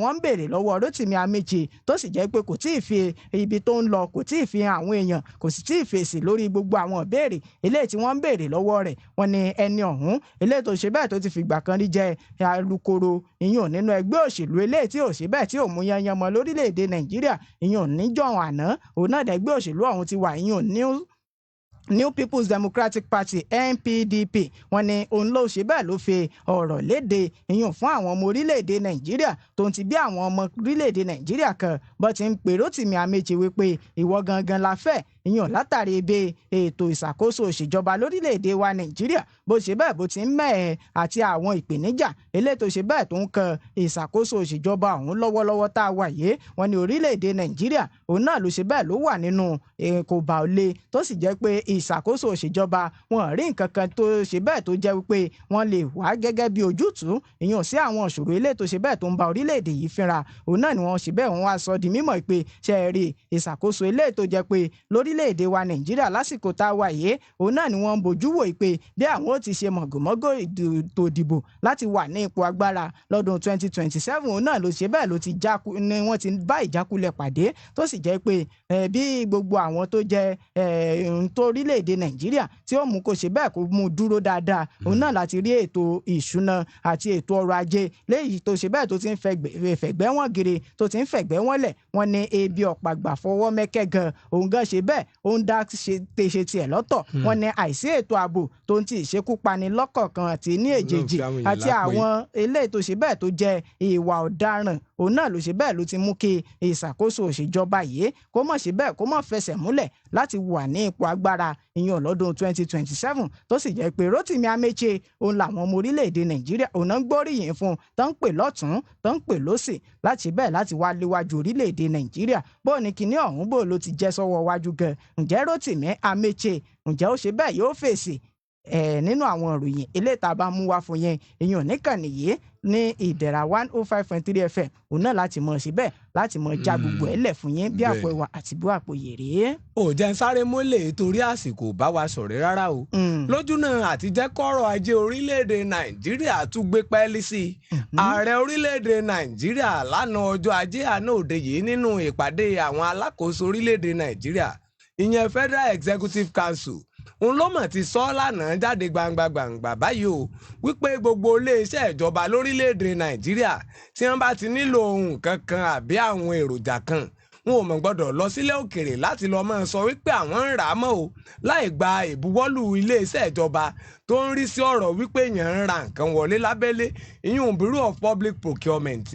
wọ́n ń béèrè lọ́wọ́ Rotimi Ameche tó sì jẹ́ pé kò tí ì fi ibi tó ń lọ kò tí ì fi àwọn èèyàn kò sì tí ì fèsì lórí gbogbo àwọn béèrè eléyìí tí wọ́n ń béèrè lọ́wọ́ rẹ̀. Wọ́n ní ẹni ọ̀hún eléyìí tó ṣe bẹ́ẹ̀ tó ti fìgbà kan rí jẹ́ alukoro ìyún nínú ẹgbẹ́ òṣèlú eléyìí tí ò ṣe bẹ́ẹ̀ tí ò mú yanyan mọ́ lórílẹ̀‐èdè Nàìjíríà ìyún níjọ́ àná òun náà dẹ̀gbẹ́ òṣèlú ọ̀hún ti wà ìyún New People's Democratic Party NPDP. Wọ́n ní òun ló ṣe bẹ́ẹ̀ ló fi ọ̀rọ̀ léde ìyún fún àwọn ọmọ orílẹ̀-èdè Nàìjíríà tó ń ti bí àwọn ọmọ orílẹ̀-èdè Nàìjíríà kan bó ti ń pè Rotimi Ameche wípé ìwọ gangan la fẹ́ ìyún látàrí ibi ètò ìṣàkóso òṣèjọba lórílẹ̀‐èdè wa Nàìjíríà bó ṣe bẹ́ẹ̀ bó ti ń mẹ́ẹ̀ àti àwọn ìpèníjà eléyìí tó ṣe bẹ́ẹ̀ tó ń kan ìṣàkóso òṣèjọba ọ̀hún lọ́wọ́lọ́wọ́ tá a wà yìí. Wọ́n ní orílẹ̀‐èdè Nàìjíríà òun náà ló ṣe bẹ́ẹ̀ ló wà nínú kò bá ò le tó sì jẹ́ pé ìṣàkóso òṣèjọba wọn rí nǹkan kan tó ṣe bẹ́ẹ̀ tó jẹ́ wípé wọ́n lè wá gẹ́gẹ́ bí ojútùú ìyún sí àwọn ìṣòro eléyìí tó ṣe bẹ́ẹ̀ tó ń ba orílẹ̀‐èdè yìí fínra. Òun náà ni wọ́n ṣe bẹ́ẹ̀ wọ́n wá sọ di mímọ̀ pé ṣe rí ìṣàkóso eléyìí tó jẹ́ pé orílẹ̀-èdè wa Nàìjíríà lásìkò tá a wà yìí òun náà ni wọ́n ń bójú wò pé bí àwọn ó ti ṣe mọ̀gòmọ́gò ètò ìdìbò láti wà ní ipò agbára lọ́dún 2027 òun náà ló ṣe bẹ́ẹ̀ ló ti ni wọ́n ti bá ìjákulẹ̀ pàdé tó sì jẹ́ pé bí gbogbo àwọn tó jẹ́ tó orílẹ̀-èdè Nàìjíríà tí ó mú kó ṣe bẹ́ẹ̀ kó mú dúró dáadáa òun náà láti rí ètò ìṣúná àti ètò ọrọ̀ ajé léyìí tó ṣe bẹ́ẹ̀ tó ti ń fẹ̀gbẹ́ wọn gèrè tó ti ń fẹ̀gbẹ́ wọn lẹ̀. Wọ́n ní ebi ọ̀pàgbà fọwọ́ mẹ́kẹ́ gan òun gan ṣe bẹ́ẹ̀ òun dá ṣe tiẹ̀ lọ́tọ̀. Wọ́n ní àìsí ètò ààbò tó ń ti ìṣekúpani lọ́kọ̀ọ̀kan àti ní èjèèjì àti àwọn eléyìí tó ṣe bẹ́ẹ̀ tó jẹ́ ìwà ọ̀daràn òun náà ló ṣe bẹ́ẹ̀ ló ti mú kí ìṣàkóso òṣèjọba yìí kó mọ̀ ṣe bẹ́ẹ̀ kó mọ̀ fẹsẹ̀ múlẹ̀ láti wà ní ipò agbára ìyẹn lọ́dún 2027 tó sì jẹ́ pé Rotimi Ameche òun làwọn ọmọ orílẹ̀-èdè Nàìjíríà òun náà ń gbóríyìn fún tó ń pè lọ́tún tó ń pè lósì láti bẹ́ẹ̀ láti wá léwájú orílẹ̀-èdè Nàìjíríà. Bó ní kinní ọ̀hún bó ló ti jẹ́ sọ́wọ́ wájú gan. Ǹjẹ́ Rotimi Ameche ǹjẹ́ ó ṣe bẹ́ẹ̀ yóò fèsì nínú àwọn ìròyìn eléyìí tá a bá mú wá fún yẹn èèyàn níkànnì yìí ní Ìdẹ̀ra 105.3 FM òun náà láti mọ̀ síbẹ̀ láti mọ̀ já gbogbo ẹ̀ lẹ̀ fún yín bí àpò ẹ̀wà àti bí àpò yèrè. ò jẹ́ ń sáré mọ́lẹ̀ torí àsìkò bá wa sọ̀rẹ́ rárá o lójúnà àti jẹ́ kọ́rọ̀ ajé orílẹ̀-èdè Nàìjíríà tún gbé pẹ́ẹ́lí sí i. Ààrẹ orílẹ̀-èdè Nàìjíríà lánàá ọjọ́ ajé àná òde yìí nínú ìpàdé àwọn alákòóso orílẹ̀-èdè Nàìjíríà ìyẹn Federal Executive Council òun ló mọ̀ ti sọ lánàá jáde gbangba báyìí o wípé gbogbo iléeṣẹ́ ìjọba lórílẹ̀‐èdè Nàìjíríà tí wọ́n bá ti nílò ohun kankan àbí àwọn èròjà kan wọn ò mọ̀ gbọ́dọ̀ lọ sílẹ̀ òkèrè láti lọ máa sọ wípé àwọn ń rà á mọ́ o láì gba ìbuwọ́lù iléeṣẹ́ ìjọba tó ń rí sí ọ̀rọ̀ wípé èèyàn ń ra nǹkan wọlé lábẹ́lé ìyún Bureau of Public Procurement.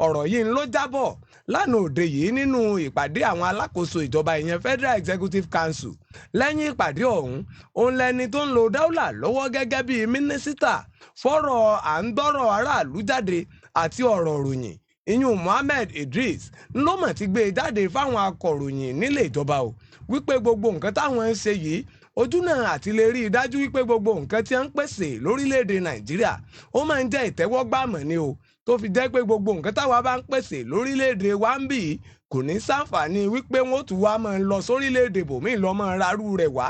ọ̀rọ̀ yìí ló jábọ̀ lánàá òde yìí nínú ìpàdé àwọn alákòóso ìjọba ìyẹn Federal Executive Council. Lẹ́yìn ìpàdé ọ̀hún òun lẹni tó ń lo dáúlà lọ́wọ́ gẹ́gẹ́ bíi mínísítà fọ́rọ̀ à ń gbọ́rọ̀ aráàlú jáde àti ọ̀rọ̀ ròyìn ìyún Mohammed Idris ló mọ̀ ti gbé e jáde fáwọn akọ̀ròyìn nílé ìjọba o wípé gbogbo nǹkan táwọn ń ṣe yìí ojú náà àti lè rí i dájú wípé gbogbo nǹkan tí wọ́n ń pèsè lórílẹ̀‐èdè Nàìjíríà ó máa ń jẹ́ ìtẹ́wọ́gbàmọ̀ ni o tó fi jẹ́ pé gbogbo nǹkan táwa bá ń pèsè lórílẹ̀‐èdè wa ń bì í kò ní ṣàǹfààní wípé wọ́n tún wá máa ń lọ sórílẹ̀‐èdè bòmíì lọ́ máa rárú rẹ̀ wá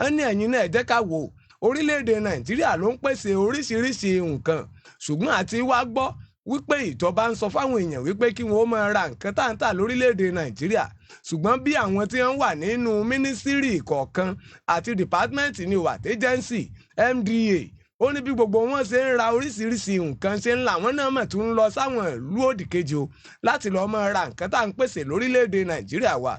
ẹni ẹ̀yin náà ẹ jẹ́ ká wò orílẹ̀‐èdè Nàìjíríà ló ń pèsè oríṣiríṣi nǹkan ṣùgbọ́n àti wá gbọ́ wípé ìjọba ń sọ fáwọn èèyàn wípé kí wọ́n máa ra nǹkan táǹtà lórílẹ̀‐èdè Nàìjíríà ṣùgbọ́n bí àwọn tí wọ́n wà nínú mínísírì kọ̀ọ̀kan àti dìpátímẹ́ǹtì ní wàt agency MDA ó ní bí gbogbo wọn ṣe ń ra oríṣiríṣi nǹkan ṣe ń là wọn náà mọ̀ tún ń lọ sáwọn ìlú òdìkejì o láti lọ́ọ́ máa ra nǹkan tá à ń pèsè lórílẹ̀‐èdè Nàìjíríà wa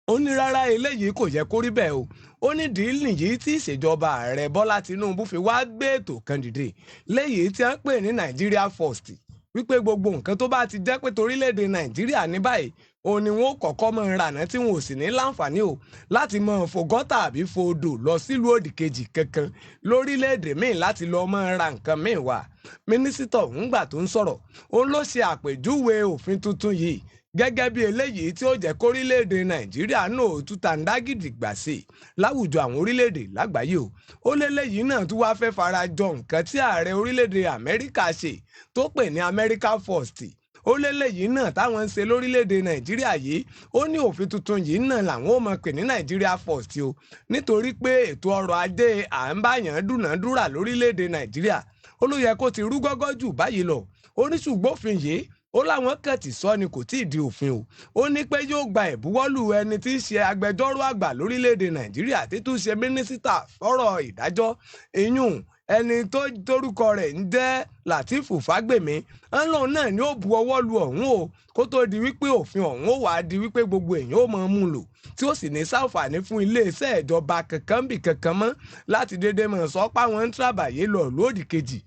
ó ní rárá eléyìí kò yẹ kó rí bẹ́ẹ̀ o ó ní díì nìyí tí ìṣèjọba ààrẹ Bọ́lá Tinubu fi wá gbé ètò kan dìde léyìí tí wọ́n pè ní Nigeria First wípé gbogbo nǹkan tó bá ti jẹ́ pé torílẹ̀‐èdè Nàìjíríà ní báyìí òun ni wọn kọ́kọ́ mọ ìrànà tí wọn ò sì ní láǹfààní o láti mọ fògọ́tà àbí fòdò lọ sílùú òdìkejì kankan lórílẹ̀‐èdè míì láti lọ́ọ́ mọ ra nǹkan míì wá. Mínísítà ọ̀hún gbà tó ń sọ̀rọ̀ òun ló ṣe àpèjúwe òfin tuntun yìí gẹ́gẹ́ bí eléyìí tí ó jẹ́ kórílẹ̀‐èdè Nàìjíríà náà tún tàǹdá gidigba sí láwùjọ àwọn orílẹ̀‐èdè lágbàáyé o ó léléyìí náà tún wáá fẹ́ fara jọ nǹkan tí ààrẹ orílẹ̀‐èdè Amẹ́ríkà ṣe tó pè ní America First ó léléyìí náà táwọn ń ṣe lórílẹ̀‐èdè Nàìjíríà yìí ó ní òfin tuntun yìí náà làwọn ò mọ̀ pè ní Nigeria First o nítorí pé ètò ọrọ̀ ajé à ń báyàn dúnàádúrà lórílẹ̀‐èdè Nàìjíríà ó ló yẹ kó ti rú gọ́gọ́ jù báyìí lọ ó ní ṣùgbọ́n òfin yìí ó láwọn kan ti sọ ni kò tí ì di òfin o ó ní pé yóò gba ìbuwọ́lù ẹni tí í ṣe agbẹjọ́rò àgbà lórílẹ̀‐èdè Nàìjíríà títún ṣe mínísítà fọ́rọ̀ ìdájọ́ ìyún ẹni tó torúkọ rẹ̀ ń jẹ́ Látìfù Fágbèmí ńlọrọ náà ni ó bu ọwọ́ lu ọ̀hún o kó tó di wípé òfin ọ̀hún ó wàá di wípé gbogbo èèyàn ó máa mú lò tí ó sì ní ṣàǹfààní fún iléeṣẹ́ ìjọba kankan bì kankan mọ́ láti dédé mọ̀ sọ pé àwọn ń tàbàyè lọ lódì kejì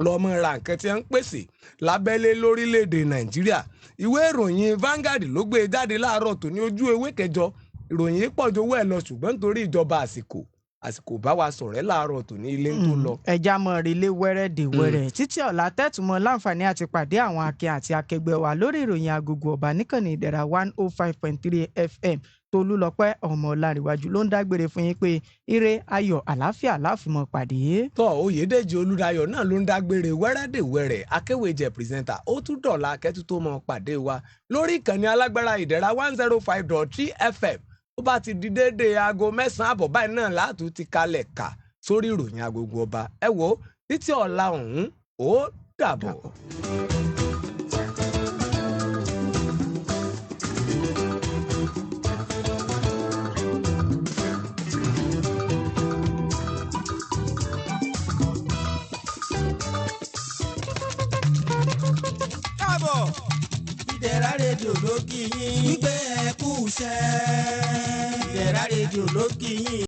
lọ́mọ ra nǹkan tí wọ́n ń pèsè lábẹ́lé lórílẹ̀‐èdè Nàìjíríà. Ìwé ìròyìn Vanguard ló gbé e jáde láàárọ̀ tó ní ojú ewé kẹjọ ìròyìn pọ̀ jowó ẹ̀ lọ ṣùgbọ́n nítorí ìjọba àsìkò bá wa sọ̀rẹ́ láàárọ̀ tó ní ilé tó lọ. ẹja mọ relé wẹ́rẹ́ dè wẹ́rẹ́ títí ọ̀la tẹ́tùmọ̀ láǹfààní àti pàdé àwọn akin àti akẹgbẹ́ wa lórí ìròyìn Agogo Ọba níkànnì Ìdẹ̀ra 105.3 FM Tolúlọpẹ́ ọmọ Ọláríwájú ló ń dágbére fún yín pé ire ayọ̀ àlàáfíà láfìmọ̀ pàdé. tọ́ Oyèdèjì Olúdáyọ̀ náà ló ń dágbére wẹ́rẹ́dẹ̀wẹ́rẹ́ akéwèjẹ pírẹsẹ̀ntà ó tún dọ̀la kẹ́tù tó mọ̀ pàdé wa lórí ìkànnì alágbára Ìdẹ̀ra 105.3 FM ó bá ti di déédéé aago 9:00 àbọ̀ báyìí náà látún ti kalẹ̀ kà sórí ìròyìn Agogo Ọba ẹ wo títí ọ̀la ọ̀hún ó dàbọ̀. Ìdẹ̀ra rédíò ló kí yín wípé ẹ kú iṣẹ́. Ìdẹ̀ra rédíò ló kí yín.